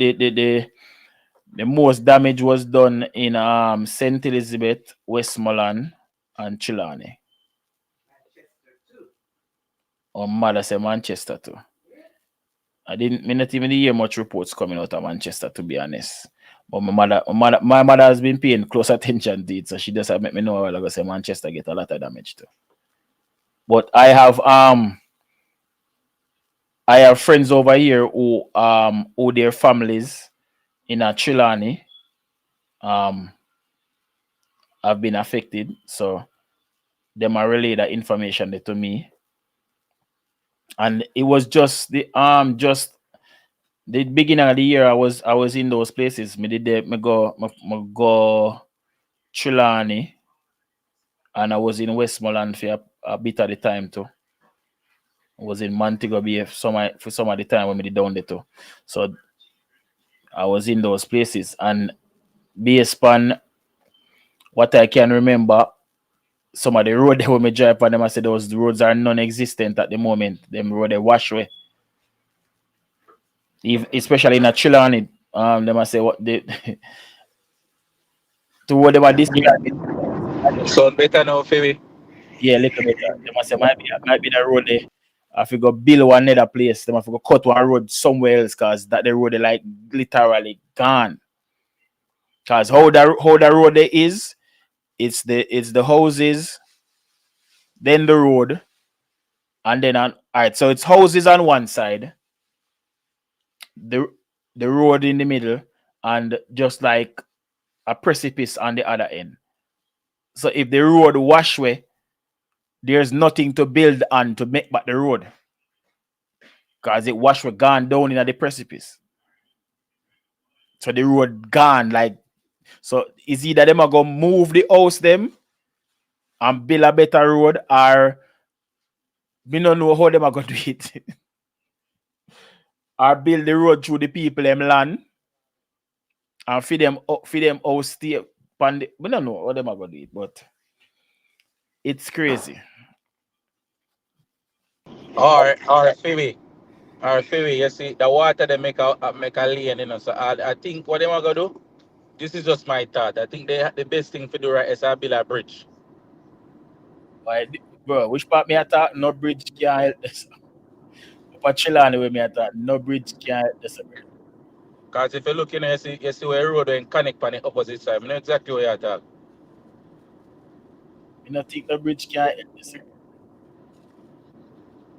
[SPEAKER 7] damage was done in Saint Elizabeth, Westmoreland, and Chilani. Or mother say Manchester too. Me not even hear much reports coming out of Manchester, to be honest. But my mother has been paying close attention to it, so she just make me know like I say Manchester get a lot of damage too. But I have friends over here who their families in a Trelawney have been affected, so them are relay that information there to me. And it was just the beginning of the year I was in those places. Me go Trelawney, and I was in Westmoreland for a bit of the time too. I was in Montego Bay for some of the time when we did down there too. So I was in those places, and based on what I can remember, some of the road when we drive on them, I said those roads are non-existent at the moment. Them road they wash away. Especially in a Trelawney, them I say what they to what them are describing.
[SPEAKER 15] Sound better now, Phoebe?
[SPEAKER 7] Yeah, a little better. They must say might be the road there. I figure build one other place. They must cut one road somewhere else because that the road is like literally gone. Cause how the road there is, it's the houses, then the road, and then on alright. So it's houses on one side, the road in the middle, and just like a precipice on the other end. So if the road wash away, there's nothing to build on to make back the road. Cause it wash away gone down in the precipice. So the road gone like so is either them are gonna move the house them and build a better road, or we don't know how them are gonna do it. Or build the road through the people them land and feed them house stay upon the, we don't know how them are gonna do it, but it's crazy.
[SPEAKER 15] Or Phoebe. Or Phoebe, you see, the water they make a lane, you know. So I think what they are gonna do, this is just my thought. I think the best thing to do right is build a bridge.
[SPEAKER 7] Why, bro, which part me I thought no bridge can help this? Upper Chilani where me I thought no bridge can help this.
[SPEAKER 15] Because if you look in there, you see where road and connect on the opposite side. I know exactly where you're talking.
[SPEAKER 7] I don't think the bridge can help this.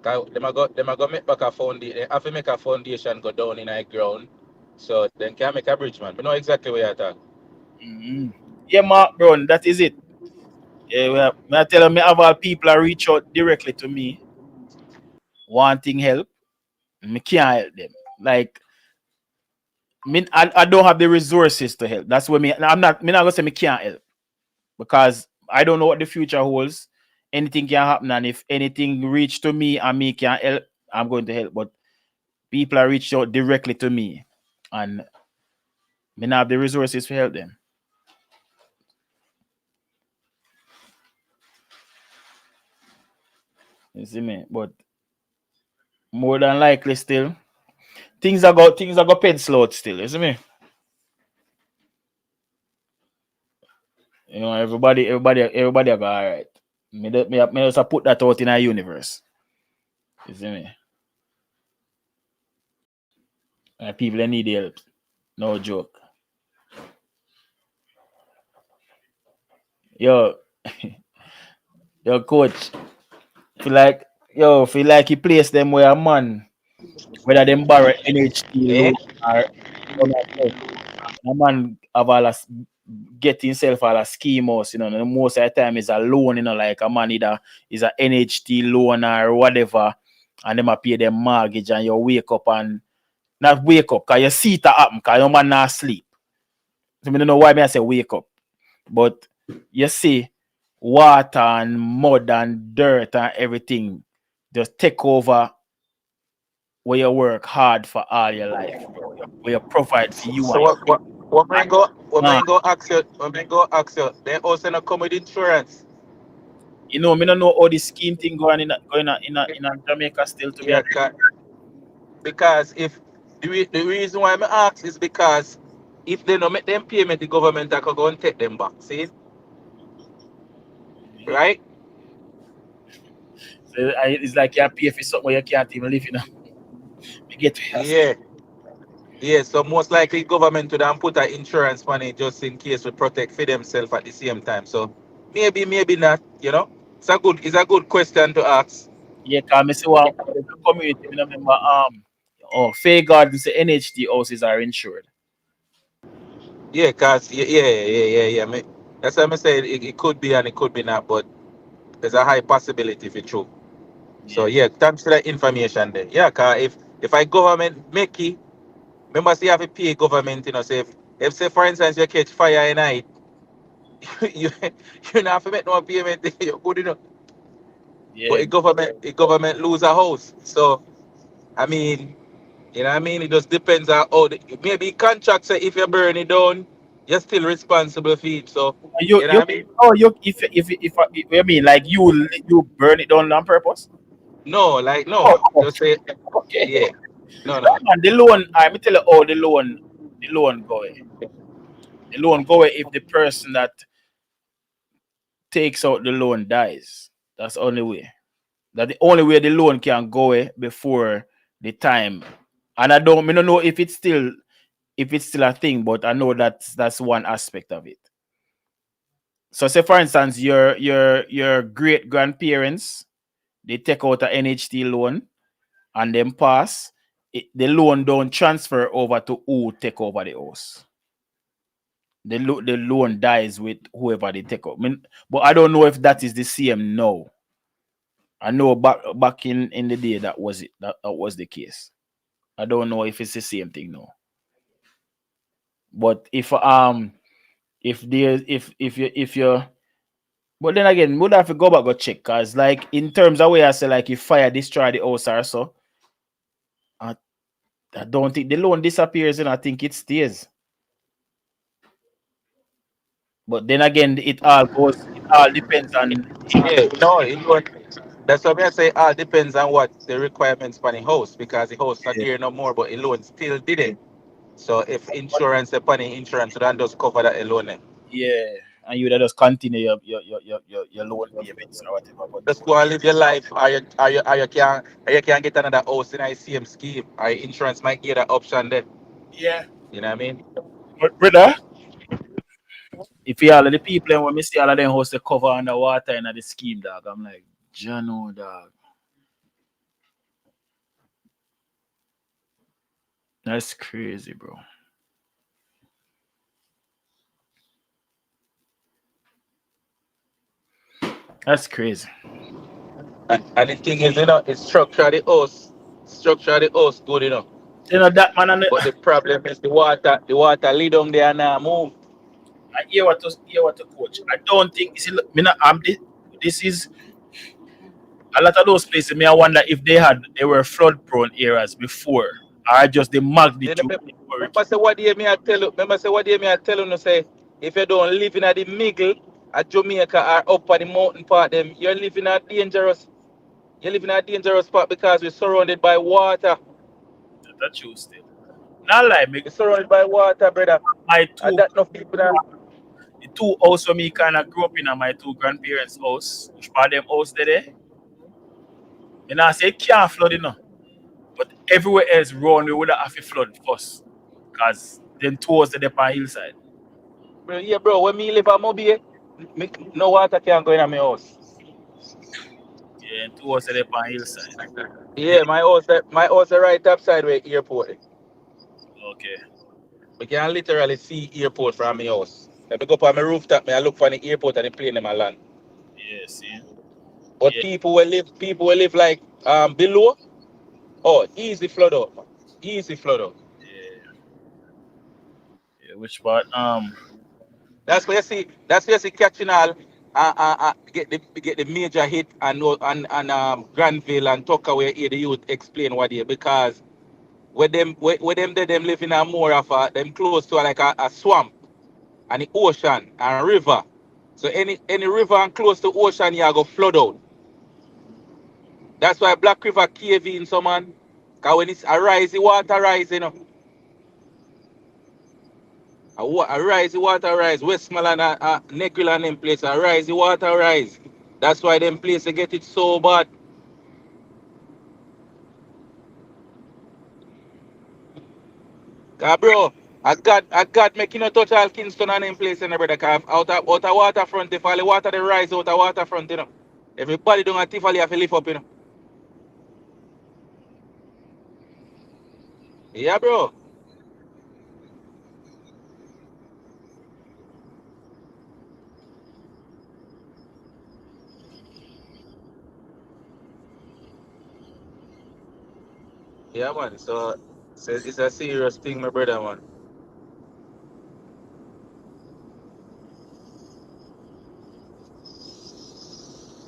[SPEAKER 15] Cause them a go make back a foundation. They have to make a foundation go down in the ground. So then can make a bridge, man. I know exactly where you're talking.
[SPEAKER 7] Mm-hmm. Yeah, Mark Brown, that is it. Yeah, well, I tell them, I have all people that reach out directly to me wanting help. Me can't help them. Like, I don't have the resources to help. That's what I'm not gonna say me can't help because I don't know what the future holds. Anything can happen, and if anything reach to me and me can help, I'm going to help. But people are reached out directly to me, and me not have the resources to help them. You see me? But more than likely still things are go pencil out still, you see me? You know, everybody are go alright. Me just put that out in our universe. You see me? And people that need help. No joke. Yo, yo, coach. Feel like he placed them where a man, whether them borrow NHT
[SPEAKER 9] Eh?
[SPEAKER 7] loan or a man have all get himself all a scheme house, you know. And most of the time is a loan, you know, like a man either is a NHT loan or whatever, and them a pay them mortgage and you wake up and not wake up because you see it happen because your man not sleep. So I don't know why I say wake up. But you see water and mud and dirt and everything just take over where you work hard for all your life, bro. Where you provide for you
[SPEAKER 9] So
[SPEAKER 7] and your
[SPEAKER 9] what man
[SPEAKER 7] man.
[SPEAKER 9] go ask you, they also not come with insurance.
[SPEAKER 7] You know, me don't know how the scheme thing going in Jamaica still to be
[SPEAKER 9] Yeah,
[SPEAKER 7] honest.
[SPEAKER 9] because if the reason why I ask is because if they don't make them payment, the government can go and take them back. See? Right?
[SPEAKER 7] So it's like you pay for something where you can't even live, you know. You get what you say.
[SPEAKER 9] Yeah. Yeah, so most likely government would have put an insurance money just in case we protect for themselves at the same time. So maybe not, you know. It's a good question to ask.
[SPEAKER 7] Yeah, cause me see one there's a community, me no remember Fair Gardens, the NHT houses are insured.
[SPEAKER 9] Yeah, cause yeah. That's why I say it could be and it could be not, but there's a high possibility if it's true. So yeah, thanks for that information there. Yeah, cause if I government make it, remember say you have to pay government, you know, say if say for instance you catch fire at night, you you not have to make no payment, you're good enough. But
[SPEAKER 7] Yeah.
[SPEAKER 9] the government lose a house. So I mean, you know what I mean? It just depends on how maybe contract say if you burn it down, you're still responsible for it. So you know what I mean?
[SPEAKER 7] If I mean like you burn it down on purpose?
[SPEAKER 9] No, like
[SPEAKER 7] Oh,
[SPEAKER 9] no. Just say
[SPEAKER 7] okay.
[SPEAKER 9] yeah. No,
[SPEAKER 7] No
[SPEAKER 9] no.
[SPEAKER 7] man, the loan, I me tell you how the loan go away. The loan go away if the person that takes out the loan dies. That's the only way. That's the only way the loan can go away before the time. And I don't know if it's still a thing, but I know that's one aspect of it. So say for instance, your great grandparents, they take out a NHT loan and then pass. The loan don't transfer over to who take over the house. The loan dies with whoever they take out. But I don't know if that is the same now. I know back in the day that was it. That was the case. I don't know if it's the same thing now. But if you but then again, would have to go back go check because like in terms of where I say like if fire destroy the house or so, I don't think the loan disappears and I think it stays. But then again, it all depends on
[SPEAKER 9] Yeah, no, it won't. That's what I say. All depends on what the requirements for the house because the house not there no more, but the loan still did it. So if insurance, upon the insurance, then just cover that alone.
[SPEAKER 7] yeah, and you would just continue your loan payments or whatever. But
[SPEAKER 9] Just go and live your life, or you can get another house in the same scheme. Or insurance might give that option then.
[SPEAKER 7] yeah,
[SPEAKER 9] You know what I mean?
[SPEAKER 7] but brother, if you all of the people and when me see all of them house to cover underwater in the scheme, dog, I'm like, Jano, dog. That's crazy, bro. That's crazy.
[SPEAKER 9] And the thing is, you know, it's structure of the house good, you know.
[SPEAKER 7] You know that man and
[SPEAKER 9] But the problem is the water lead down there and now move.
[SPEAKER 7] I hear what to coach. I don't think you see, look, me not, this is a lot of those places. Me, I wonder if they were flood prone areas before, or just the
[SPEAKER 9] Then
[SPEAKER 7] magnitude.
[SPEAKER 9] remember say what day me I tell you. Remember say what day me I tell you. No say if you don't live in the middle at Jamaica or up at the mountain part, them you're living at dangerous. You're living at dangerous part because we're surrounded by water.
[SPEAKER 7] That's true still. Not like me.
[SPEAKER 9] We're surrounded by water, brother.
[SPEAKER 7] My
[SPEAKER 9] And
[SPEAKER 7] two
[SPEAKER 9] that enough people now.
[SPEAKER 7] the two house where me kind of grew up in, and my two grandparents' house, which part of them house there. And I say it can't flood, you know. But everywhere else round we would have to flood first. Because them two houses there on hillside.
[SPEAKER 15] Bro, yeah, bro, when me live at Mobile, no water can go in my house.
[SPEAKER 7] Yeah, and two houses there on hillside.
[SPEAKER 15] Yeah, my house is right upside where airport is.
[SPEAKER 7] Okay.
[SPEAKER 15] We can literally see airport from my house. If I go up on my rooftop, I look for the airport and the plane in my land.
[SPEAKER 7] Yeah, see.
[SPEAKER 15] But
[SPEAKER 7] Yeah.
[SPEAKER 15] people will live like below. Oh, easy flood out, man. Easy flood out.
[SPEAKER 7] Yeah, which part?
[SPEAKER 15] That's where you see. That's where you see catching all. Get the major hit and Granville and Tucker where hear the youth explain what they because where them live in a more of a them close to like a swamp and the ocean and river. So any river and close to ocean you go flood out. That's why Black River cave in so man. Cause when it's a rise, the water rise, you know. A rise, the water rise. Westmoreland, Negril and them place, a rise, the water rise. That's why them place they get it so bad. Cause bro, I got making no touch all Kingston and them place in the brother. Cause out of waterfront, if all the water they rise out of waterfront, you know. Everybody don't have Tifali have to lift up, you know. Yeah, bro. Yeah, man. So it's a serious thing, my brother, man.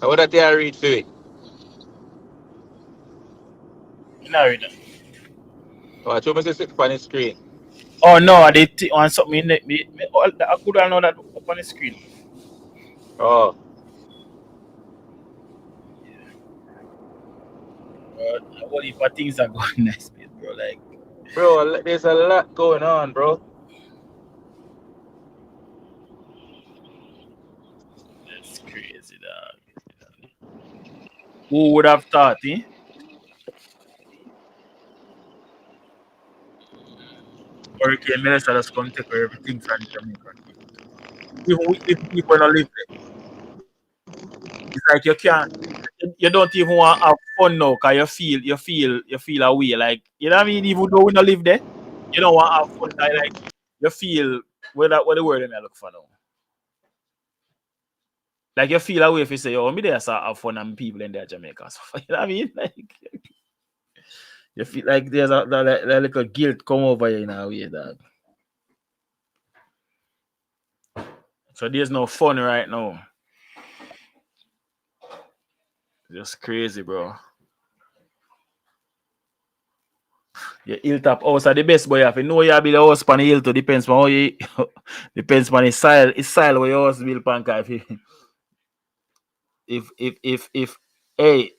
[SPEAKER 15] How would I read for it?
[SPEAKER 7] You know, read that.
[SPEAKER 15] Oh, I told me to sit up on the screen.
[SPEAKER 7] Oh no, I did on something in I could have known that up on the screen.
[SPEAKER 15] Oh.
[SPEAKER 7] What if things are going nice, bro? Like,
[SPEAKER 15] bro, there's a lot going on, bro.
[SPEAKER 7] That's crazy, dog. Who would have thought, eh? Hurricane Melissa just come take everything from Jamaica. If people don't live there, it's like you don't even want to have fun now because you feel away. Like, you know what I mean? Even though we don't live there, you don't want to have fun. Like you feel what the word I look for now. Like you feel away if you say, "Oh, me there so have fun and people in there Jamaica." So, you know what I mean? Like you feel like there's a little guilt come over you in a way, dog. So there's no fun right now. Just crazy, bro. Your hilltop house are the best, boy. If you know you build a house on the hill, to depends on how you depends on the soil. It's soil where your house build pan. If hey,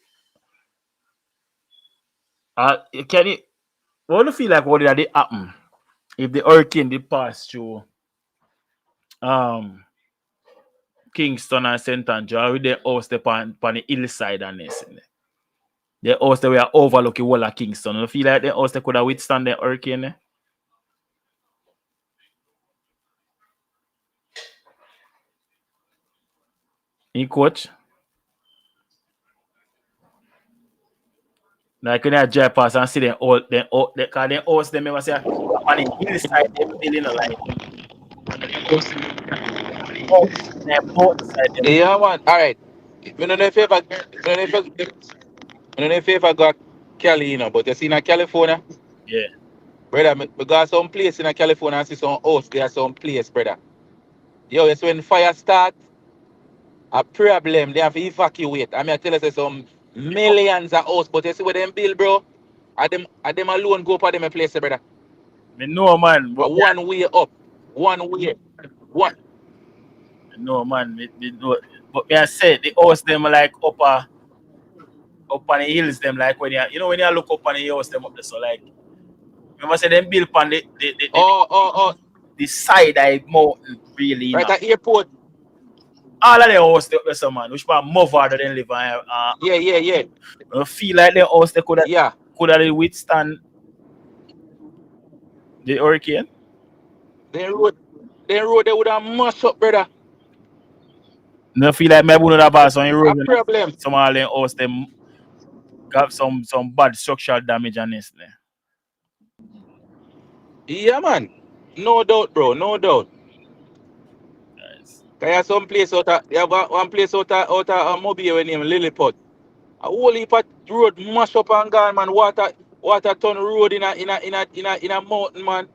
[SPEAKER 7] can you what do you feel like what did it happen if the hurricane did pass through Kingston and St. Andrew with the house on the hillside and this? The house that we are overlooking wall of Kingston. You feel like the house that could have withstand the hurricane? In coach? Like when I drive past and see them all because them house them ever say on the hillside they building a like
[SPEAKER 15] Yeah, man. All right. I don't know if you ever got Cali, you know, but you see in California,
[SPEAKER 7] yeah.
[SPEAKER 15] brother, we got some place in California and see some house there, some place, brother. Yo, it's when fire start, a problem, they have to evacuate. I mean, I tell you, say some millions of house, but you see what them build, bro? Are them alone go up at them place, brother?
[SPEAKER 7] Me know, man. But
[SPEAKER 15] one way up, one way, one.
[SPEAKER 7] No, man. Me know. But me I said the house them like up on the hills them like when when you look up on the house them up there, so like remember say them build on the
[SPEAKER 15] Oh.
[SPEAKER 7] the side eye mountain really.
[SPEAKER 18] Right at airport.
[SPEAKER 7] All of the house they up there, some man, which part more farther than live on.
[SPEAKER 18] Yeah.
[SPEAKER 7] I feel like the house they could have withstand the hurricane.
[SPEAKER 18] Then road they would have mash up, brother.
[SPEAKER 7] No feel like maybe not about some road.
[SPEAKER 18] A problem.
[SPEAKER 7] Some of them house them got some bad structural damage on this there.
[SPEAKER 18] Yeah, man. No doubt, bro. No doubt. There are some place out of, you have one place out of Mobile named Lilliput. A whole heap of road mash up and gone, man. Water turn road in a mountain, man.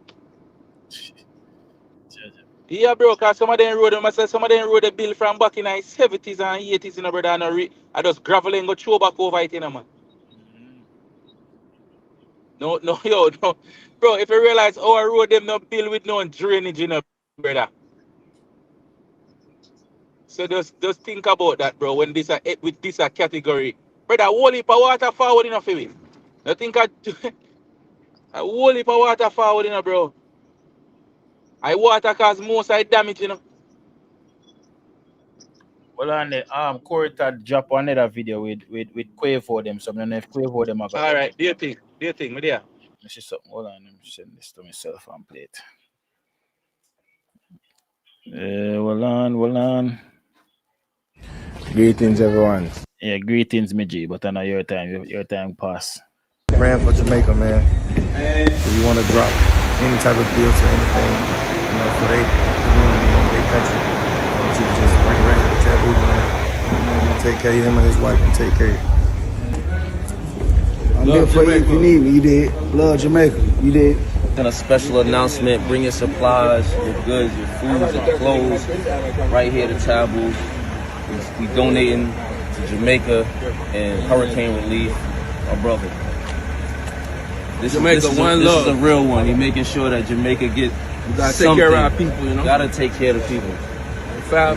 [SPEAKER 18] Yeah, bro, cause some of them road they built from back in the 70s and 80s, you know, brother. I just gravel and go throw back over it, you know, man. No, yo, no. Bro, if you realize our road them not built with no drainage, you know, brother. So just think about that, bro. When this with this category, brother, whole heap of water forward enough for it. I think a whole heap of water forward enough, bro. I water cause most of the damage, you know.
[SPEAKER 7] Well, on the Corey had drop another video with Quavo them. So I don't know if Quavo them are got.
[SPEAKER 18] All right, do you think, me there?
[SPEAKER 7] Let me see something. Hold on, let me send this to myself and play it. Hold on.
[SPEAKER 1] Greetings, everyone.
[SPEAKER 7] Yeah, greetings, Miji. But I know your time pass.
[SPEAKER 1] Praying for Jamaica, man. If you want to drop any type of deal to anything, you know, for their community and their country, I want you to just bring it right to the taboo, man. Take care of him and his wife and take care of you.
[SPEAKER 19] I'm here for you if you need me. You did. Love Jamaica. You did.
[SPEAKER 20] And a special announcement: bring your supplies, your goods, your food, your clothes, right here to Taboo. We donating to Jamaica and hurricane relief. My brother. This is a real one. He's making sure that Jamaica get.
[SPEAKER 11] We gotta take care of our people, you know.
[SPEAKER 20] Gotta take care of the people.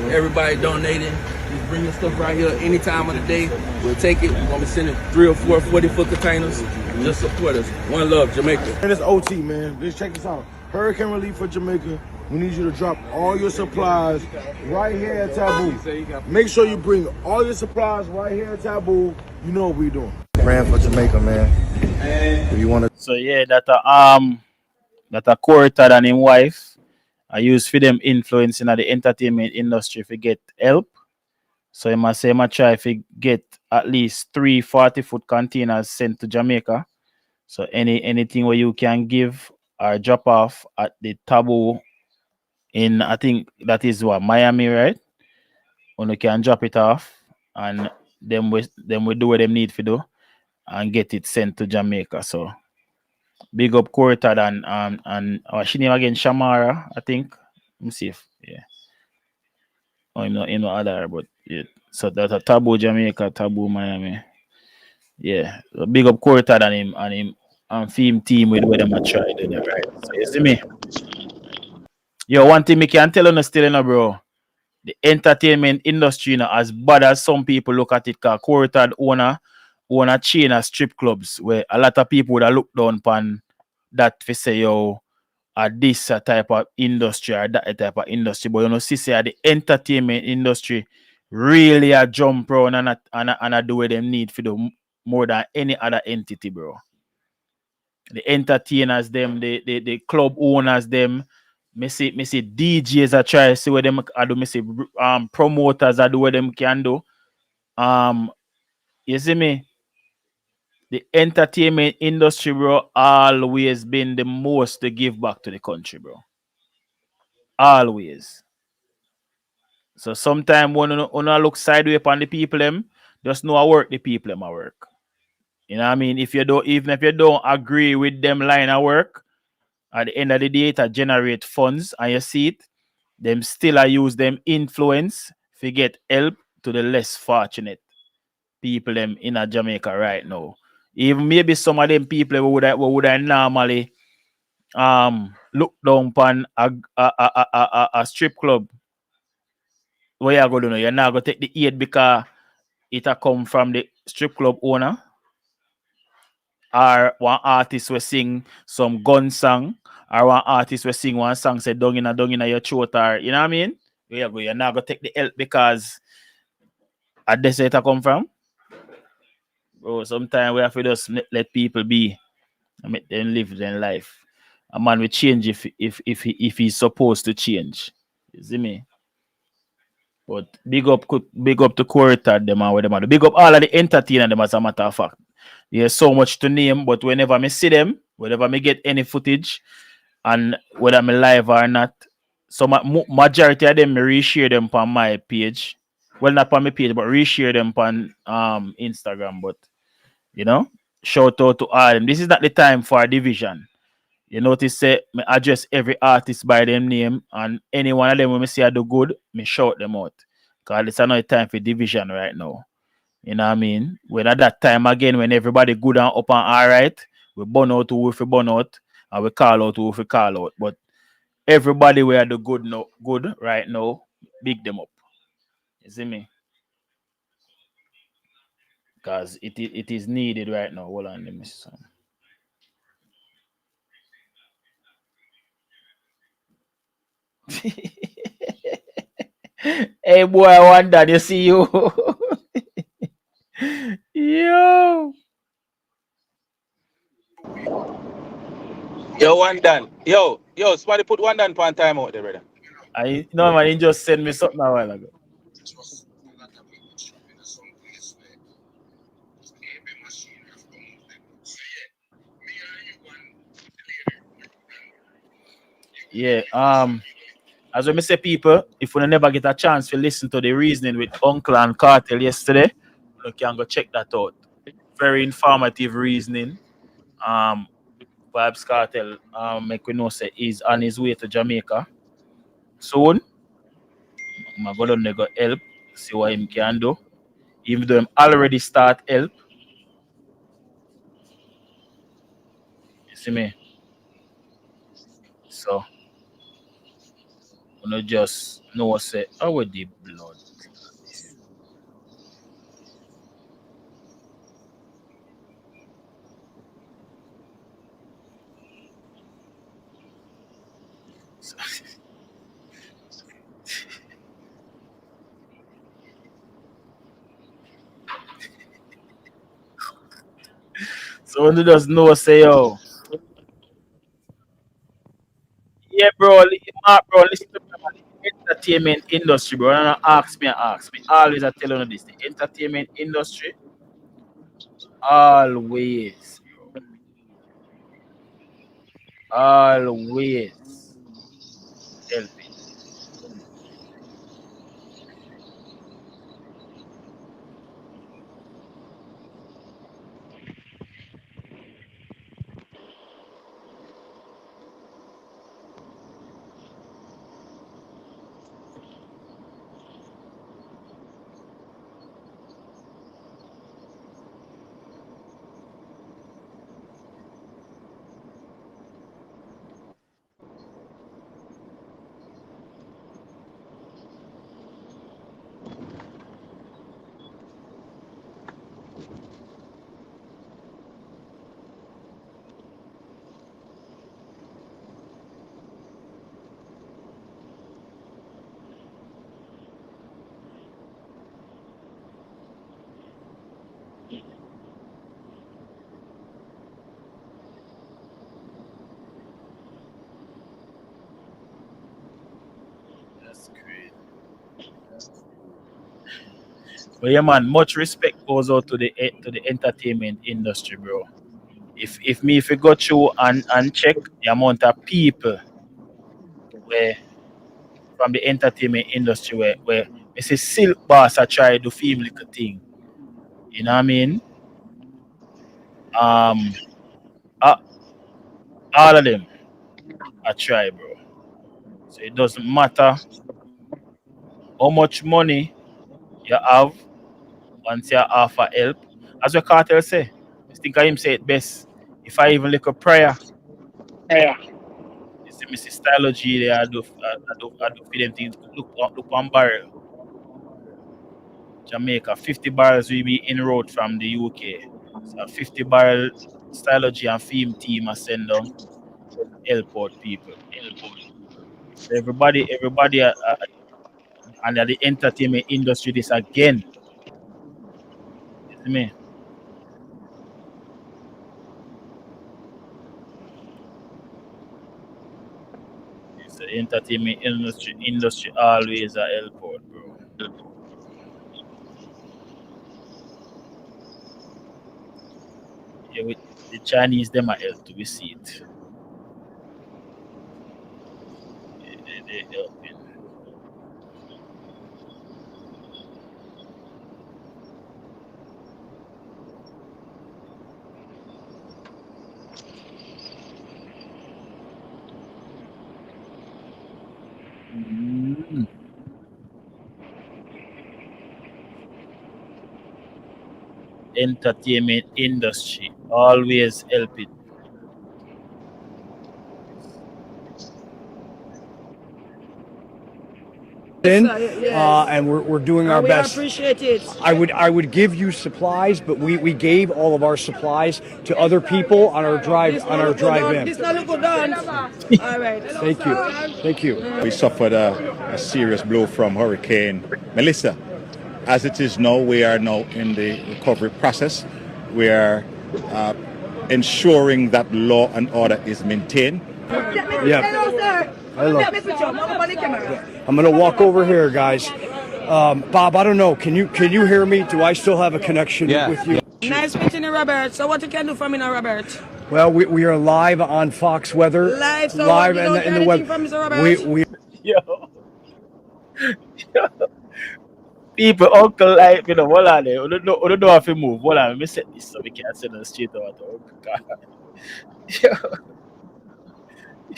[SPEAKER 11] Everybody donating. Just bring your stuff right here any time of the day. We'll take it. We're gonna be sending 3 or 4 40-foot containers. Just support us. One love, Jamaica.
[SPEAKER 19] And it's OT, man. Just check this out. Hurricane relief for Jamaica. We need you to drop all your supplies right here at Taboo. Make sure you bring all your supplies right here at Taboo. You know what we're doing.
[SPEAKER 1] Praying for Jamaica, man. If you want to.
[SPEAKER 7] So yeah, that a Corey and his wife I use for them influence in the entertainment industry if you get help. So I must say, I try to get at least 3 40-foot containers sent to Jamaica. So anything where you can give or drop off at the Taboo in, I think that is what, Miami, right? When you can drop it off and then we do what they need to do and get it sent to Jamaica. So big up Cortad and she name again Shamara, I think. Let me see if I'm not other, but yeah. So that's a Taboo Jamaica, Taboo Miami. Yeah. So big up Cortad and him and film team with where them a try to do, right? So you see me? Yo, one thing me can tell you still, you know, bro. The entertainment industry, you know, as bad as some people look at it, cause Cortad own a chain of strip clubs where a lot of people would have looked down upon that to say, yo, this type of industry or that type of industry. But you know, see, the entertainment industry really a jump around and do what they need for do more than any other entity, bro. The entertainers, them, the club owners, them. Me see DJs are try to see what them I do. Me see promoters are do what them can do. You see me? The entertainment industry, bro, always been the most to give back to the country, bro. Always. So sometimes when you look sideways upon the people, them just know I work the people, them I work. You know what I mean? Even if you don't agree with them line of work, at the end of the day, it generate funds and you see it, them still use them influence to get help to the less fortunate people them in Jamaica right now. Even maybe some of them people who would normally look down upon a strip club. What you going to do? You're not going to take the aid because it come from the strip club owner or one artist will sing some gun song or one artist will sing one song say dung in your throat, or you know what I mean? You're not gonna take the help because at this it come from. Bro, sometimes we have to just let people be and make them live their life. A man will change if he's supposed to change. You see me? But big up to Quarter them and what them do. Big up all of the entertainer them as a matter of fact. There's so much to name, but whenever me see them, whenever me get any footage, and whether I'm live or not, so majority of them me reshare them on my page. Well, not on my page, but reshare them on Instagram. But you know, shout out to all them. This is not the time for a division. You notice say me address every artist by them name, and any one of them when me say I do good, me shout them out. Cause it's another time for division right now. You know what I mean? When at that time again, when everybody good and up and alright, we burn out who we burn out, and we call out who we call out. But everybody we are the good right now, big them up. You see me? Because it is needed right now. Hold on, let me see some. Hey boy, I want that. You see you. Yo.
[SPEAKER 18] Yo, one done. Yo, somebody put one done on time out there, brother.
[SPEAKER 7] I no man, he just sent me something a while ago. Yeah, as we say, people, if we never get a chance to listen to the reasoning with Uncle and Cartel yesterday, you can go check that out. Very informative reasoning. Vybz Kartel, make we know say he's on his way to Jamaica soon. I'm go down there go help, see what him can do. Even though him already start help. You see me? So you know just know say how the blood. So when you just know say yo. Yeah, bro, bro, listen to me, man. The entertainment industry, bro. And ask me. Always I tell you this. The entertainment industry, always, always helping. That's great. But yeah, man, much respect goes out to the entertainment industry, bro. If you go through and check the amount of people where from the entertainment industry where Mrs. Silk Boss I try to film little thing. You know what I mean? Um uh, all of them I try, bro. So it doesn't matter how much money you have once you offer help. As what Cartel say, I think I him say it best. If I even look a prayer, you see Mrs. Stylo G there, I do for them things. Look on barrel. Jamaica, 50 barrels will be in road from the UK. So 50 barrel Stylo G and Theme team I send down. help people. So everybody under the entertainment industry this again. You see me? It's the entertainment industry always a help out, bro. Yeah, with the Chinese them are help to we see it. They helping. Entertainment industry always help it.
[SPEAKER 21] And we're doing our
[SPEAKER 22] we
[SPEAKER 21] best.
[SPEAKER 22] appreciate it.
[SPEAKER 21] I would give you supplies, but we gave all of our supplies to other people on our drive in.
[SPEAKER 22] This not look good dance. All right.
[SPEAKER 21] Thank you.
[SPEAKER 23] We suffered a serious blow from Hurricane Melissa. As it is now, we are now in the recovery process. We are ensuring that law and order is maintained.
[SPEAKER 21] Yeah. Hello. I'm gonna walk over here, guys. Bob, I don't know. Can you hear me? Do I still have a connection with you?
[SPEAKER 22] Nice meeting you, Robert. So what you can do for me now, Robert?
[SPEAKER 21] Well, we are live on Fox Weather.
[SPEAKER 22] Live, so
[SPEAKER 21] live
[SPEAKER 22] what, you
[SPEAKER 21] in
[SPEAKER 22] don't
[SPEAKER 21] the web.
[SPEAKER 22] from Mr. Robert?
[SPEAKER 21] We
[SPEAKER 7] People, uncle, like, hold on there. We don't know if we move. Hold on, let me set this so we can send us straight out to Uncle God.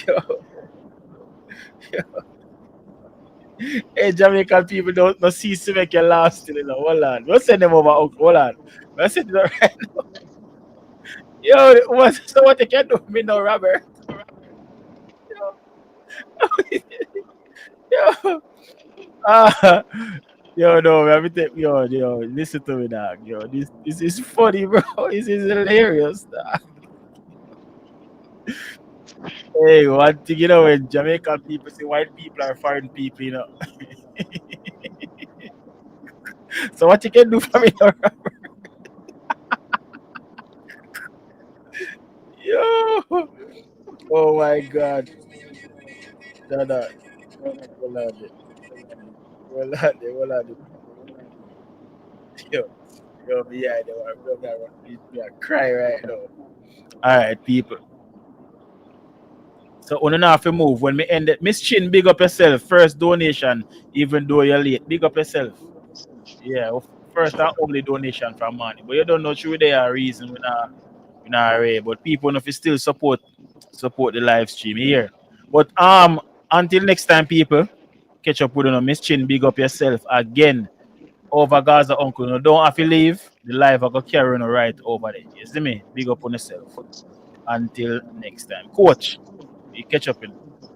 [SPEAKER 7] Yo. Hey, Jamaican people don't see to make you laugh still, Hold on. We'll send them over, Uncle. Hold on. We'll send them right now. Yo, so what you can do with me now, Robert? Yo. Yo, no, let me take yo, listen to me, dog. Yo, this is funny, bro. This is hilarious, dog. Hey, one thing, when Jamaican people say white people are foreign people, So what you can do for me now, Robert? Yo. Oh my God. No. Hold on. Yo, me, I cry right now. All right, people. So, we don't have to move. When we end it, Miss Chin, big up yourself. First donation, even though you're late. Big up yourself. Yeah, first and only donation from money. But you don't know through there reason we're not array. But people if you still support the live stream here. But until next time, people, catch up with Miss Chin, big up yourself again. Over Gaza Uncle. No, don't have to leave. The live I go carry on right over there. You see me? Big up on yourself. Until next time. Coach, you catch up in.